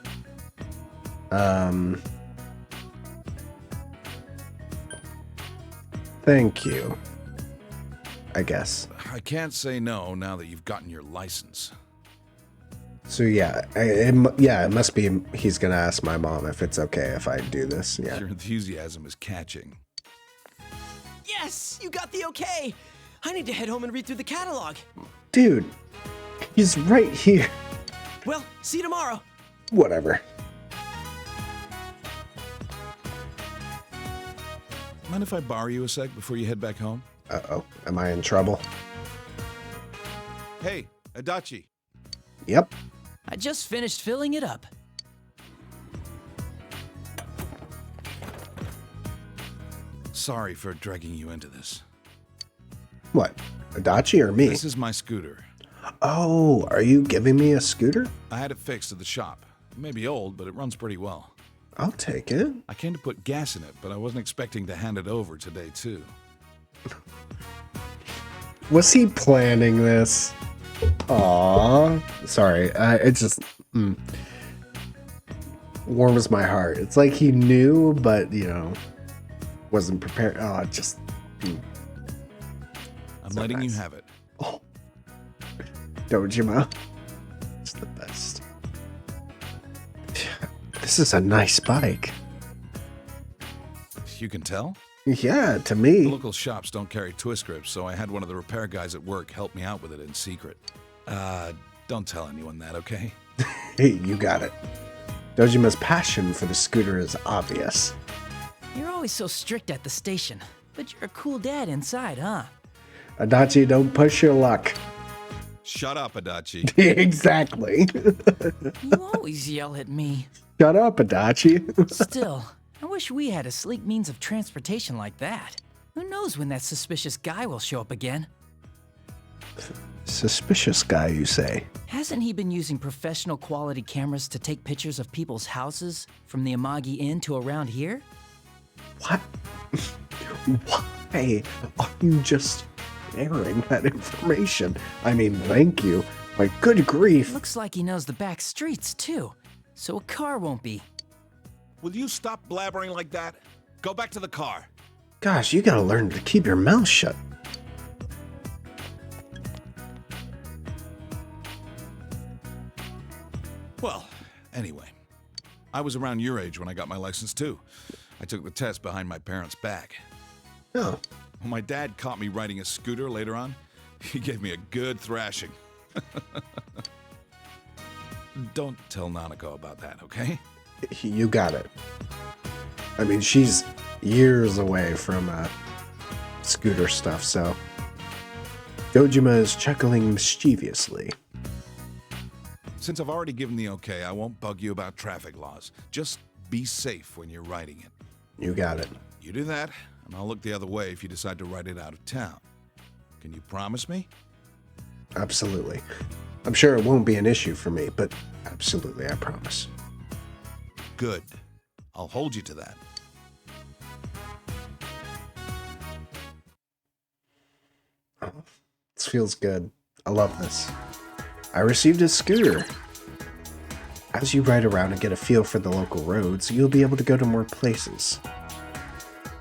Thank you. I guess. I can't say no now that you've gotten your license. So yeah, it must be he's gonna ask my mom if it's okay if I do this. Yeah. Your enthusiasm is catching. Yes, you got the okay. I need to head home and read through the catalog. Dude, he's right here. Well, see you tomorrow. Whatever. Mind if I borrow you a sec before you head back home? Uh-oh, am I in trouble? Hey, Adachi. Yep. I just finished filling it up. Sorry for dragging you into this. What, Adachi or me? This is my scooter. Oh, are you giving me a scooter? I had it fixed at the shop. It may be old, but it runs pretty well. I'll take it. I came to put gas in it, but I wasn't expecting to hand it over today, too. Was he planning this? Aww. Sorry, it just warms my heart. It's like he knew, but, you know, wasn't prepared. Oh, it just... I'm letting you have it. Oh. Dojima. It's the best. This is a nice bike. You can tell? Yeah, to me. The local shops don't carry twist grips, so I had one of the repair guys at work help me out with it in secret. Don't tell anyone that, okay? Hey, you got it. Dojima's passion for the scooter is obvious. You're always so strict at the station, but you're a cool dad inside, huh? Adachi, don't push your luck. Shut up, Adachi. Exactly. You always yell at me. Shut up, Adachi. Still, I wish we had a sleek means of transportation like that. Who knows when that suspicious guy will show up again? Suspicious guy, you say? Hasn't he been using professional quality cameras to take pictures of people's houses from the Amagi Inn to around here? What? Why are you just sharing that information? I mean, thank you. My good grief. Looks like he knows the back streets, too. So a car won't be. Will you stop blabbering like that? Go back to the car. Gosh, you gotta learn to keep your mouth shut. Well, anyway, I was around your age when I got my license too. I took the test behind my parents' back. Oh. When my dad caught me riding a scooter later on, he gave me a good thrashing. Don't tell Nanako about that, okay? You got it. I mean, she's years away from scooter stuff, so... Dojima is chuckling mischievously. Since I've already given the okay, I won't bug you about traffic laws. Just be safe when you're riding it. You got it. You do that, and I'll look the other way if you decide to ride it out of town. Can you promise me? Absolutely. I'm sure it won't be an issue for me, but absolutely, I promise. Good. I'll hold you to that. Oh, this feels good. I love this. I received a scooter. As you ride around and get a feel for the local roads, you'll be able to go to more places.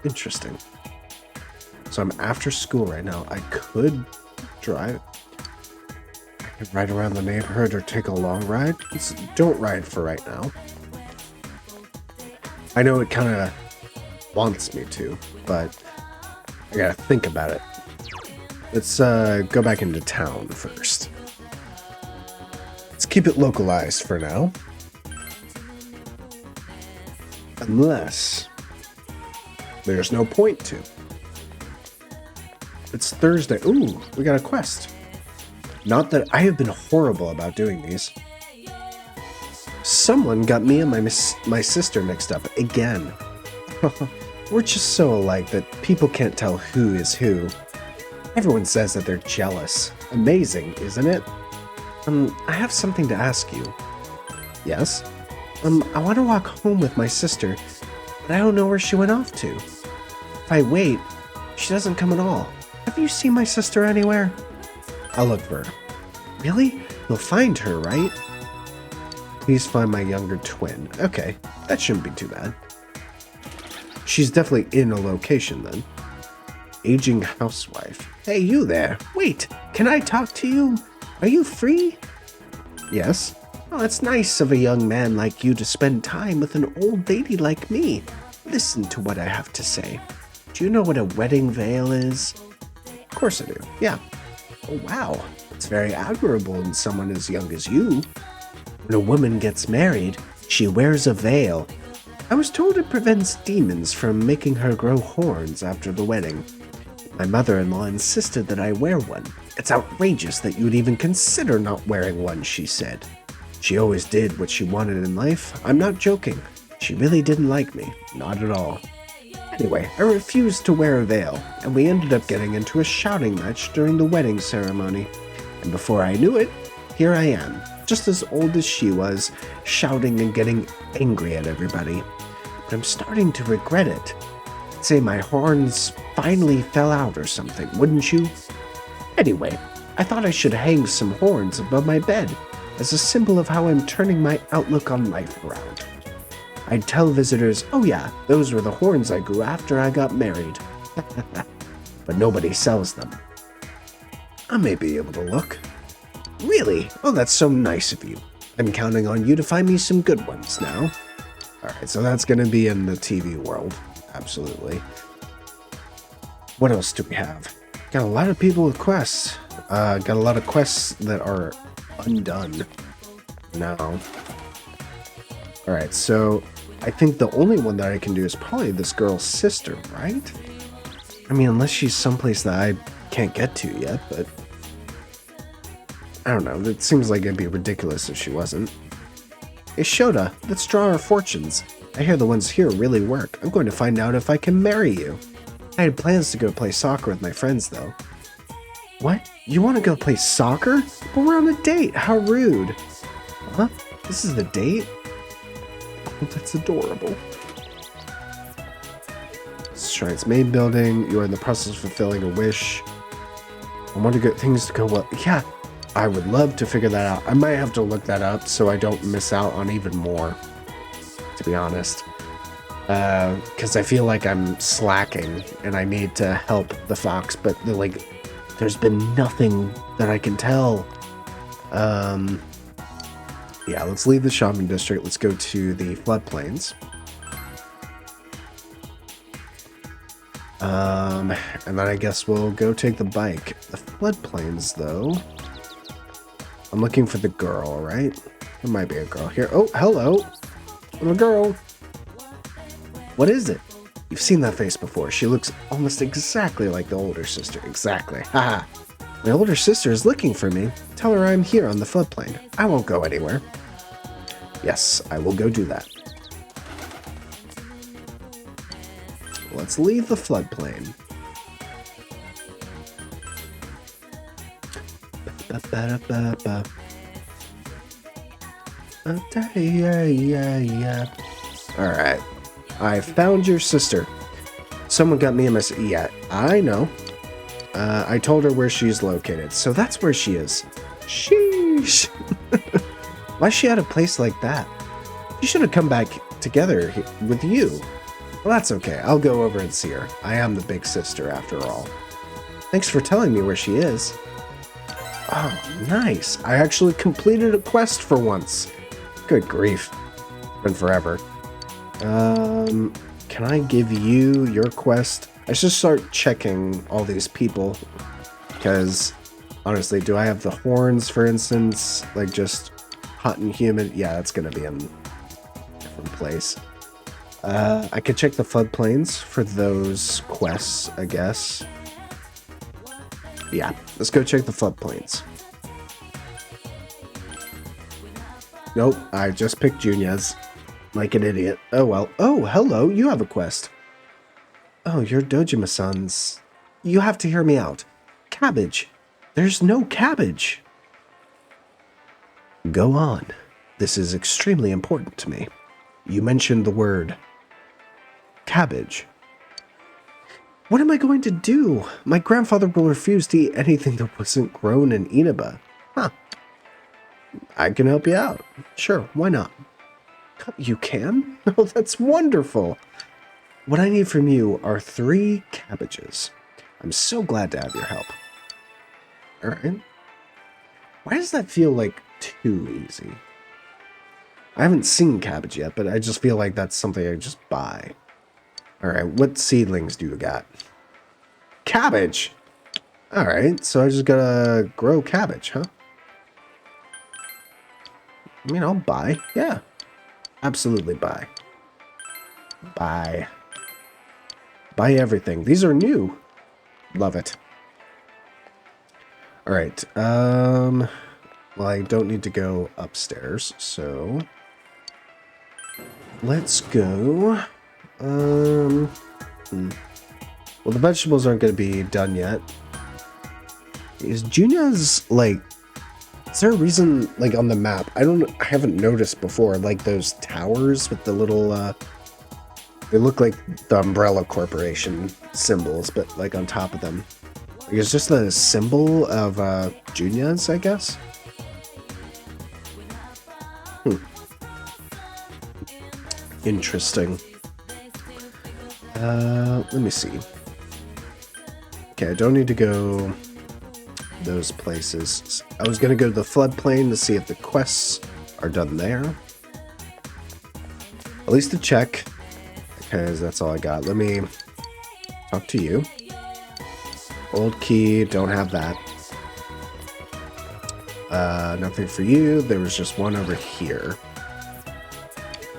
Interesting. So I'm after school right now. I could drive. I could ride around the neighborhood or take a long ride. Don't ride for right now. I know it kind of wants me to, but I gotta think about it. Let's go back into town first. keep it localized for now. Unless there's no point to. It's Thursday. Ooh, we got a quest. Not that I have been horrible about doing these. Someone got me and my sister mixed up again. We're just so alike that people can't tell who is who. Everyone says that they're jealous. Amazing, isn't it? I have something to ask you. Yes? I want to walk home with my sister, but I don't know where she went off to. If I wait, she doesn't come at all. Have you seen my sister anywhere? I'll look for her. Really? You'll find her, right? Please find my younger twin. Okay, that shouldn't be too bad. She's definitely in a location then. Aging housewife. Hey, you there. Wait, can I talk to you? Are you free? Yes. Oh, it's nice of a young man like you to spend time with an old lady like me. Listen to what I have to say. Do you know what a wedding veil is? Of course I do, yeah. Oh, wow. It's very admirable in someone as young as you. When a woman gets married, she wears a veil. I was told it prevents demons from making her grow horns after the wedding. My mother-in-law insisted that I wear one. It's outrageous that you would even consider not wearing one, she said. She always did what she wanted in life. I'm not joking. She really didn't like me. Not at all. Anyway, I refused to wear a veil, and we ended up getting into a shouting match during the wedding ceremony. And before I knew it, here I am, just as old as she was, shouting and getting angry at everybody. But I'm starting to regret it. I'd say my horns finally fell out or something, wouldn't you? Anyway, I thought I should hang some horns above my bed as a symbol of how I'm turning my outlook on life around. I'd tell visitors, oh yeah, those were the horns I grew after I got married. But nobody sells them. I may be able to look. Really? Oh, that's so nice of you. I'm counting on you to find me some good ones now. Alright, so that's going to be in the TV world. Absolutely. What else do we have? Got a lot of people with quests. Got a lot of quests that are undone now. Alright, so I think the only one that I can do is probably this girl's sister, right? I mean, unless she's someplace that I can't get to yet, but I don't know. It seems like it'd be ridiculous if she wasn't. Hey, Shota, let's draw our fortunes. I hear the ones here really work. I'm going to find out if I can marry you. I had plans to go play soccer with my friends, though. What? You want to go play soccer? But we're on a date. How rude. Huh? This is the date? Oh, that's adorable. Shrine's main building. You are in the process of fulfilling a wish. I want to get things to go well. Yeah, I would love to figure that out. I might have to look that up so I don't miss out on even more, to be honest. Because I feel like I'm slacking and I need to help the fox, but there's been nothing that I can tell. Yeah, let's leave the Shaman District. Let's go to the floodplains. And then I guess we'll go take the bike. The floodplains, though. I'm looking for the girl, right? There might be a girl here. Oh, hello. I'm a girl. What is it? You've seen that face before. She looks almost exactly like the older sister. Exactly. Haha. My older sister is looking for me. Tell her I'm here on the floodplain. I won't go anywhere. Yes, I will go do that. Let's leave the floodplain. Alright. I found your sister. Someone got me a message. Yeah, I know. I told her where she's located, so that's where she is. Sheesh. Why's she at a place like that? She should have come back together with you. Well, that's okay. I'll go over and see her. I am the big sister, after all. Thanks for telling me where she is. Oh, nice. I actually completed a quest for once. Good grief. It's been forever. Can I give you your quest? I should start checking all these people. Because, honestly, do I have the horns, for instance? Like, just hot and humid. Yeah, that's gonna be in a different place. I could check the floodplains for those quests, I guess. Yeah, let's go check the floodplains. Nope, I just picked Junyas. Like an idiot. Oh well. Oh, hello, you have a quest. Oh, you're Dojima-san's. You have to hear me out. Cabbage. There's no cabbage. Go on. This is extremely important to me. You mentioned the word cabbage. What am I going to do? My grandfather will refuse to eat anything that wasn't grown in Inaba. Huh. I can help you out. Sure, why not? You can? Oh, that's wonderful. What I need from you are 3 cabbages. I'm so glad to have your help. Alright. Why does that feel like too easy? I haven't seen cabbage yet, but I just feel like that's something I just buy. Alright, what seedlings do you got? Cabbage! Alright, so I just gotta grow cabbage, huh? I mean, I'll buy. Yeah. Absolutely buy. Buy. Buy everything. These are new. Love it. Alright, well, I don't need to go upstairs, so let's go. Well, the vegetables aren't going to be done yet. Is Junya's, like, is there a reason, like, on the map? I haven't noticed before, like, those towers with the little, they look like the Umbrella Corporation symbols, but, like, on top of them. Like, it's just a symbol of, Junya's, I guess? Interesting. Let me see. Okay, I don't need to go those places. I was gonna go to the floodplain to see if the quests are done there. At least to check, because that's all I got. Let me talk to you. Old key, don't have that. Nothing for you. There was just one over here.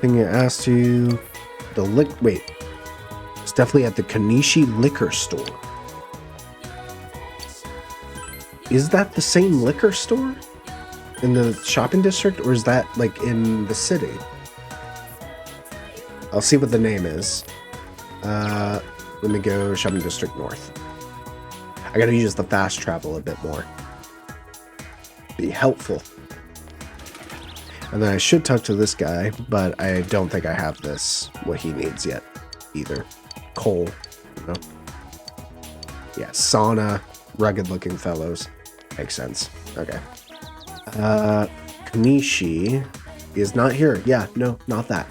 Thing I asked you, wait. It's definitely at the Kanishi liquor store. Is that the same liquor store in the shopping district, or is that like in the city? I'll see what the name is. Let me go shopping district north. I gotta use the fast travel a bit more. Be helpful. And then I should talk to this guy, but I don't think I have what he needs yet either. Coal, you know? Yeah, sauna, rugged looking fellows. Makes sense. Okay. Kanishi is not here. Yeah, no, not that.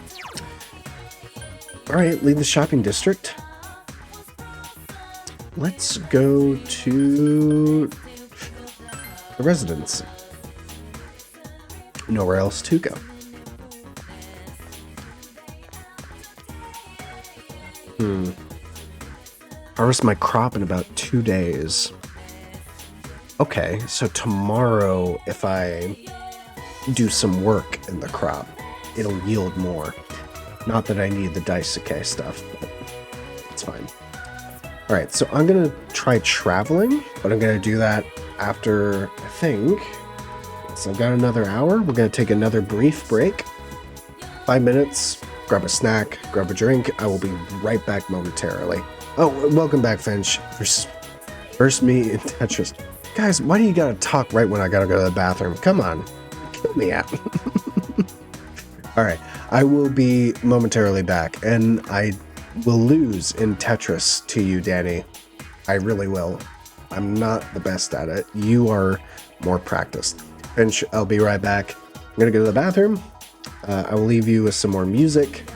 Alright, leave the shopping district. Let's go to the residence. Nowhere else to go. Harvest my crop in about 2 days. Okay, so tomorrow, if I do some work in the crop, it'll yield more. Not that I need the Daisuke stuff, but it's fine. Alright, so I'm gonna try traveling, but I'm gonna do that after, I think, so I've got another hour. We're gonna take another brief break. 5 minutes, grab a snack, grab a drink. I will be right back momentarily. Oh, welcome back, Finch. First me in Tetris. Guys, why do you gotta talk right when I gotta go to the bathroom? Come on, kill me out. Alright, I will be momentarily back, and I will lose in Tetris to you, Danny. I really will. I'm not the best at it. You are more practiced. Finch, I'll be right back. I'm gonna go to the bathroom. I will leave you with some more music.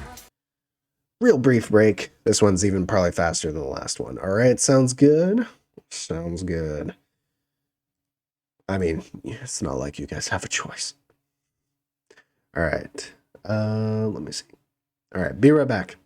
Real brief break. This one's even probably faster than the last one. Alright, sounds good? Sounds good. I mean, it's not like you guys have a choice. Alright. Let me see. Alright, be right back.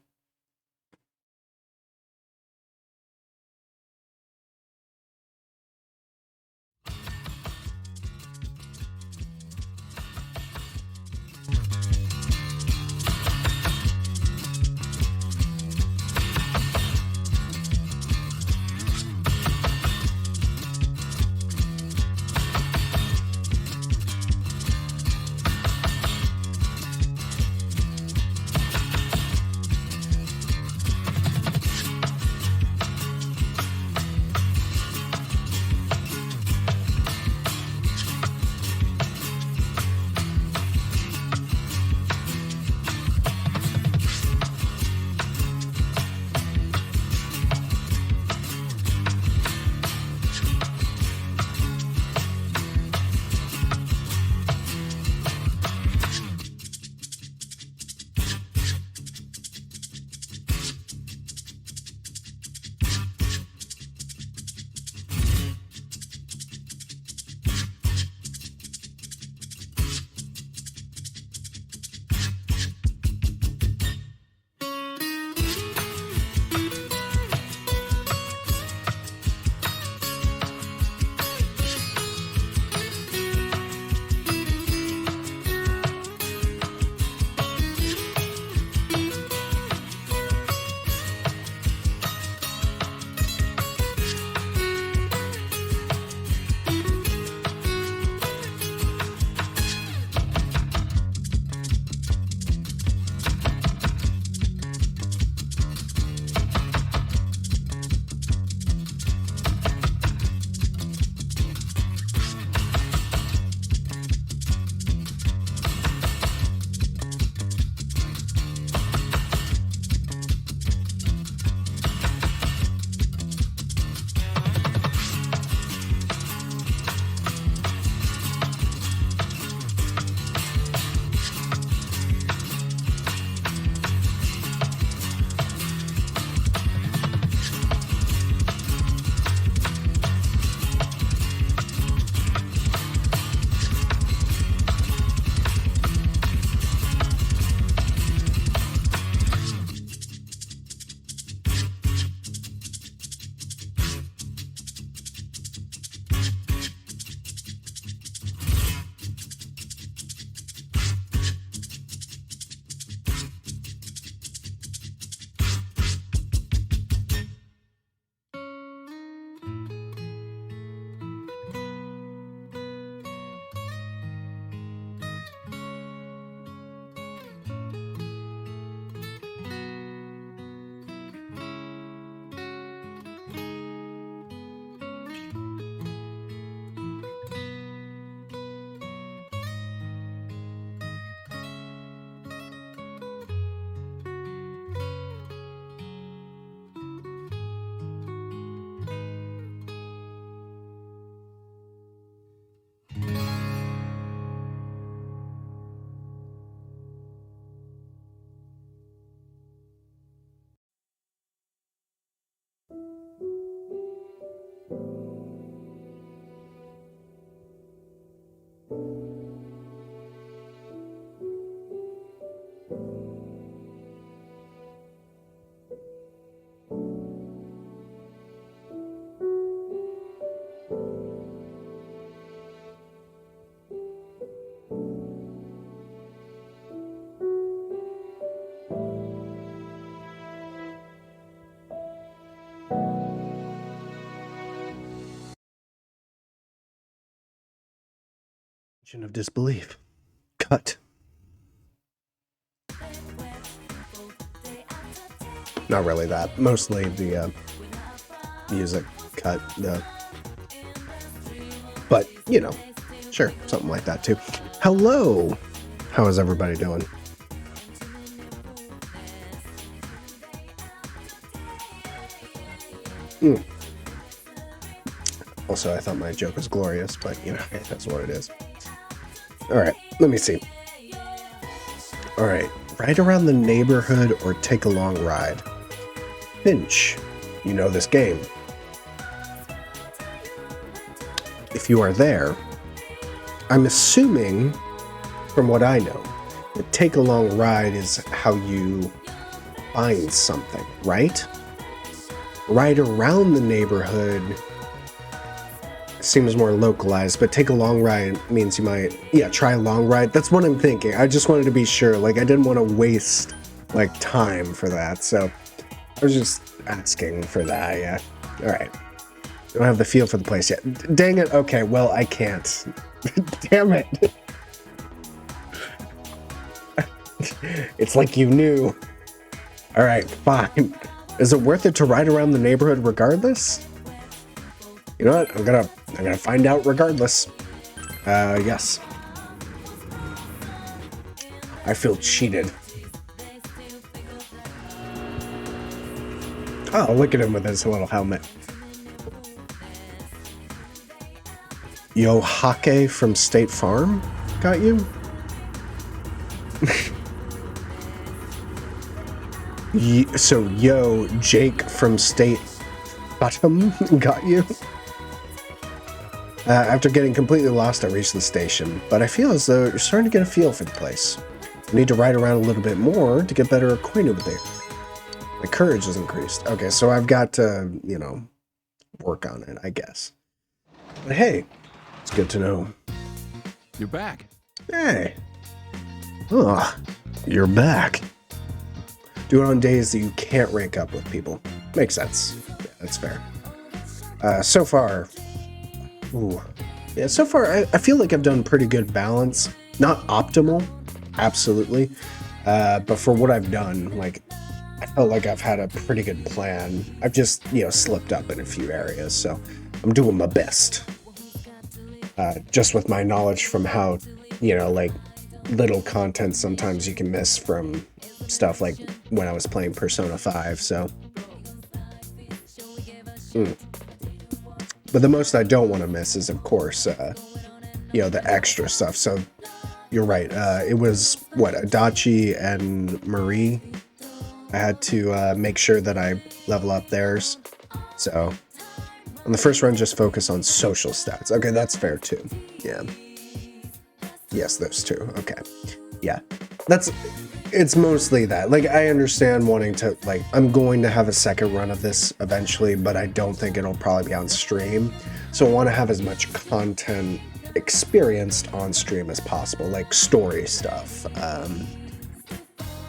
Suspension of disbelief. Cut. Not really that. Mostly the music cut. But, you know, sure, something like that too. Hello! How is everybody doing? Also, I thought my joke was glorious, but, you know, that's what it is. Alright, let me see. Alright, ride around the neighborhood or take a long ride. Finch, you know this game. If you are there, I'm assuming, from what I know, that take a long ride is how you find something, right? Ride around the neighborhood seems more localized, but take a long ride means you might, try a long ride. That's what I'm thinking. I just wanted to be sure. Like, I didn't want to waste, like, time for that. So I was just asking for that, yeah. All right. Don't have the feel for the place yet. Dang it. Okay, well, I can't. Damn it. It's like you knew. All right, fine. Is it worth it to ride around the neighborhood regardless? You know what? I'm gonna find out regardless. Yes. I feel cheated. Oh, look at him with his little helmet. Yo Hake from State Farm got you? So Yo Jake from State Bottom got you? After getting completely lost, I reached the station, but I feel as though you're starting to get a feel for the place. I need to ride around a little bit more to get better acquainted with it. My courage has increased. Okay, so I've got to, you know, work on it, I guess. But hey, it's good to know. You're back. Hey. Oh, you're back. Do it on days that you can't rank up with people. Makes sense. Yeah, that's fair. So far... Ooh. Yeah, so far, I feel like I've done pretty good balance. Not optimal, absolutely. But for what I've done, like, I felt like I've had a pretty good plan. I've just, you know, slipped up in a few areas, so I'm doing my best. Just with my knowledge from how, you know, like, little content sometimes you can miss from stuff like when I was playing Persona 5, so... But the most I don't want to miss is, of course, you know, the extra stuff. So you're right. It was, what, Adachi and Marie? I had to make sure that I level up theirs. So on the first run, just focus on social stats. Okay, that's fair, too. Yeah. Yes, those two. Okay. Yeah. It's mostly that. Like, I understand wanting to, like, I'm going to have a second run of this eventually, but I don't think it'll probably be on stream. So I want to have as much content experienced on stream as possible, like story stuff.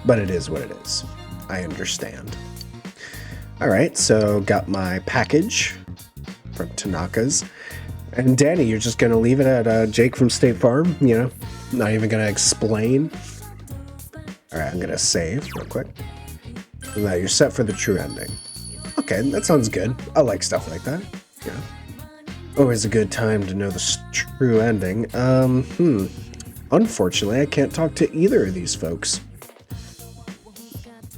But it is what it is. I understand. All right, so got my package from Tanaka's. And Danny, you're just going to leave it at Jake from State Farm, you know? Not even going to explain. Alright, I'm gonna save real quick. And now you're set for the true ending. Okay, that sounds good. I like stuff like that. Yeah. Always a good time to know the true ending. Unfortunately, I can't talk to either of these folks.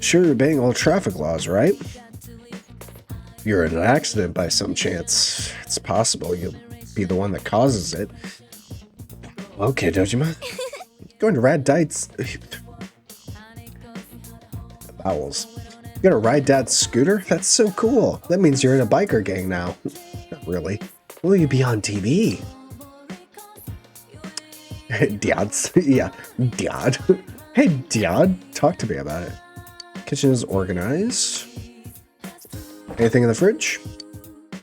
Sure, you're obeying all traffic laws, right? If you're in an accident by some chance, it's possible you'll be the one that causes it. Okay, Dojima. Going to Rad Dites... Bowels. You gonna ride Dad's scooter? That's so cool. That means you're in a biker gang now. Not really. Will you be on TV? Dad's. Yeah, Dad. Hey, Dad. Talk to me about it. Kitchen is organized. Anything in the fridge?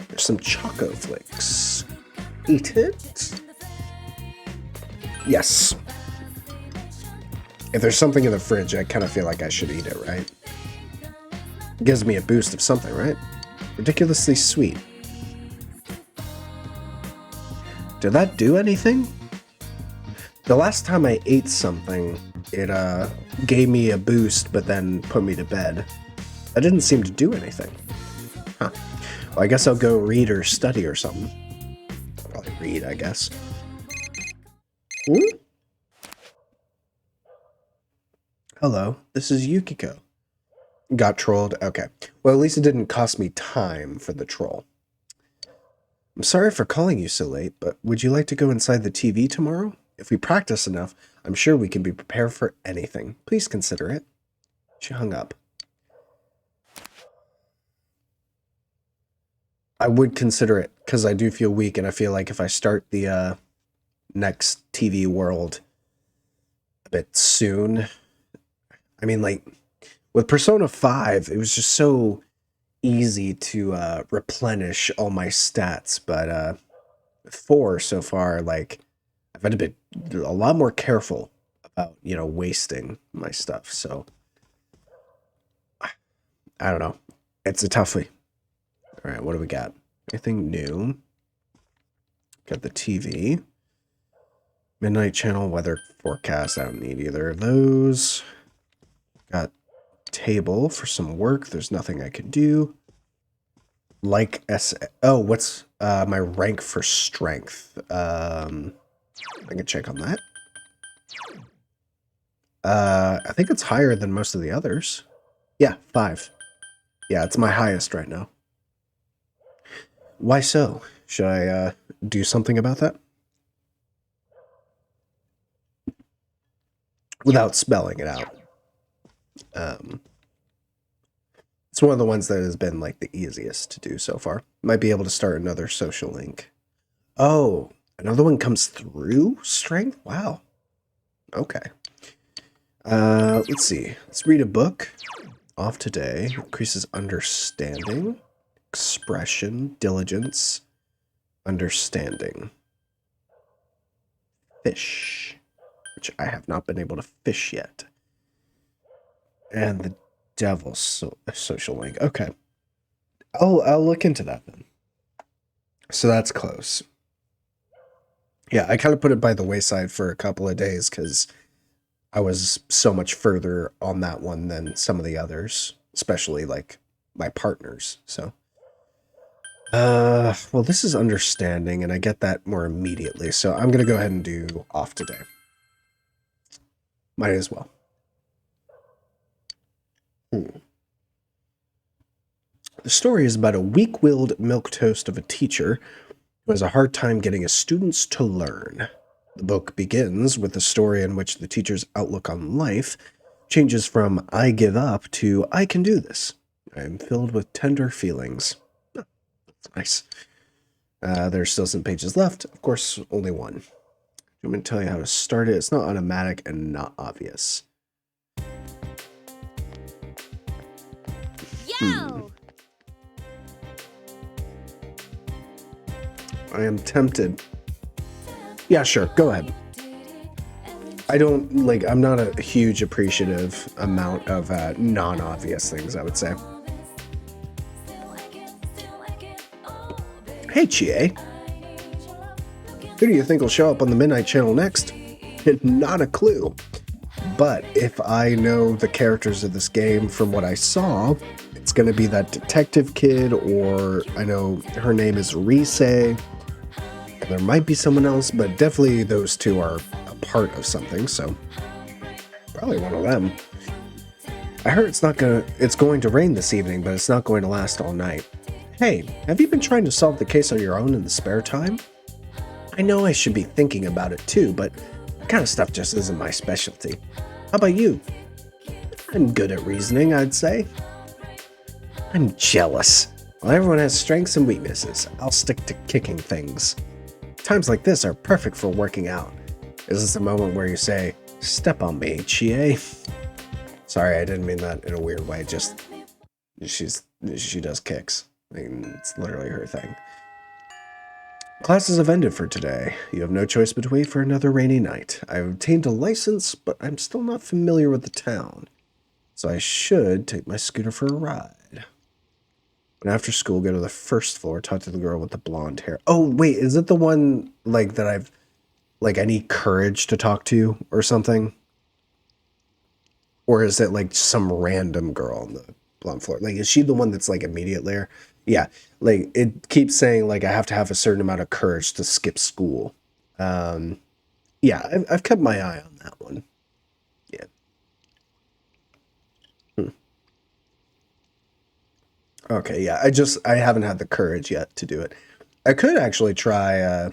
There's some Choco Flakes. Eat it? Yes. If there's something in the fridge, I kind of feel like I should eat it, right? It gives me a boost of something, right? Ridiculously sweet. Did that do anything? The last time I ate something, it gave me a boost, but then put me to bed. That didn't seem to do anything. Huh. Well, I guess I'll go read or study or something. Probably read, I guess. Ooh. Hello, this is Yukiko. Got trolled? Okay. Well, at least it didn't cost me time for the troll. I'm sorry for calling you so late, but would you like to go inside the TV tomorrow? If we practice enough, I'm sure we can be prepared for anything. Please consider it. She hung up. I would consider it, because I do feel weak, and I feel like if I start the next TV world a bit soon... I mean, like, with Persona 5, it was just so easy to replenish all my stats, but 4 so far, like, I've had to be a lot more careful about, you know, wasting my stuff, so I don't know. It's a toughie. All right, what do we got? Anything new? Got the TV. Midnight Channel weather forecast. I don't need either of those. Got table for some work. There's nothing I can do. Like oh, what's my rank for strength? I can check on that. I think it's higher than most of the others. Yeah, 5. Yeah, it's my highest right now. Why so? Should I do something about that? Without spelling it out. It's one of the ones that has been like the easiest to do so far. Might be able to start another social link. Oh, another one comes through strength? Wow. Okay. Let's see. Let's read a book. Off today. Increases understanding, expression, diligence, understanding. Fish, which I have not been able to fish yet. And the devil's social link. Okay. I'll look into that then. So that's close. Yeah, I kind of put it by the wayside for a couple of days because I was so much further on that one than some of the others, especially like my partners. So, well, this is understanding, and I get that more immediately. So I'm going to go ahead and do off today. Might as well. The story is about a weak-willed milquetoast of a teacher who has a hard time getting his students to learn. The book begins with a story in which the teacher's outlook on life changes from "I give up" to "I can do this. I am filled with tender feelings." Oh, that's nice. There's still some pages left. Of course, only one. I'm going to tell you how to start it. It's not automatic and not obvious. Yo! I am tempted. Yeah, sure. Go ahead. I'm not a huge appreciative amount of non-obvious things, I would say. Hey, Chie. Who do you think will show up on the Midnight Channel next? Not a clue. But if I know the characters of this game from what I saw, it's going to be that detective kid, or I know her name is Rise. And there might be someone else, but definitely those two are a part of something, so probably one of them. I heard it's going to rain this evening, but it's not going to last all night. Hey, have you been trying to solve the case on your own in the spare time? I know I should be thinking about it too, but that kind of stuff just isn't my specialty. How about you? I'm good at reasoning, I'd say. I'm jealous. Well, everyone has strengths and weaknesses. I'll stick to kicking things. Times like this are perfect for working out. Is this a moment where you say, "Step on me, Chie"? Sorry, I didn't mean that in a weird way. Just, she does kicks. I mean, it's literally her thing. Classes have ended for today. You have no choice but to wait for another rainy night. I've obtained a license, but I'm still not familiar with the town. So I should take my scooter for a ride. When after school, go to the first floor, talk to the girl with the blonde hair. Oh, wait, is it the one, like, that I've like I need courage to talk to you or something? Or is it like some random girl on the blonde floor? Like, is she the one that's like immediately there? Yeah, like it keeps saying like I have to have a certain amount of courage to skip school. Yeah, I've kept my eye on that one. Yeah. Okay, yeah, I haven't had the courage yet to do it. I could actually try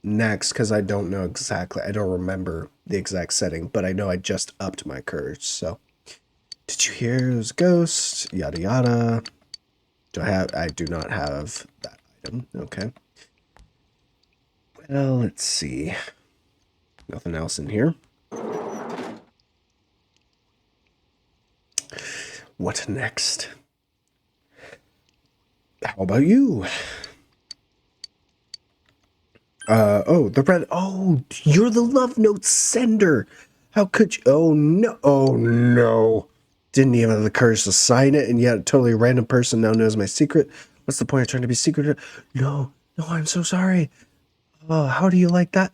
next because I don't know exactly. I don't remember the exact setting, but I know I just upped my courage. So, did you hear it was a ghost? Yada yada. I do not have that item. Okay. Well, let's see. Nothing else in here. What next? How about you? Oh, the red. Oh, you're the love note sender. How could you? Oh, no. Oh, no. Didn't even have the courage to sign it, and yet a totally random person now knows my secret. What's the point of trying to be secretive? No, I'm so sorry. Oh, how do you like that?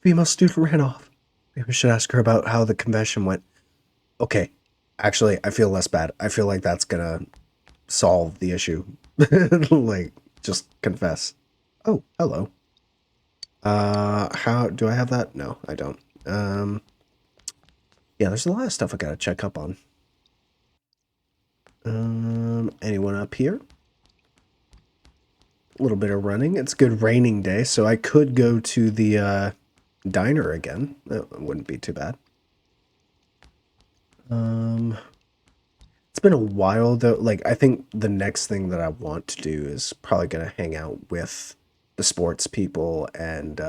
Female student ran off. Maybe we should ask her about how the convention went. Okay, actually, I feel less bad. I feel like that's gonna solve the issue. Like, just confess. Oh, hello. How do I have that? No, I don't. Yeah, there's a lot of stuff I gotta check up on. Anyone up here? A little bit of running. It's a good raining day, so I could go to the diner again. That wouldn't be too bad. It's been a while though. Like, I think the next thing that I want to do is probably gonna hang out with the sports people and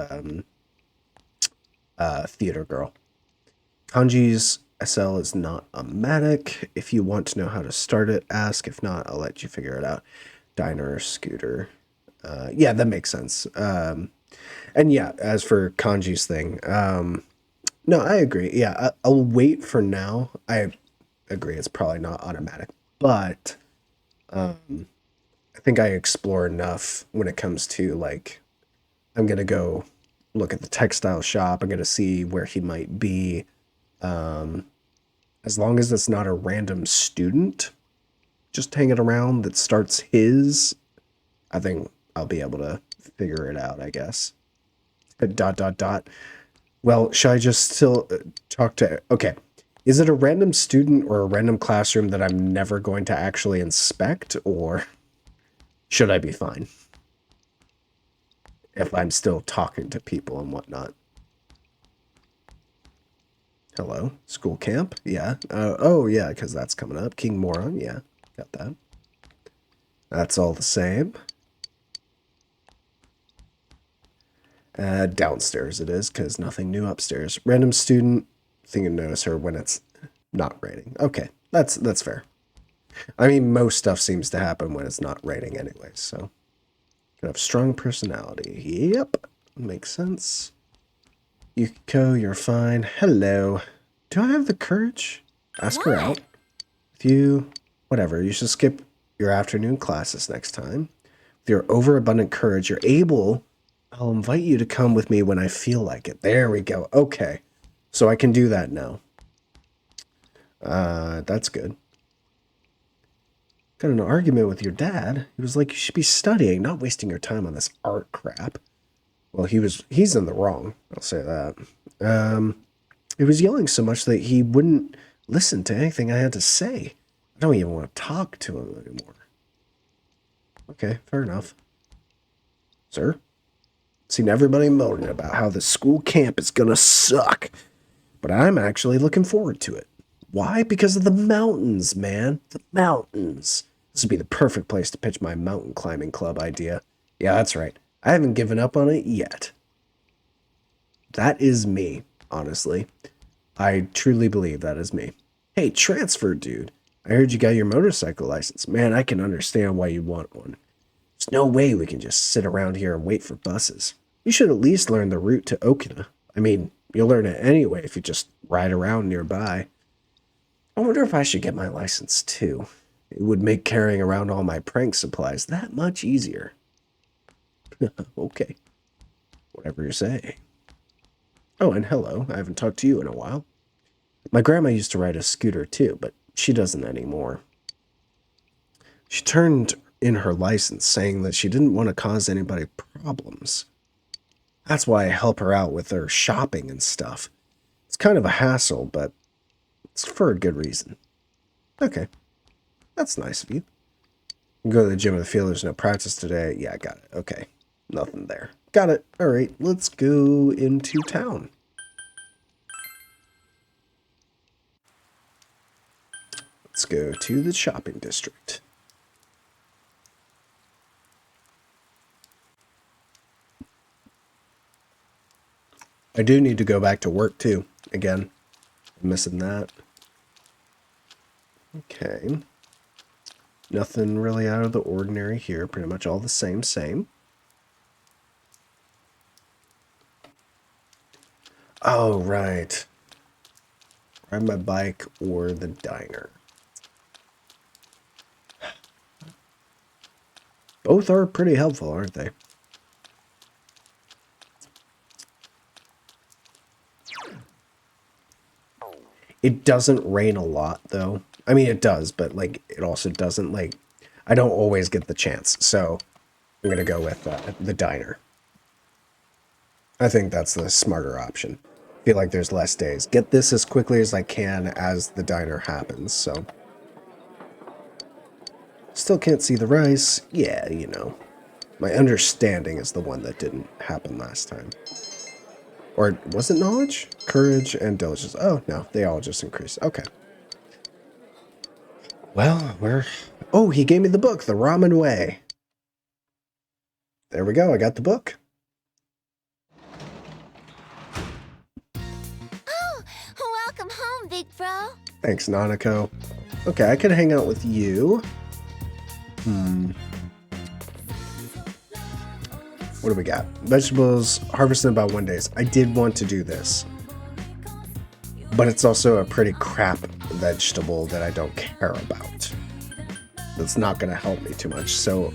theater girl. Kanji's SL is not a matic. If you want to know how to start it, ask. If not, I'll let you figure it out. Diner, scooter. Yeah, that makes sense. And yeah, as for Kanji's thing, no, I agree. Yeah, I'll wait for now. I agree, it's probably not automatic, but I think I explore enough when it comes to, like, I'm gonna go look at the textile shop. I'm gonna see where he might be. As long as it's not a random student just hanging around that starts his, I think I'll be able to figure it out, I guess. Dot, dot, dot. Well, should I just still talk to... Okay. Is it a random student or a random classroom that I'm never going to actually inspect, or should I be fine if I'm still talking to people and whatnot? Hello? School camp? Yeah. Oh, yeah, because that's coming up. King Moron? Yeah, got that. That's all the same. Downstairs it is, because nothing new upstairs. Random student, think you notice her when it's not raining. Okay, that's fair. I mean, most stuff seems to happen when it's not raining anyway, so. Could have strong personality. Yep, makes sense. Yukiko, you're fine. Hello. Do I have the courage? Ask her out. If you, whatever, you should skip your afternoon classes next time. With your overabundant courage, you're able... I'll invite you to come with me when I feel like it. There we go. Okay. So I can do that now. That's good. Got an argument with your dad. He was like, you should be studying, not wasting your time on this art crap. Well, he's in the wrong. I'll say that. He was yelling so much that he wouldn't listen to anything I had to say. I don't even want to talk to him anymore. Okay, fair enough. Sir? Seen everybody moaning about how the school camp is gonna suck, but I'm actually looking forward to it. Why? Because of the mountains, man. The mountains. This would be the perfect place to pitch my mountain climbing club idea. Yeah, that's right. I haven't given up on it yet. That is me, honestly. I truly believe that is me. Hey, transfer dude. I heard you got your motorcycle license. Man, I can understand why you want one. There's no way we can just sit around here and wait for buses. You should at least learn the route to Okina. I mean, you'll learn it anyway if you just ride around nearby. I wonder if I should get my license too. It would make carrying around all my prank supplies that much easier. Okay. Whatever you say. Oh, and hello. I haven't talked to you in a while. My grandma used to ride a scooter too, but she doesn't anymore. She turned in her license saying that she didn't want to cause anybody problems. That's why I help her out with her shopping and stuff. It's kind of a hassle, but it's for a good reason. Okay. That's nice of you. Go to the gym in the field. There's no practice today. Yeah, I got it. Okay. Nothing there. Got it. All right. Let's go into town. Let's go to the shopping district. I do need to go back to work too. Again, I'm missing that. Okay. Nothing really out of the ordinary here. Pretty much all the same. Oh, right. Ride my bike or the diner. Both are pretty helpful, aren't they? It doesn't rain a lot, though. I mean, it does, but, like, it also doesn't, like... I don't always get the chance, so I'm gonna go with the diner. I think that's the smarter option. I feel like there's less days. Get this as quickly as I can as the diner happens, so... Still can't see the rice. Yeah, you know. My understanding is the one that didn't happen last time. Or was it knowledge? Courage and diligence. Oh, no. They all just increase. Okay. Well, we're... Oh, he gave me the book. The Ramen Way. There we go. I got the book. Oh, welcome home, big bro. Thanks, Nanako. Okay, I could hang out with you. What do we got? Vegetables harvested in about 1 day. I did want to do this. But it's also a pretty crap vegetable that I don't care about. That's not going to help me too much, so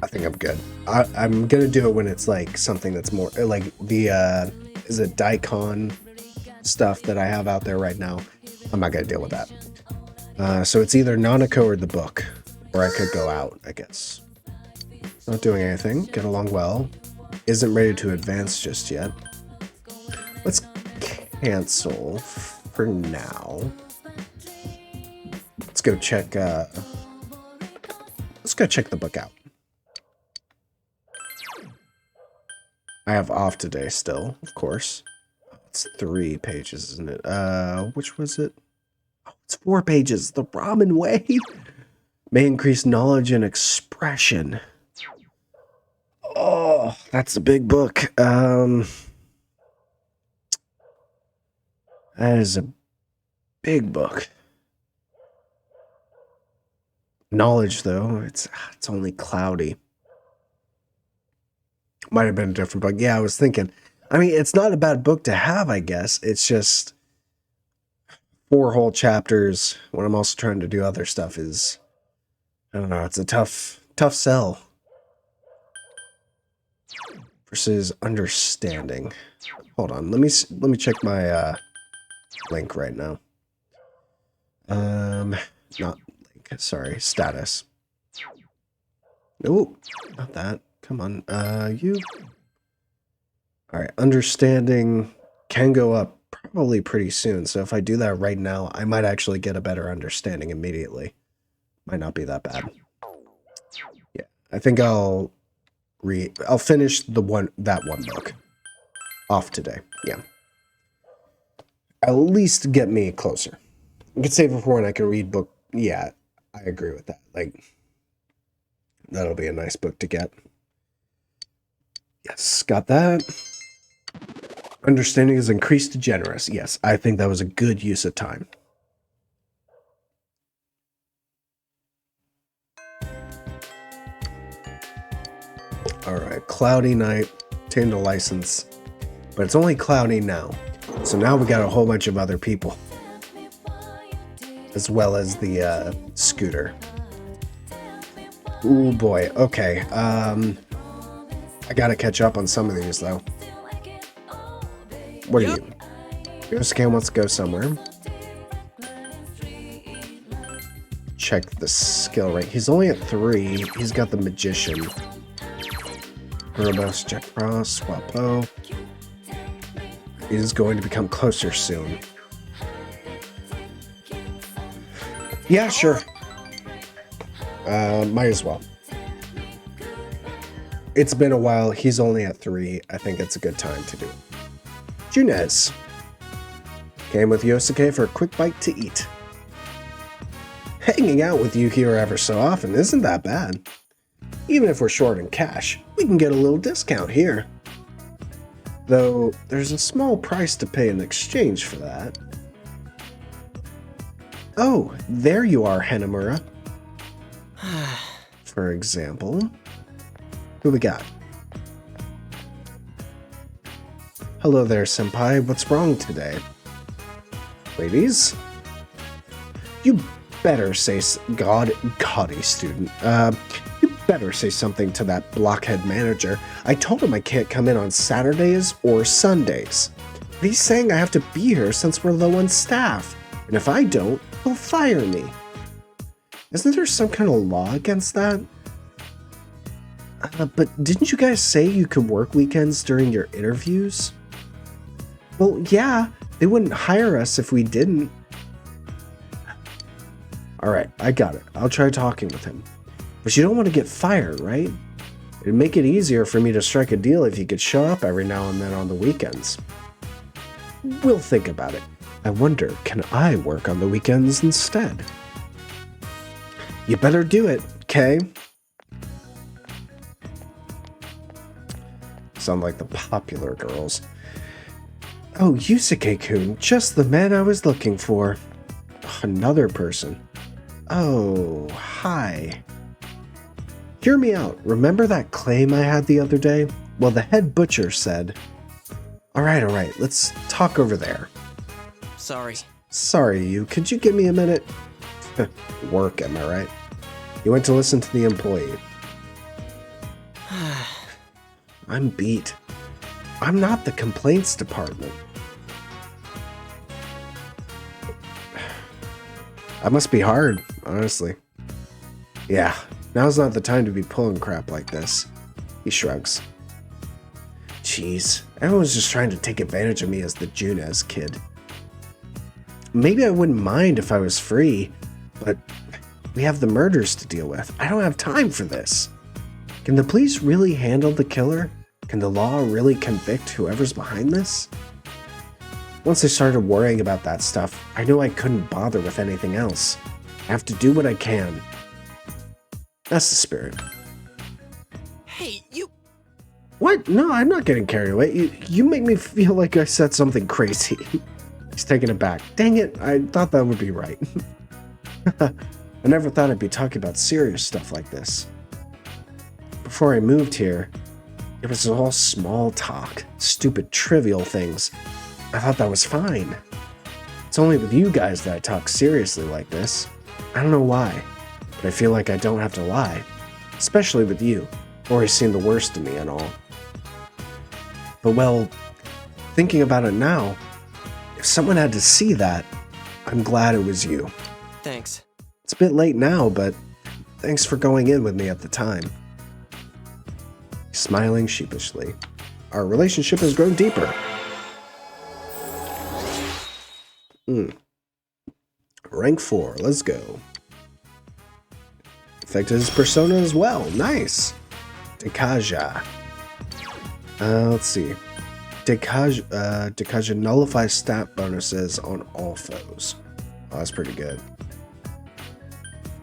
I think I'm good. I'm going to do it when it's like something that's more... Like the, is it daikon stuff that I have out there right now? I'm not going to deal with that. So it's either Nanako or the book. Or I could go out, I guess. Not doing anything. Get along well. Isn't ready to advance just yet. Let's cancel for now. Let's go check, let's go check the book out. I have off today still, of course. It's 3 pages, isn't it? Which was it? Oh, it's 4 pages. The Ramen Way. May increase knowledge and expression. Oh, that's a big book. That is a big book. Knowledge, though, it's only cloudy. Might have been a different book. Yeah, I was thinking. I mean, it's not a bad book to have, I guess. It's just 4 whole chapters when I'm also trying to do other stuff is... I don't know, it's a tough sell. Versus understanding. Hold on, let me check my link right now. Not link, sorry, status. No, not that. Come on, you. All right, understanding can go up probably pretty soon. So if I do that right now, I might actually get a better understanding immediately. Might not be that bad. Yeah, I think I'll finish that one book off today. Yeah. At least get me closer. I could save it for when I can read book. Yeah, I agree with that. Like, that'll be a nice book to get. Yes, got that. Understanding is increased to generous. Yes, I think that was a good use of time. Alright, cloudy night, obtained a license, but it's only cloudy now. So now we got a whole bunch of other people, as well as the scooter. Ooh boy, okay. I gotta catch up on some of these, though. What are you? Yosuke wants to go somewhere. Check the skill rate. He's only at 3. He's got the Magician. Robust, Jack Frost, Swapo. He's going to become closer soon. Yeah, sure. Might as well. It's been a while. He's only at 3. I think it's a good time to do it. Junez came with Yosuke for a quick bite to eat. Hanging out with you here ever so often isn't that bad. Even if we're short in cash, we can get a little discount here. Though, there's a small price to pay in exchange for that. Oh, there you are, Hanamura. For example, who we got? Hello there, senpai. What's wrong today? Ladies? You better say gaudy student. You better say something to that blockhead manager. I told him I can't come in on Saturdays or Sundays. He's saying I have to be here since we're low on staff, and if I don't, he'll fire me. Isn't there some kind of law against that? But didn't you guys say you could work weekends during your interviews? Well, yeah, they wouldn't hire us if we didn't. Alright, I got it. I'll try talking with him. But you don't want to get fired, right? It'd make it easier for me to strike a deal if you could show up every now and then on the weekends. We'll think about it. I wonder, can I work on the weekends instead? You better do it, okay? Sound like the popular girls. Oh, Yusuke-kun, just the man I was looking for. Another person. Oh, hi. Hear me out. Remember that claim I had the other day? Well, the head butcher said... Alright, let's talk over there. Sorry. Sorry, you. Could you give me a minute? Work, am I right? You went to listen to the employee. I'm beat. I'm not the complaints department. That must be hard, honestly. Yeah, now's not the time to be pulling crap like this. He shrugs. Jeez, everyone's just trying to take advantage of me as the Junez kid. Maybe I wouldn't mind if I was free, but we have the murders to deal with. I don't have time for this. Can the police really handle the killer? Can the law really convict whoever's behind this? Once I started worrying about that stuff, I knew I couldn't bother with anything else. I have to do what I can. That's the spirit. Hey, you... What? No, I'm not getting carried away. You make me feel like I said something crazy. He's taking it back. Dang it, I thought that would be right. I never thought I'd be talking about serious stuff like this. Before I moved here, it was all small talk, stupid trivial things. I thought that was fine. It's only with you guys that I talk seriously like this. I don't know why, but I feel like I don't have to lie. Especially with you. Always seen the worst in me and all. But well, thinking about it now, if someone had to see that, I'm glad it was you. Thanks. It's a bit late now, but thanks for going in with me at the time. Smiling sheepishly. Our relationship has grown deeper. Rank 4, let's go. Affected his persona as well, nice. Dekaja. Let's see. Dekaja nullifies stat bonuses on all foes. Oh, that's pretty good.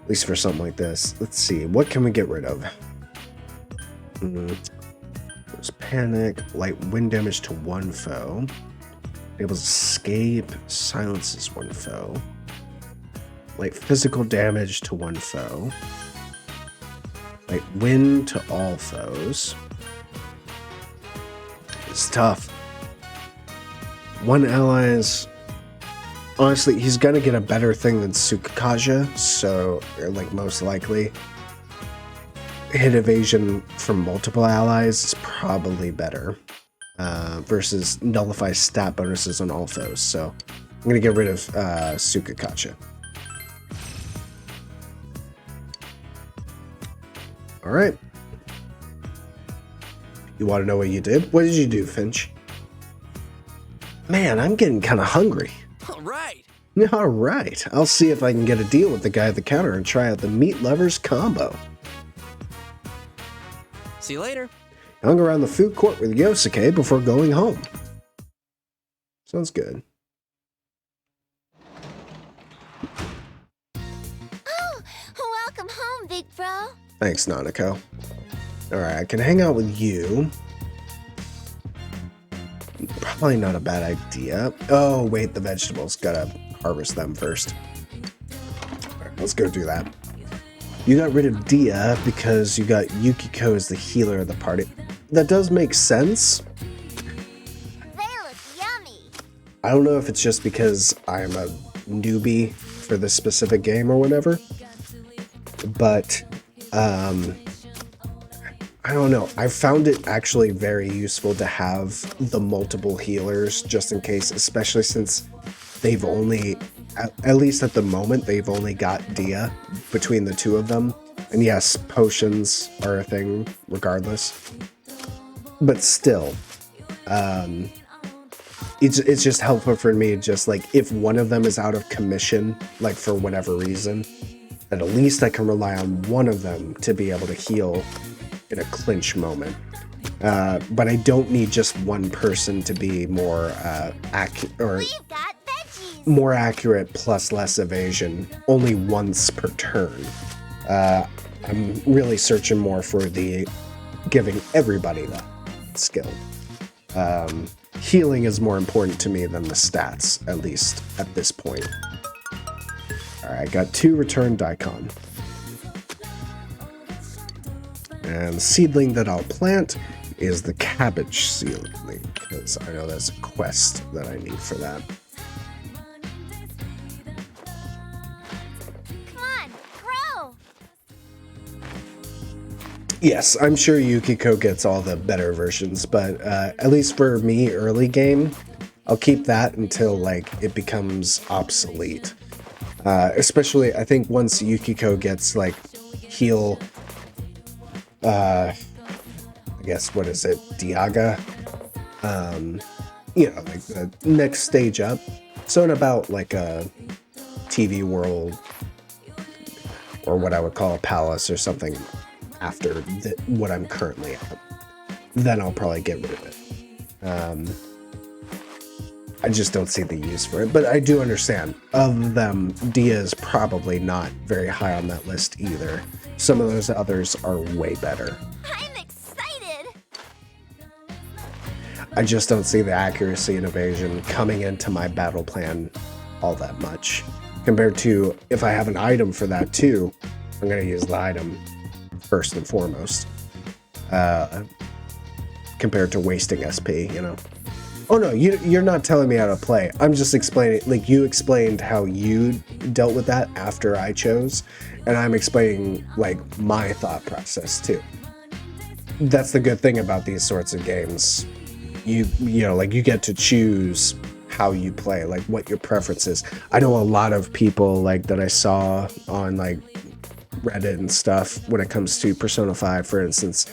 At least for something like this. Let's see, what can we get rid of? There's panic, light wind damage to one foe. Able to escape, silences one foe. Light physical damage to one foe. Light wind to all foes. It's tough. One ally's... Honestly, he's gonna get a better thing than Tsukakaja, so, like, most likely. hit evasion from multiple allies is probably better versus nullify stat bonuses on all foes. So I'm going to get rid of Sukakacha. All right. You want to know what you did? What did you do, Finch? Man, I'm getting kind of hungry. All right. All right. I'll see if I can get a deal with the guy at the counter and try out the Meat Lovers combo. See you later. Hung around the food court with Yosuke before going home. Sounds good. Oh, welcome home, big bro. Thanks, Nanako. Alright, I can hang out with you. Probably not a bad idea. Oh, wait, the vegetables. Gotta harvest them first. Alright, let's go do that. You got rid of Dia because you got Yukiko as the healer of the party. That does make sense. They look yummy. I don't know if it's just because I'm a newbie for this specific game or whatever, but I don't know. I found it actually very useful to have the multiple healers just in case, especially since they've only, at least at the moment, they've only got Dia between the two of them. And yes, potions are a thing regardless. But still, it's just helpful for me, just like if one of them is out of commission, like for whatever reason, then at least I can rely on one of them to be able to heal in a clinch moment. But I don't need just one person to be more more accurate plus less evasion only once per turn. I'm really searching more for the giving everybody that skill. Healing is more important to me than the stats, at least at this point. Alright, got 2 return daikon. And the seedling that I'll plant is the cabbage seedling, because I know there's a quest that I need for that. Come on, grow. Yes, I'm sure Yukiko gets all the better versions, but at least for me, early game, I'll keep that until like it becomes obsolete. Especially, I think once Yukiko gets like heal, I guess, what is it, Diaga? You know, like the next stage up. So in about like a TV world, or what I would call a palace or something after what I'm currently at, then I'll probably get rid of it. I just don't see the use for it, but I do understand. Of them, Dia is probably not very high on that list either. Some of those others are way better. I'm excited. I just don't see the accuracy and evasion coming into my battle plan all that much. Compared to if I have an item for that too, I'm going to use the item first and foremost. Compared to wasting SP, you know. Oh no, you're not telling me how to play. I'm just explaining, like you explained how you dealt with that after I chose, and I'm explaining like my thought process too. That's the good thing about these sorts of games. You know, like you get to choose how you play, like what your preference is. I know a lot of people like that I saw on like Reddit and stuff when it comes to Persona 5, for instance,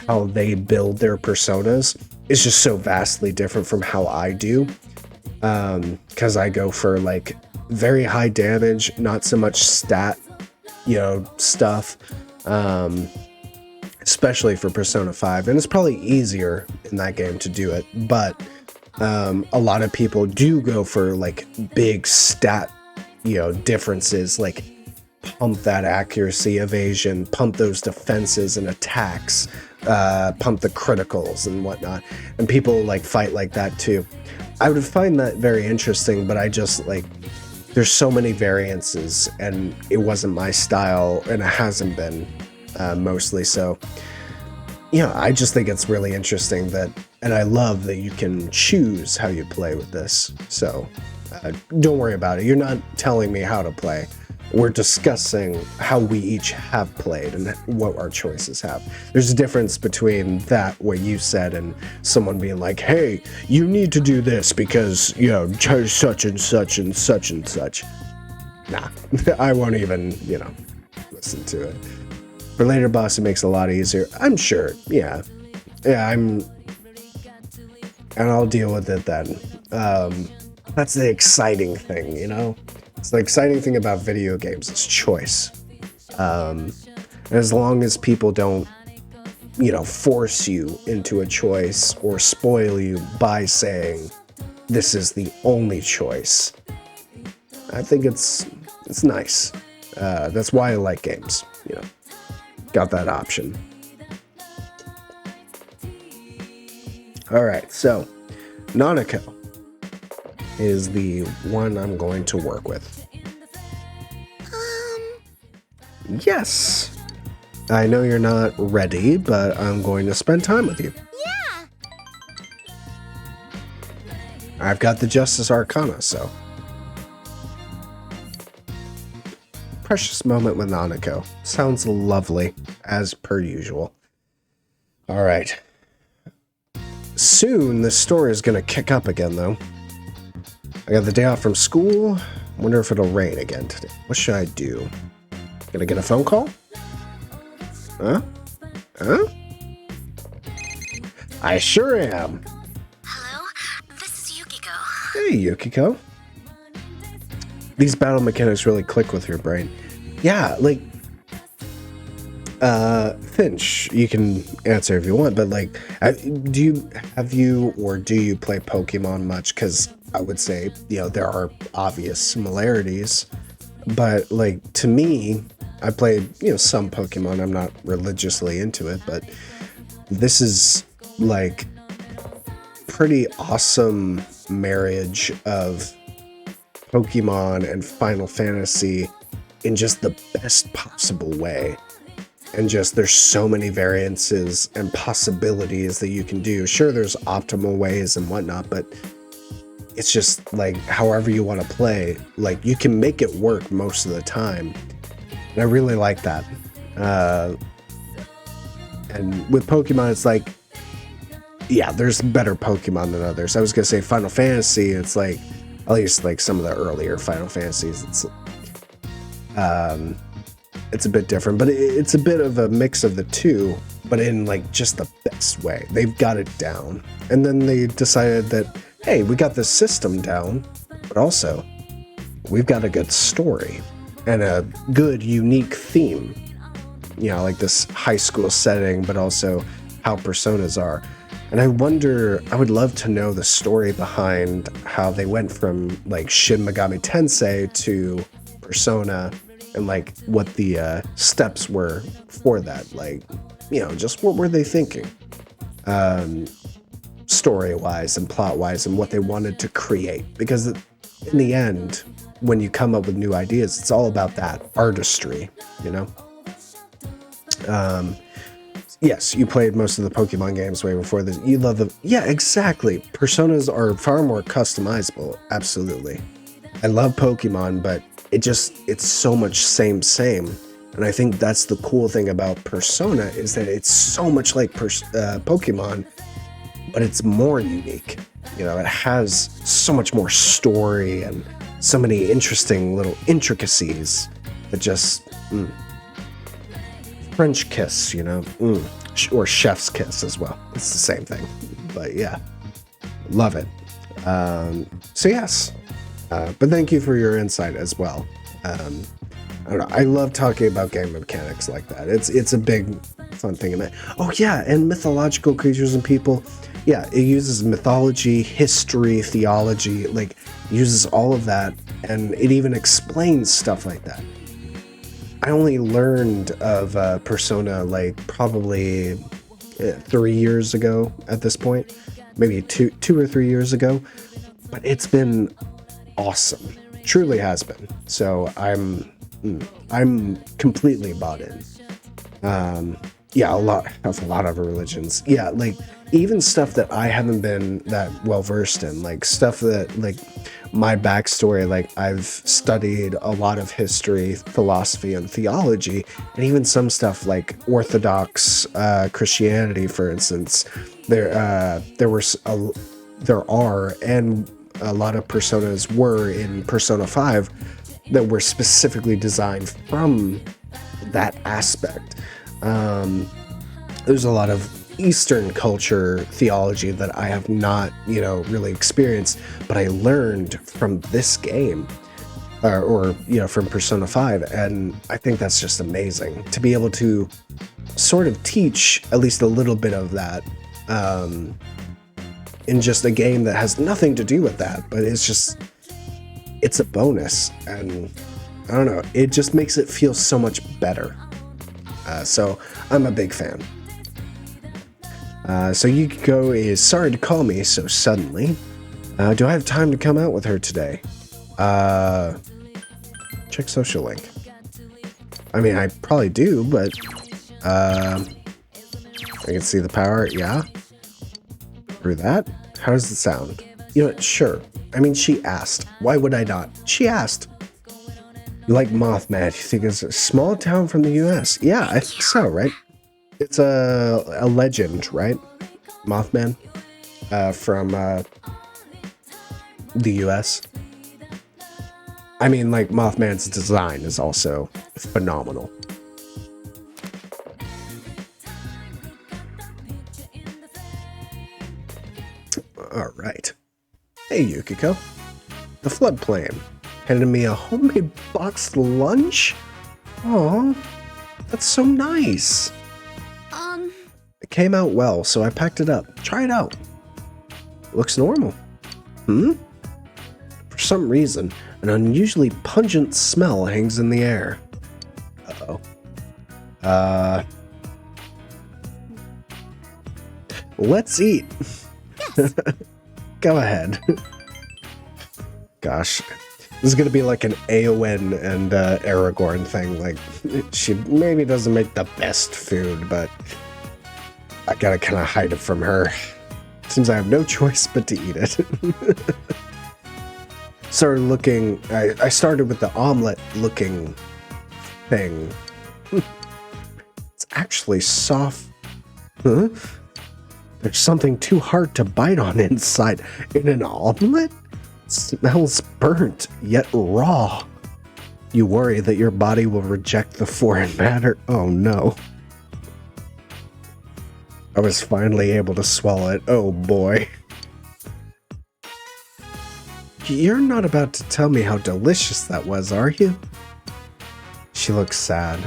how they build their personas is just so vastly different from how I do. Because I go for like very high damage, not so much stat, you know, stuff. Especially for Persona 5, and it's probably easier in that game to do it, but a lot of people do go for like big stat, you know, differences, like pump that accuracy, evasion, pump those defenses and attacks, pump the criticals and whatnot, and people like fight like that too. I would find that very interesting, but I just like, there's so many variances, and it wasn't my style, and it hasn't been mostly. So, you know, I just think it's really interesting that, and I love that you can choose how you play with this. So don't worry about it. You're not telling me how to play. We're discussing how we each have played and what our choices have. There's a difference between that, what you said, and someone being like, hey, you need to do this because, you know, such and such and such and such. Nah, I won't even, you know, listen to it. For later boss, it makes it a lot easier. I'm sure, yeah. Yeah, and I'll deal with it then. That's the exciting thing, you know? It's the exciting thing about video games is choice. And as long as people don't, you know, force you into a choice or spoil you by saying this is the only choice, I think it's nice. That's why I like games, you know. Got that option. All right, so Nanako is the one I'm going to work with. Yes. I know you're not ready, but I'm going to spend time with you. Yeah. I've got the Justice Arcana, so. Precious moment with Nanako. Sounds lovely, as per usual. All right. Soon, the story is going to kick up again, though. I got the day off from school. Wonder if it'll rain again today. What should I do? Gonna get a phone call? Huh? Huh? I sure am. Hello, this is Yukiko. Hey, Yukiko. These battle mechanics really click with your brain. Yeah, like... Finch, you can answer if you want, but like, do you play Pokemon much? Because I would say, you know, there are obvious similarities, but like, to me, I played, you know, some Pokemon. I'm not religiously into it, but this is like pretty awesome marriage of Pokemon and Final Fantasy in just the best possible way. And just, there's so many variances and possibilities that you can do. Sure, there's optimal ways and whatnot, but it's just like, however you want to play, like, you can make it work most of the time. And I really like that. And with Pokemon, it's like, yeah, there's better Pokemon than others. I was going to say Final Fantasy, it's like, at least like some of the earlier Final Fantasies, it's a bit different, but it's a bit of a mix of the two, but in like just the best way. They've got it down. And then they decided that, hey, we got this system down, but also we've got a good story and a good, unique theme. You know, like this high school setting, but also how personas are. And I wonder, I would love to know the story behind how they went from like Shin Megami Tensei to Persona, and like what the steps were for that. Like, you know, just what were they thinking? Story-wise and plot-wise, and what they wanted to create. Because in the end, when you come up with new ideas, it's all about that artistry, you know? Yes, you played most of the Pokemon games way before this. You love them. Yeah, exactly. Personas are far more customizable. Absolutely. I love Pokemon, but it's so much same. And I think that's the cool thing about Persona, is that it's so much like Pokemon, but it's more unique. You know, it has so much more story and so many interesting little intricacies that just, French kiss, you know, or chef's kiss as well. It's the same thing, but yeah, love it. So yes. But thank you for your insight as well. I don't know. I love talking about game mechanics like that. It's a big fun thing. Oh yeah, and mythological creatures and people. Yeah, it uses mythology, history, theology, like uses all of that, and it even explains stuff like that. I only learned of Persona like probably 3 years ago at this point, maybe two or 3 years ago, but it's been awesome. Truly has been. So I'm completely bought in. Yeah, a lot of religions. Yeah, like even stuff that I haven't been that well versed in, like stuff that, like, my backstory, like I've studied a lot of history, philosophy, and theology, and even some stuff like Orthodox Christianity, for instance. There are, and a lot of personas were in Persona 5 that were specifically designed from that aspect. There's a lot of Eastern culture theology that I have not, really experienced, but I learned from this game, or from Persona 5, and I think that's just amazing to be able to sort of teach at least a little bit of that in just a game that has nothing to do with that, but it's a bonus, and I don't know, it just makes it feel so much better. So I'm a big fan. So Yukiko is sorry to call me so suddenly. Do I have time to come out with her today? Check social link. I mean, I probably do, but I can see the power. Yeah. Through that. How does it sound? You know what? Sure. I mean, she asked. Why would I not? She asked. You like Mothman? You think it's a small town from the U.S.? Yeah, I think so, right? It's a legend, right? Mothman from the US. I mean, like, Mothman's design is also phenomenal. All right. Hey, Yukiko. The floodplain. Handed me a homemade boxed lunch? Oh, that's so nice. It came out well, so I packed it up. Try it out. It looks normal. For some reason, an unusually pungent smell hangs in the air. Uh-oh. Let's eat. Yes. Go ahead. Gosh. This is gonna be like an Eowyn and Aragorn thing. Like, she maybe doesn't make the best food, but I gotta kind of hide it from her. Seems I have no choice but to eat it. I started with the omelet-looking thing. It's actually soft. Huh? There's something too hard to bite on inside. In an omelet? It smells burnt, yet raw. You worry that your body will reject the foreign matter. Oh no. I was finally able to swallow it. Oh boy. You're not about to tell me how delicious that was, are you? She looks sad.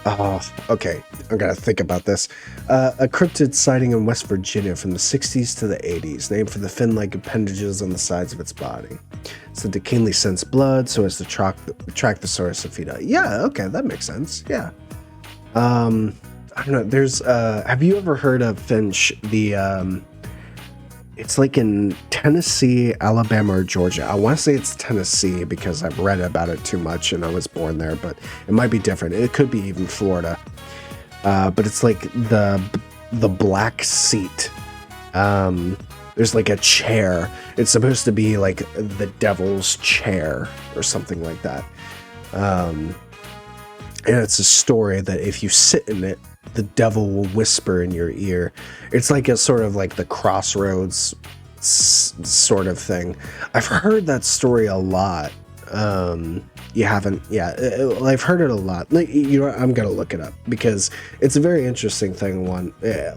Oh, okay. I gotta think about this. A cryptid sighting in West Virginia from the 60s to the 80s, named for the fin-like appendages on the sides of its body. So to keenly sense blood, so as to track the source of feed. Yeah, okay, that makes sense. Yeah. I don't know. There's have you ever heard of Finch? It's like in Tennessee, Alabama, or Georgia. I want to say it's Tennessee because I've read about it too much and I was born there, but it might be different. It could be even Florida. But it's like the black seat. There's like a chair. It's supposed to be like the devil's chair or something like that. And it's a story that if you sit in it, the devil will whisper in your ear. It's like a sort of like the Crossroads sort of thing. I've heard that story a lot. You haven't? Yeah, I've heard it a lot. Like, you know, I'm gonna look it up because it's a very interesting thing.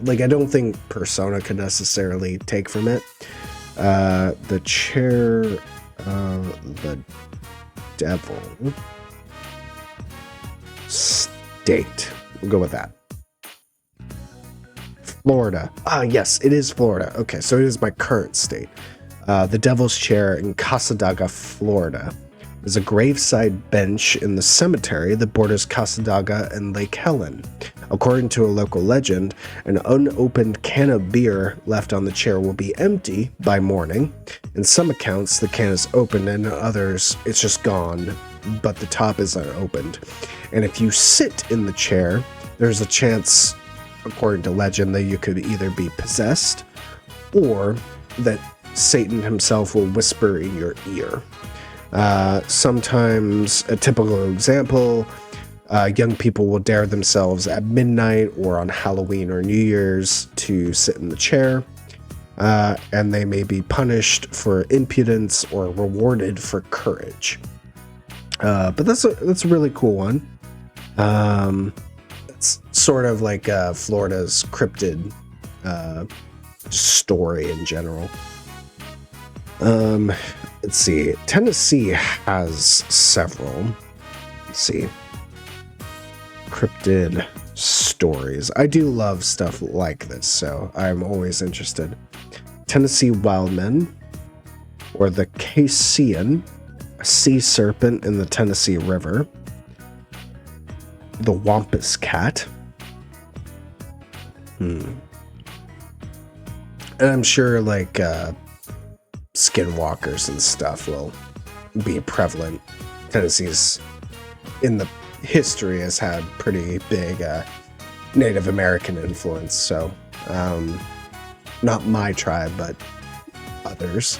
Like, I don't think Persona could necessarily take from it. The chair of the devil state. We'll go with that. Florida. Yes, it is Florida. Okay, so it is my current state. The Devil's Chair in Cassadaga, Florida. There's a graveside bench in the cemetery that borders Cassadaga and Lake Helen. According to a local legend, an unopened can of beer left on the chair will be empty by morning. In some accounts, the can is open, and in others, it's just gone, but the top is unopened. And if you sit in the chair, there's a chance according to legend, that you could either be possessed or that Satan himself will whisper in your ear. Sometimes, a typical example, young people will dare themselves at midnight or on Halloween or New Year's to sit in the chair, and they may be punished for impudence or rewarded for courage. But that's a really cool one. It's sort of like Florida's cryptid story in general. Let's see. Tennessee has several. Let's see. Cryptid stories. I do love stuff like this, so I'm always interested. Tennessee Wildmen, or the Caesian, a sea serpent in the Tennessee River. The Wampus Cat. And I'm sure like skinwalkers and stuff will be prevalent. Tennessee's in the history has had pretty big Native American influence, so not my tribe, but others.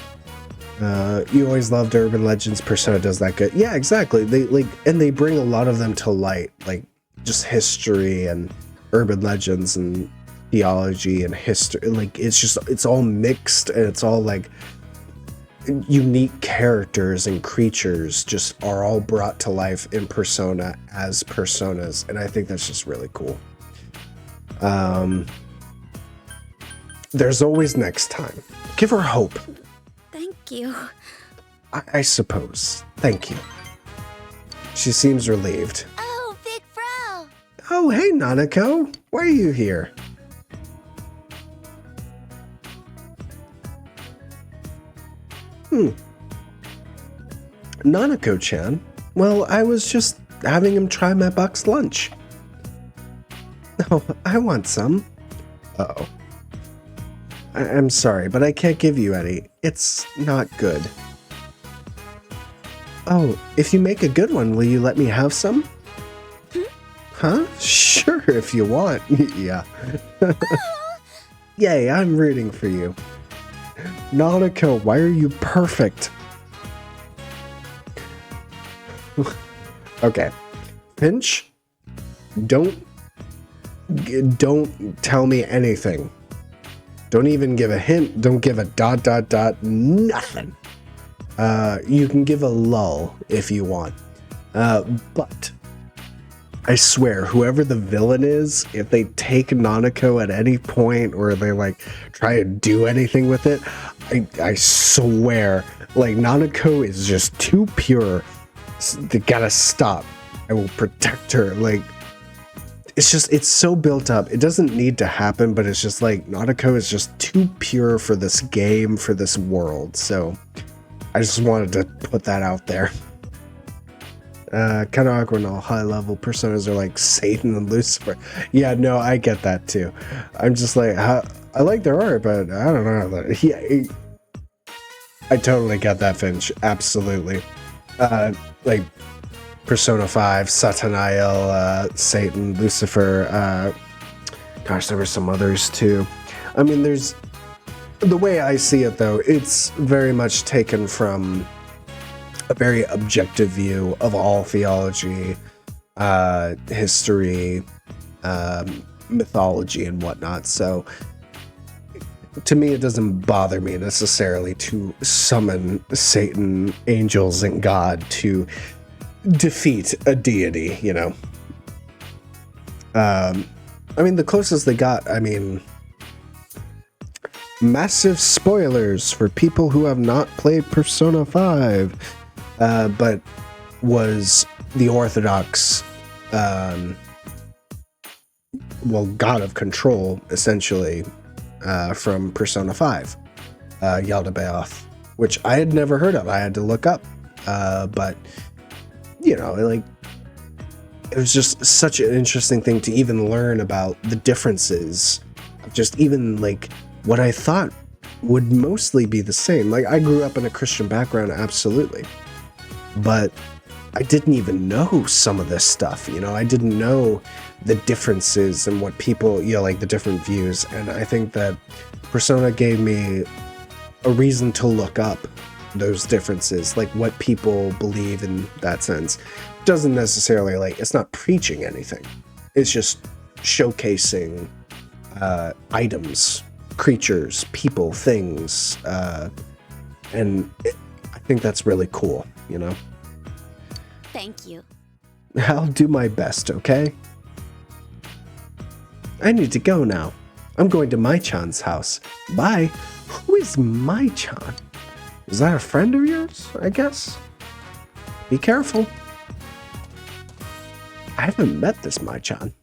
You always loved urban legends. Persona does that good. Yeah, exactly. They bring a lot of them to light, like just history and urban legends and theology and history. Like it's all mixed, and it's all like unique characters and creatures just are all brought to life in Persona as personas, and I think that's just really cool. There's always next time. Give her hope. Thank you. I suppose. Thank you. She seems relieved. Oh, Big Bro! Oh, hey, Nanako. Why are you here? Nanako-chan? Well, I was just having him try my box lunch. Oh, I want some. Uh-oh. I'm sorry, but I can't give you any. It's not good. Oh, if you make a good one, will you let me have some? Huh? Sure, if you want. Yeah. Yay, I'm rooting for you. Nanako, why are you perfect? Okay. Finch, don't tell me anything. Don't even give a hint. Don't give a ... Nothing. You can give a lull if you want. But I swear, whoever the villain is, if they take Nanako at any point or they like try to do anything with it, I swear, like Nanako is just too pure. They gotta stop. I will protect her. Like, it's so built up. It doesn't need to happen, but it's just like Nanako is just too pure for this game, for this world. So I just wanted to put that out there. Kind of awkward when all high-level personas are like Satan and Lucifer. Yeah, no, I get that too. I'm just like, I like their art, but I don't know. I totally get that, Finch. Absolutely. Like Persona 5, Satanael, Satan, Lucifer. Gosh, there were some others too. I mean, there's... The way I see it, though, it's very much taken from a very objective view of all theology, history, mythology, and whatnot. So, to me, it doesn't bother me necessarily to summon Satan, angels, and God to defeat a deity, you know. I mean, the closest they got, I mean... Massive spoilers for people who have not played Persona 5, but was the Orthodox, God of Control, essentially, from Persona 5, Yaldabaoth, which I had never heard of. I had to look up, but, you know, like, it was just such an interesting thing to even learn about the differences, just even, like, what I thought would mostly be the same. Like, I grew up in a Christian background, absolutely. But I didn't even know some of this stuff, you know? I didn't know the differences and what people, you know, like the different views. And I think that Persona gave me a reason to look up those differences, like what people believe in that sense. Doesn't necessarily, like, it's not preaching anything. It's just showcasing items, creatures, people, things, and I think that's really cool, you know? Thank you. I'll do my best, okay? I need to go now. I'm going to Mai-chan's house. Bye. Who is Mai-chan? Is that a friend of yours, I guess? Be careful. I haven't met this Mai-chan.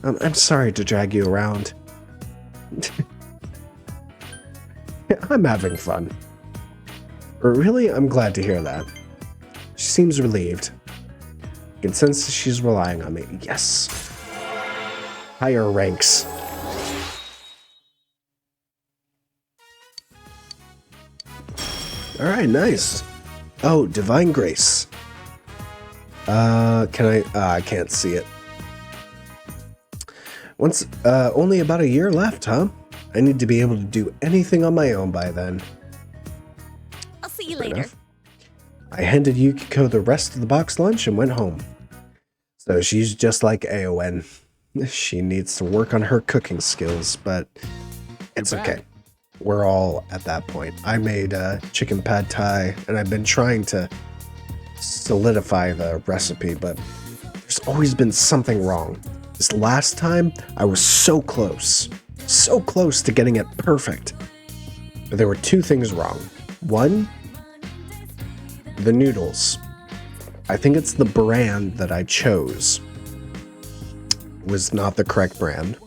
I'm sorry to drag you around. I'm having fun. Really? I'm glad to hear that. She seems relieved. I can sense she's relying on me. Yes. Higher ranks. Alright, nice. Oh, Divine Grace. I can't see it. Only about a year left, huh? I need to be able to do anything on my own by then. I'll see you Fair later. enough. I handed Yukiko the rest of the box lunch and went home. So she's just like Aowen. She needs to work on her cooking skills, but it's okay. We're all at that point. I made chicken pad thai, and I've been trying to solidify the recipe, but there's always been something wrong. This last time, I was so close to getting it perfect. But there were two things wrong. One, the noodles. I think it's the brand that I chose was not the correct brand.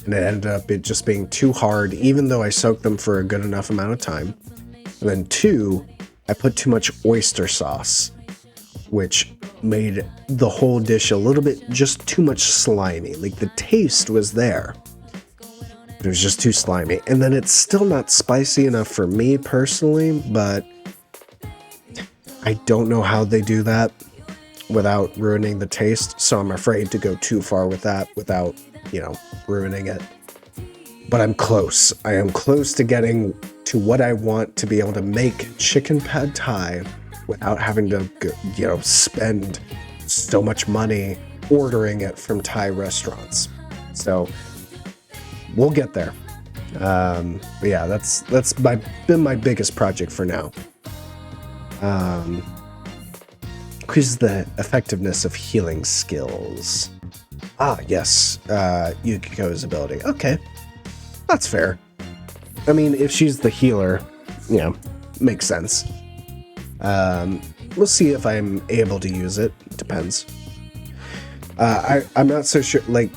And it ended up just being too hard, even though I soaked them for a good enough amount of time. And then two, I put too much oyster sauce, which made the whole dish a little bit just too much slimy. Like, the taste was there, but it was just too slimy. And then it's still not spicy enough for me personally, but I don't know how they do that without ruining the taste, so I'm afraid to go too far with that without, you know, ruining it. But I'm close. I am close to getting to what I want to be able to make chicken pad thai without having to, you know, spend so much money ordering it from Thai restaurants. So we'll get there. But yeah, that's been my biggest project for now. Increases the effectiveness of healing skills. Ah, yes. Yukiko's ability. Okay. That's fair. I mean, if she's the healer, you know, makes sense. We'll see if I'm able to use it. Depends. I'm not so sure, like,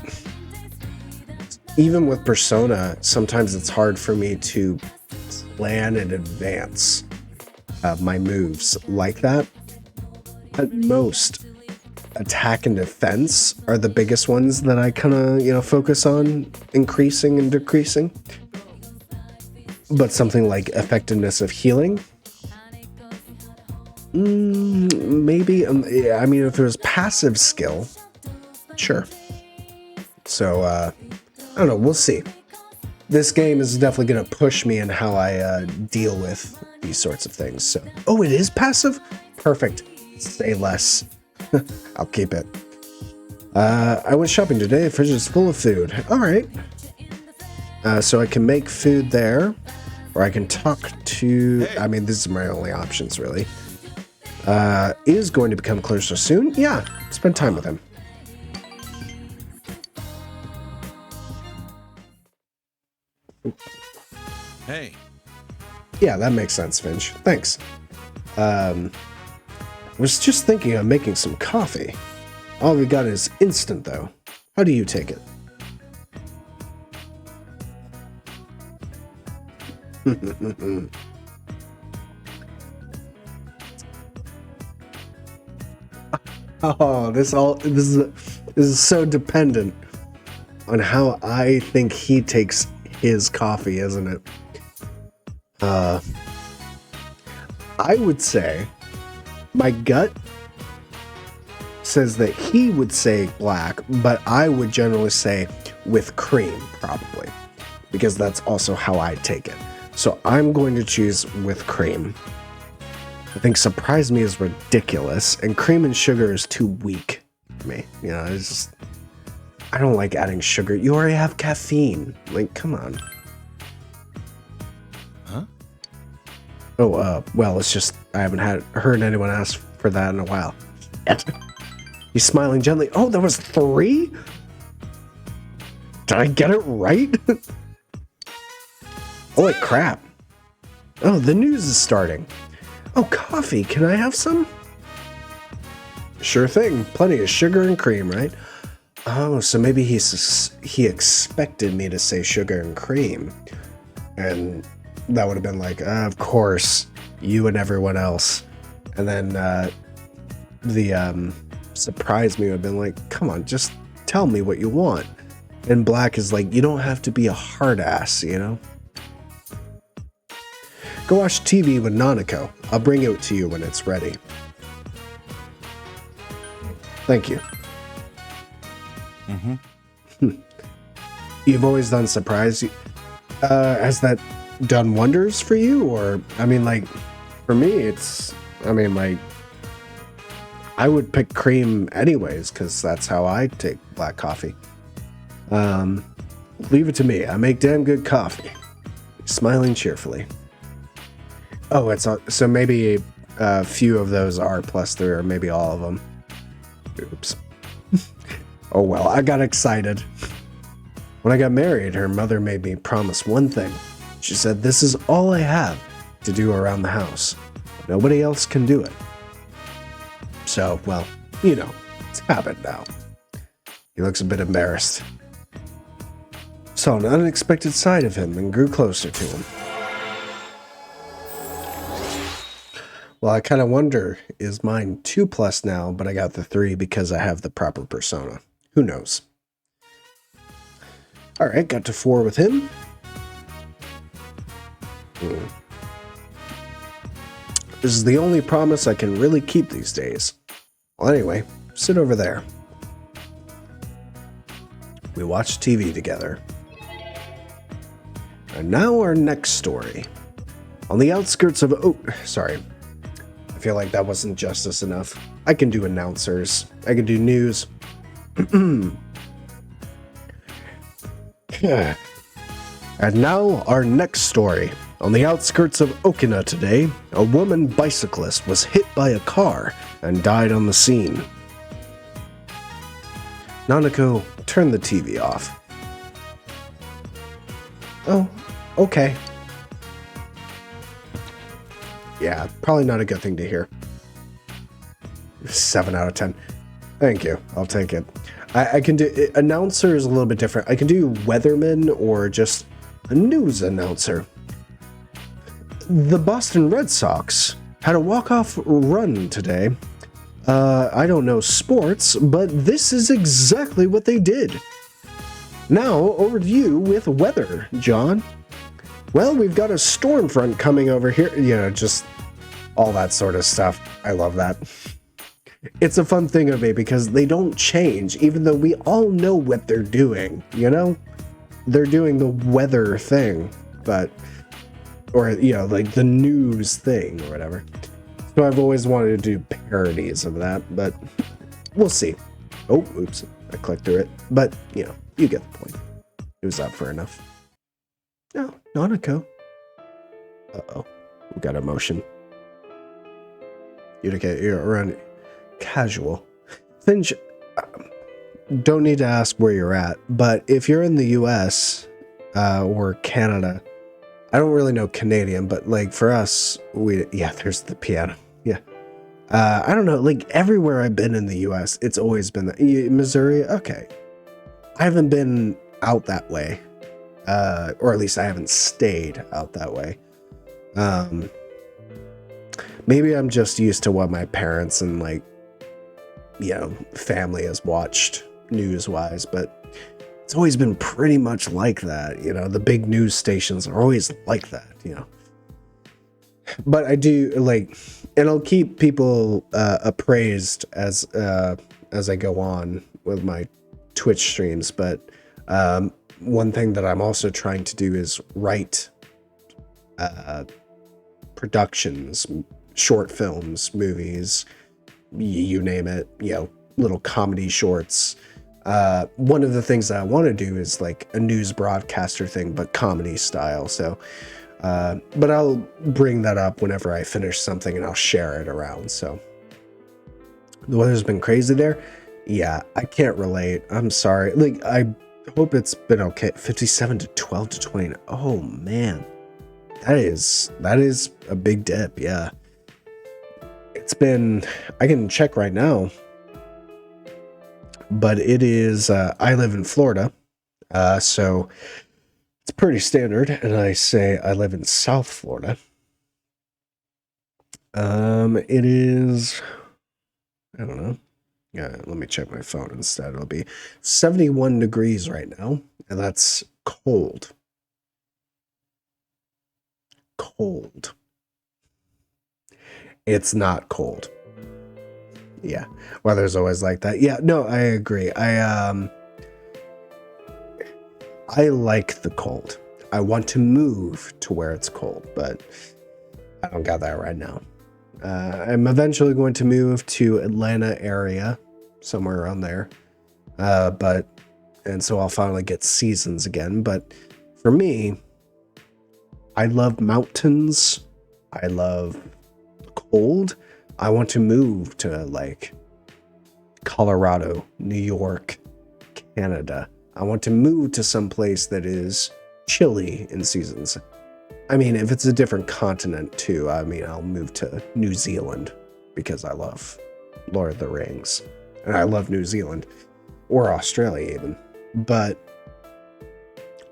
even with Persona, sometimes it's hard for me to plan in advance my moves like that. At most, attack and defense are the biggest ones that I kind of, you know, focus on increasing and decreasing. But something like effectiveness of healing, maybe. I mean, if it was passive skill, sure. So, I don't know. We'll see. This game is definitely going to push me in how I deal with these sorts of things. So, oh, it is passive? Perfect. Say less. I'll keep it. I went shopping today. The fridge is full of food. All right. So I can make food there, or I can talk to... I mean, these are my only options, really. Is going to become closer soon? Yeah, spend time with him. Hey. Yeah, that makes sense, Finch. Thanks. Was just thinking of making some coffee. All we got is instant, though. How do you take it? Oh, this is so dependent on how I think he takes his coffee, isn't it? I would say my gut says that he would say black, but I would generally say with cream, probably, because that's also how I take it. So I'm going to choose with cream. I think surprise me is ridiculous, and cream and sugar is too weak for me. You know, it's just, I don't like adding sugar. You already have caffeine. Like, come on. Huh? Oh, well, it's just, I haven't heard anyone ask for that in a while. He's smiling gently. Oh, there was 3? Did I get it right? Holy crap. Oh, the news is starting. Oh, coffee. Can I have some? Sure thing. Plenty of sugar and cream, right? Oh, so maybe he expected me to say sugar and cream. And that would have been like, of course, you and everyone else. And then the surprise me would have been like, come on, just tell me what you want. And black is like, you don't have to be a hard ass, you know? Go watch TV with Nanako. I'll bring it to you when it's ready. Thank you. You've always done surprise. Has that done wonders for you? Or, I mean, like, for me, it's, I mean, like, I would pick cream anyways, because that's how I take black coffee. Leave it to me. I make damn good coffee. Smiling cheerfully. Oh, it's so maybe a few of those are +3, or maybe all of them. Oops. Oh well, I got excited. When I got married, her mother made me promise one thing. She said, this is all I have to do around the house. Nobody else can do it. So, well, you know, it's happened now. He looks a bit embarrassed. Saw an unexpected side of him and grew closer to him. Well, I kind of wonder, is mine 2+ now, but I got the 3 because I have the proper persona. Who knows? Alright, got to 4 with him. This is the only promise I can really keep these days. Well, anyway, sit over there. We watch TV together. And now our next story. On the outskirts of... Oh, sorry. I feel like that wasn't justice enough. I can do announcers. I can do news. And now our next story. On the outskirts of Okina today, a woman bicyclist was hit by a car and died on the scene. Nanako turned the TV off. Oh, okay. Yeah, probably not a good thing to hear. 7 out of 10. Thank you. I'll take it. I can do... Announcer is a little bit different. I can do weatherman or just a news announcer. The Boston Red Sox had a walk-off run today. I don't know sports, but this is exactly what they did. Now, over to you with weather, John. Well, we've got a storm front coming over here. You know, just all that sort of stuff. I love that. It's a fun thing of me because they don't change, even though we all know what they're doing, you know? They're doing the weather thing, but... Or, you know, like the news thing or whatever. So I've always wanted to do parodies of that, but we'll see. Oh, oops. I clicked through it. But, you know, you get the point. It was up for enough. Oh, Nanako. Uh-oh. We got emotion. You're around casual. Finch, don't need to ask where you're at, but if you're in the US or Canada, I don't really know Canadian, but like for us, yeah, there's the piano. Yeah. I don't know, like everywhere I've been in the US, it's always been Missouri. Okay. I haven't been out that way. Or at least I haven't stayed out that way. Maybe I'm just used to what my parents and like, you know, family has watched news-wise, but it's always been pretty much like that. You know, the big news stations are always like that, you know. But I do like, and I'll keep people appraised as as I go on with my Twitch streams, but one thing that I'm also trying to do is write productions, short films, movies, you name it, little comedy shorts. One of the things that I want to do is like a news broadcaster thing, but comedy style. So, but I'll bring that up whenever I finish something and I'll share it around. So the weather's been crazy there. Yeah, I can't relate. I'm sorry. Like, I hope it's been okay. 57 to 12 to 20. Oh man, that is a big dip. Yeah. It's been, I can check right now, but it is, I live in Florida, so it's pretty standard, and I say I live in South Florida. It is, I don't know, yeah, let me check my phone instead. It'll be 71 degrees right now, and that's cold. Cold. It's not cold. Yeah, weather's always like that. Yeah, no, I agree. I like the cold. I want to move to where it's cold, but I don't got that right now. I'm eventually going to move to Atlanta area, somewhere around there. And so I'll finally get seasons again. But for me, I love mountains. I love cold. I want to move to like Colorado, New York, Canada. I want to move to some place that is chilly in seasons. I mean, if it's a different continent too, I mean, I'll move to New Zealand because I love Lord of the Rings and I love New Zealand or Australia even. But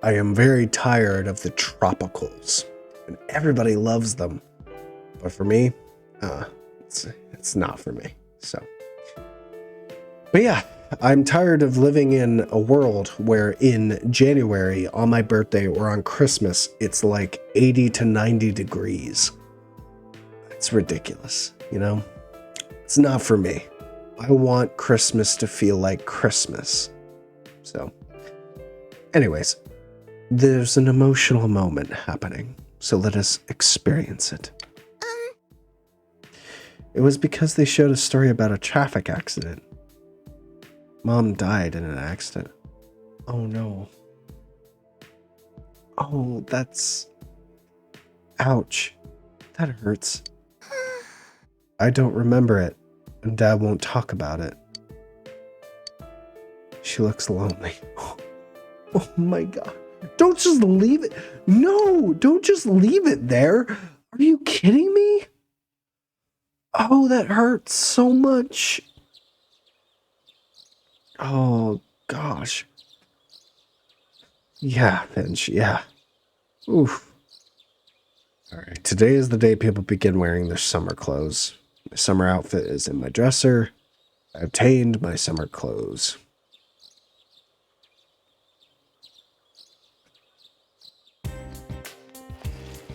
I am very tired of the tropicals and everybody loves them. But for me, it's not for me. So, but yeah, I'm tired of living in a world where in January on my birthday or on Christmas, it's like 80 to 90 degrees. It's ridiculous, you know? It's not for me. I want Christmas to feel like Christmas. So, anyways, there's an emotional moment happening. So let us experience it. It was because they showed a story about a traffic accident. Mom died in an accident. Oh no. Oh, that's... Ouch. That hurts. I don't remember it, and Dad won't talk about it. She looks lonely. Oh my God. Don't just leave it. No, don't just leave it there. Are you kidding me? Oh, that hurts so much. Oh, gosh. Yeah, Finch, yeah. Oof. Alright, today is the day people begin wearing their summer clothes. My summer outfit is in my dresser. I obtained my summer clothes.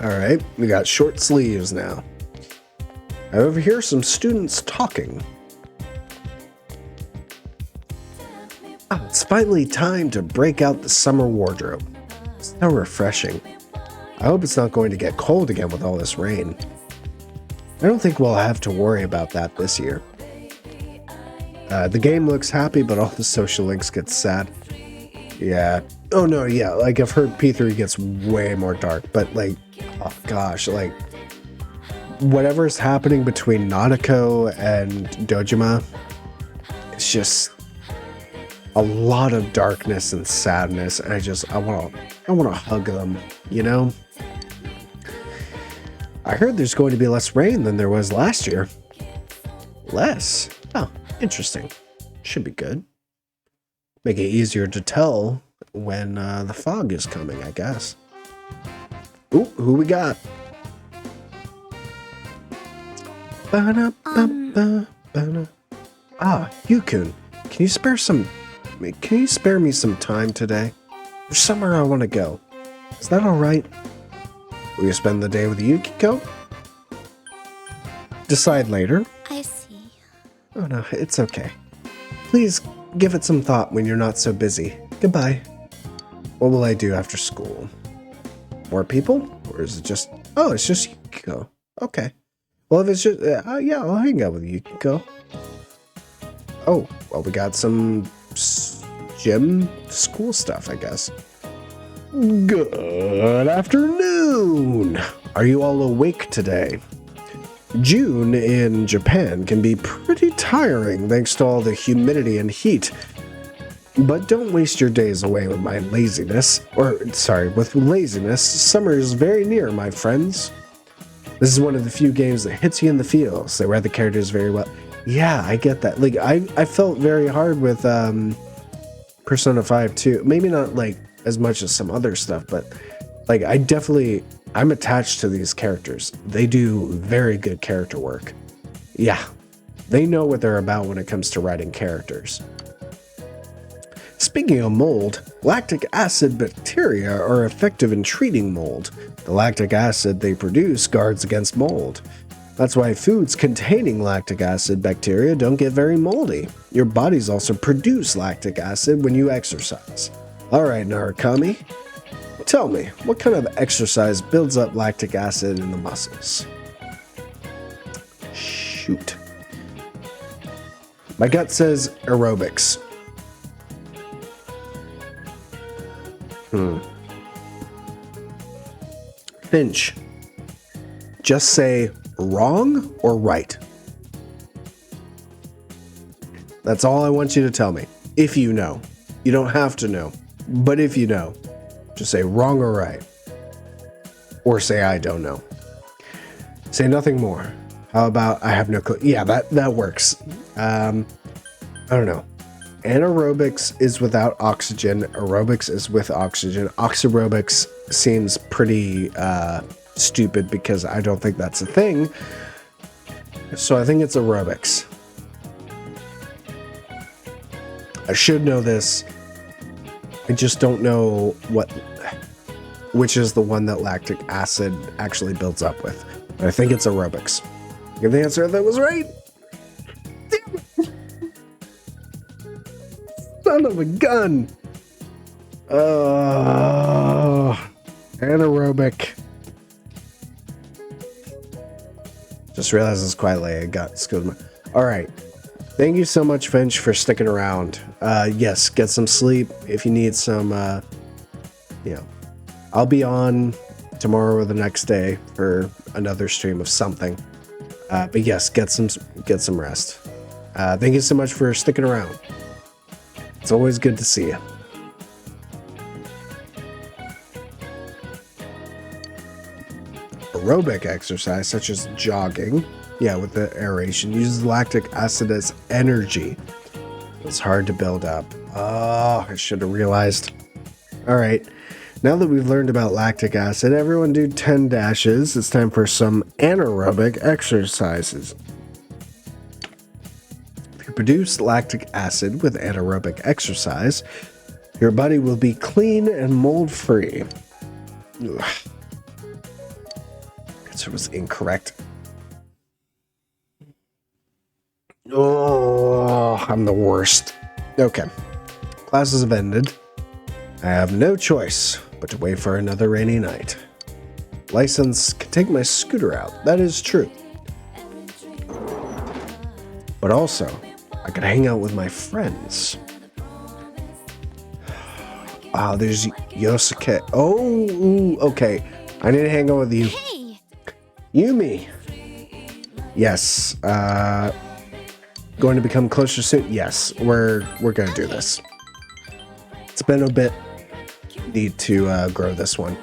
Alright, we got short sleeves now. I overhear some students talking. Oh, it's finally time to break out the summer wardrobe. It's so refreshing. I hope it's not going to get cold again with all this rain. I don't think we'll have to worry about that this year. The game looks happy, but all the social links get sad. Yeah. Oh no, yeah, like I've heard P3 gets way more dark, but like, oh gosh, like, whatever's happening between Nadeko and Dojima, it's just a lot of darkness and sadness. And I want to hug them, you know? I heard there's going to be less rain than there was last year. Less? Oh, interesting. Should be good. Make it easier to tell when the fog is coming, I guess. Ooh, who we got? Ah, Yukun. Can you spare me some time today? There's somewhere I want to go. Is that alright? Will you spend the day with Yukiko? Decide later. I see. Oh no, it's okay. Please give it some thought when you're not so busy. Goodbye. What will I do after school? More people? Or is it just... Oh, it's just Yukiko. Okay. Well, if it's just... yeah, I'll hang out with Yukiko. Oh, well, we got some gym school stuff, I guess. Good afternoon! Are you all awake today? June in Japan can be pretty tiring thanks to all the humidity and heat. But don't waste your days away with my laziness. With laziness. Summer is very near, my friends. This is one of the few games that hits you in the feels. They write the characters very well. Yeah, I get that. Like, I felt very hard with Persona 5 too. Maybe not like as much as some other stuff, but like I'm attached to these characters. They do very good character work. Yeah, they know what they're about when it comes to writing characters. Speaking of mold, lactic acid bacteria are effective in treating mold. The lactic acid they produce guards against mold. That's why foods containing lactic acid bacteria don't get very moldy. Your bodies also produce lactic acid when you exercise. Alright, Narukami. Tell me, what kind of exercise builds up lactic acid in the muscles? Shoot. My gut says aerobics. Finch. Just say wrong or right. That's all I want you to tell me. If you know. You don't have to know. But if you know, just say wrong or right. Or say I don't know. Say nothing more. How about I have no clue? Yeah, that works. I don't know. Anaerobics is without oxygen. Aerobics is with oxygen. Oxaerobics seems pretty stupid because I don't think that's a thing. So I think it's aerobics. I should know this. I just don't know which is the one that lactic acid actually builds up with. But I think it's aerobics. Give the answer that was right. Damn it. Son of a gun. Anaerobic. Just realized it's quite late. I got skilled. All right. Thank you so much, Finch, for sticking around. Yes, get some sleep. If you need some, I'll be on tomorrow or the next day for another stream of something. But yes, get some rest. Thank you so much for sticking around. It's always good to see you. Aerobic exercise, such as jogging, with the aeration, uses lactic acid as energy. It's hard to build up. Oh, I should have realized. All right, now that we've learned about lactic acid, everyone do 10 dashes. It's time for some anaerobic exercises. If you produce lactic acid with anaerobic exercise, your body will be clean and mold-free. Answer was incorrect. Oh, I'm the worst. Okay. Classes have ended. I have no choice but to wait for another rainy night. License can take my scooter out. That is true. But also, I could hang out with my friends. Ah, there's Yosuke. Oh, okay. I need to hang out with you. Hey! Yumi. Yes. Going to become closer soon? Yes, we're going to do this. It's been a bit. Need to grow this one.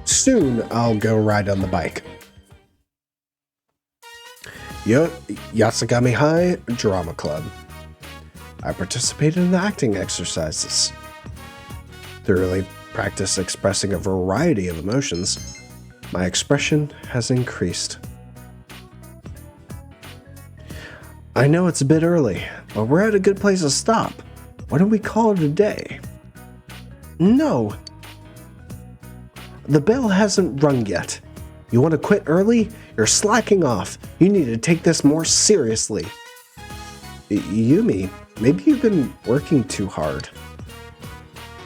Soon, I'll go ride on the bike. Yasagami High Drama Club. I participated in the acting exercises. Thoroughly practiced expressing a variety of emotions. My expression has increased. I know it's a bit early, but we're at a good place to stop. Why don't we call it a day? No. The bell hasn't rung yet. You want to quit early? You're slacking off. You need to take this more seriously. Yumi, maybe you've been working too hard.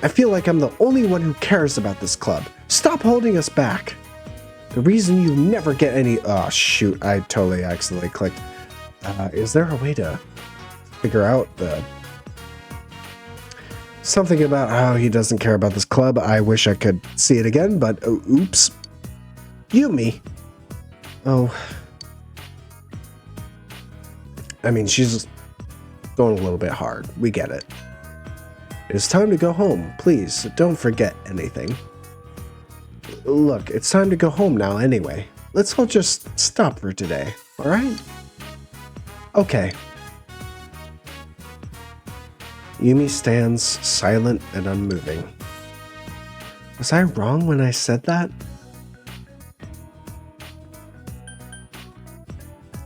I feel like I'm the only one who cares about this club. Stop holding us back. The reason you never get any... Oh, shoot. I totally accidentally clicked. Is there a way to figure out the... Something about how he doesn't care about this club. I wish I could see it again, but oops. Yumi. Oh. I mean, she's going a little bit hard. We get it. It's time to go home. Please, don't forget anything. Look, it's time to go home now anyway. Let's all just stop for today, alright? Okay. Yumi stands silent and unmoving. Was I wrong when I said that?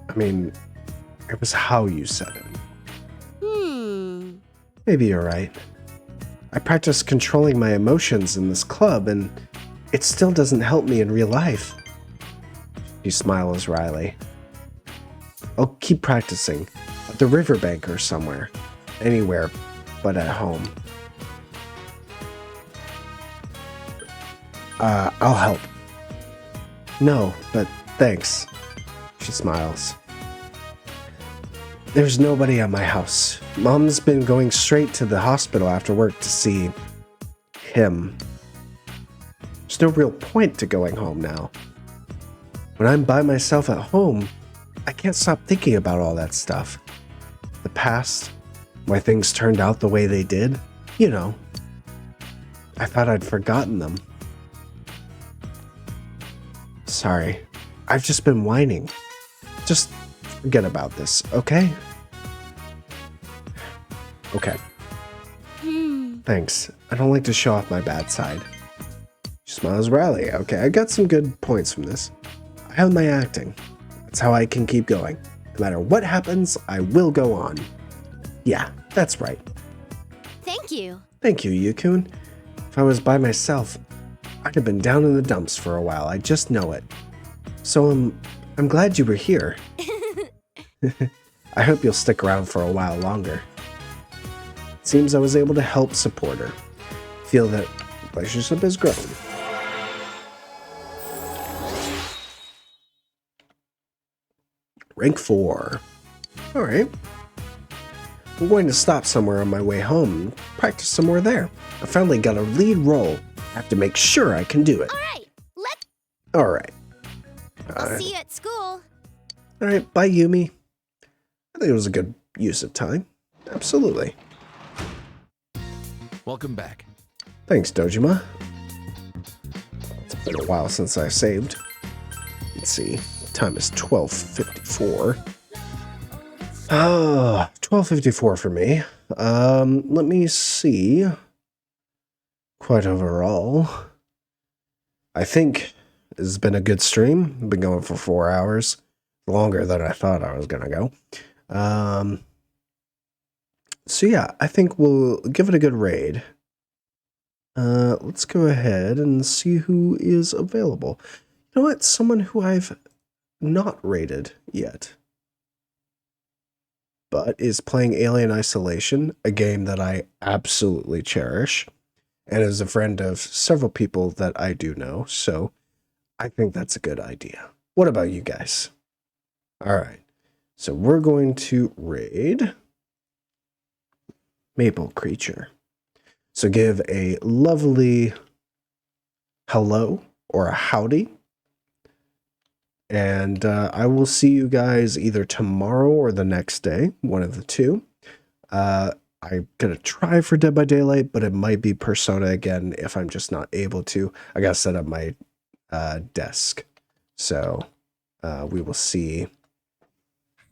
I mean, it was how you said it. Maybe you're right. I practice controlling my emotions in this club, and it still doesn't help me in real life. She smiles wryly. I'll keep practicing at the riverbank or somewhere. Anywhere but at home. I'll help. No, but thanks. She smiles. There's nobody at my house. Mom's been going straight to the hospital after work to see him. There's no real point to going home now. When I'm by myself at home, I can't stop thinking about all that stuff. The past, why things turned out the way they did. You know. I thought I'd forgotten them. Sorry. I've just been whining. Just forget about this, okay? Okay. Thanks. I don't like to show off my bad side. She smiles wryly. Okay, I got some good points from this. I have my acting. That's how I can keep going. No matter what happens, I will go on. Yeah, that's right. Thank you. Thank you, Yukun. If I was by myself, I'd have been down in the dumps for a while. I just know it. So I'm glad you were here. I hope you'll stick around for a while longer. It seems I was able to help support her. Feel that the relationship has grown. Rank 4. Alright. I'm going to stop somewhere on my way home and practice some more there. I finally got a lead role. I have to make sure I can do it. Alright. I'll see you at school. Alright, bye Yumi. I think it was a good use of time. Absolutely. Welcome back. Thanks, Dojima. It's been a while since I saved. Let's see. Time is 12:54. 12:54 for me. Let me see. Quite overall, I think this has been a good stream. I've been going for 4 hours. Longer than I thought I was gonna go. So yeah, I think we'll give it a good raid. Let's go ahead and see who is available. You know what? Someone who I've not raided yet, but is playing Alien Isolation, a game that I absolutely cherish, and is a friend of several people that I do know, so I think that's a good idea. What about you guys? Alright, so we're going to raid Maple Creature. So give a lovely hello or a howdy. And I will see you guys either tomorrow or the next day, one of the two. I'm going to try for Dead by Daylight, but it might be Persona again if I'm just not able to. I got to set up my desk. So we will see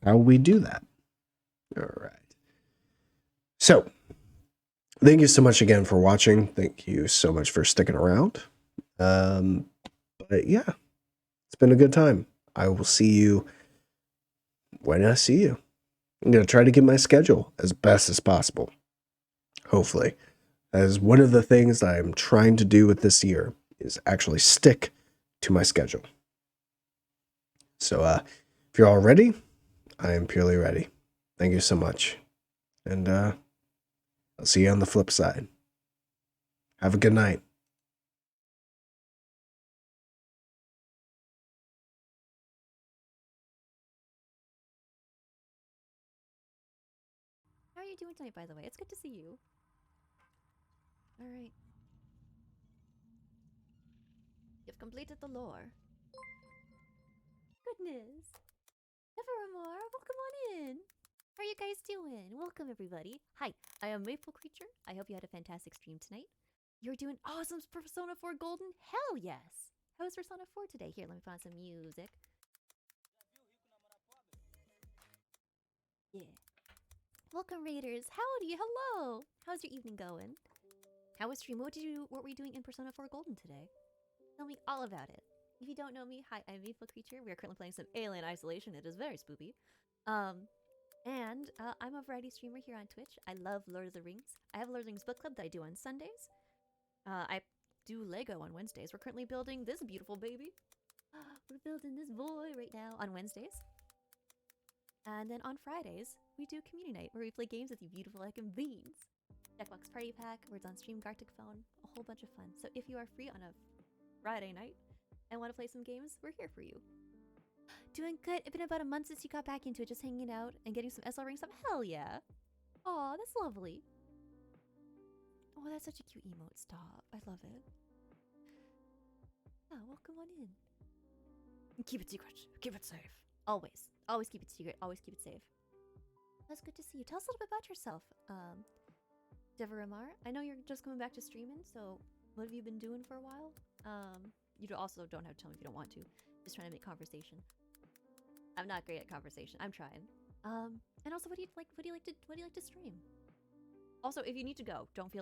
how we do that. All right. So thank you so much again for watching. Thank you so much for sticking around. But yeah, it's been a good time. I will see you when I see you. I'm going to try to get my schedule as best as possible. Hopefully. As one of the things I'm trying to do with this year is actually stick to my schedule. So if you're all ready, I am purely ready. Thank you so much. And I'll see you on the flip side. Have a good night. How are you doing tonight, by the way? It's good to see you. All right. You've completed the lore. Goodness. Nevermore, welcome on in. How are you guys doing? Welcome, everybody. Hi, I am Maple Creature. I hope you had a fantastic stream tonight. You're doing awesome for Persona 4 Golden? Hell yes! How was Persona 4 today? Here, let me find some music. Yeah. Welcome, Raiders. Howdy, hello. How's your evening going? How was stream? What were you doing in Persona 4 Golden today? Tell me all about it. If you don't know me, hi, I'm Maple Creature. We are currently playing some Alien Isolation. It is very spoopy. I'm a variety streamer here on Twitch. I love Lord of the Rings. I have a Lord of the Rings book club that I do on Sundays. I do Lego on Wednesdays. We're currently building this beautiful baby. We're building this boy right now on Wednesdays. And then on Fridays, we do community night where we play games with you beautiful Eckin beans. Jackbox Party Pack, Words on Stream, Gartic Phone, a whole bunch of fun. So if you are free on a Friday night and want to play some games, we're here for you. Doing good. It's been about a month since you got back into it, just hanging out and getting some SL ring stuff. Hell yeah. Aw, that's lovely. Oh, that's such a cute emote. Stop. I love it. Yeah, welcome on in. And keep it secret. Keep it safe. Always. Always keep it secret. Always keep it safe. That's good to see you. Tell us a little bit about yourself. Devaramar, I know you're just coming back to streaming, so what have you been doing for a while? You also don't have to tell me if you don't want to. Just trying to make conversation. I'm not great at conversation. I'm trying. And also, what do you like to stream? Also, if you need to go, don't feel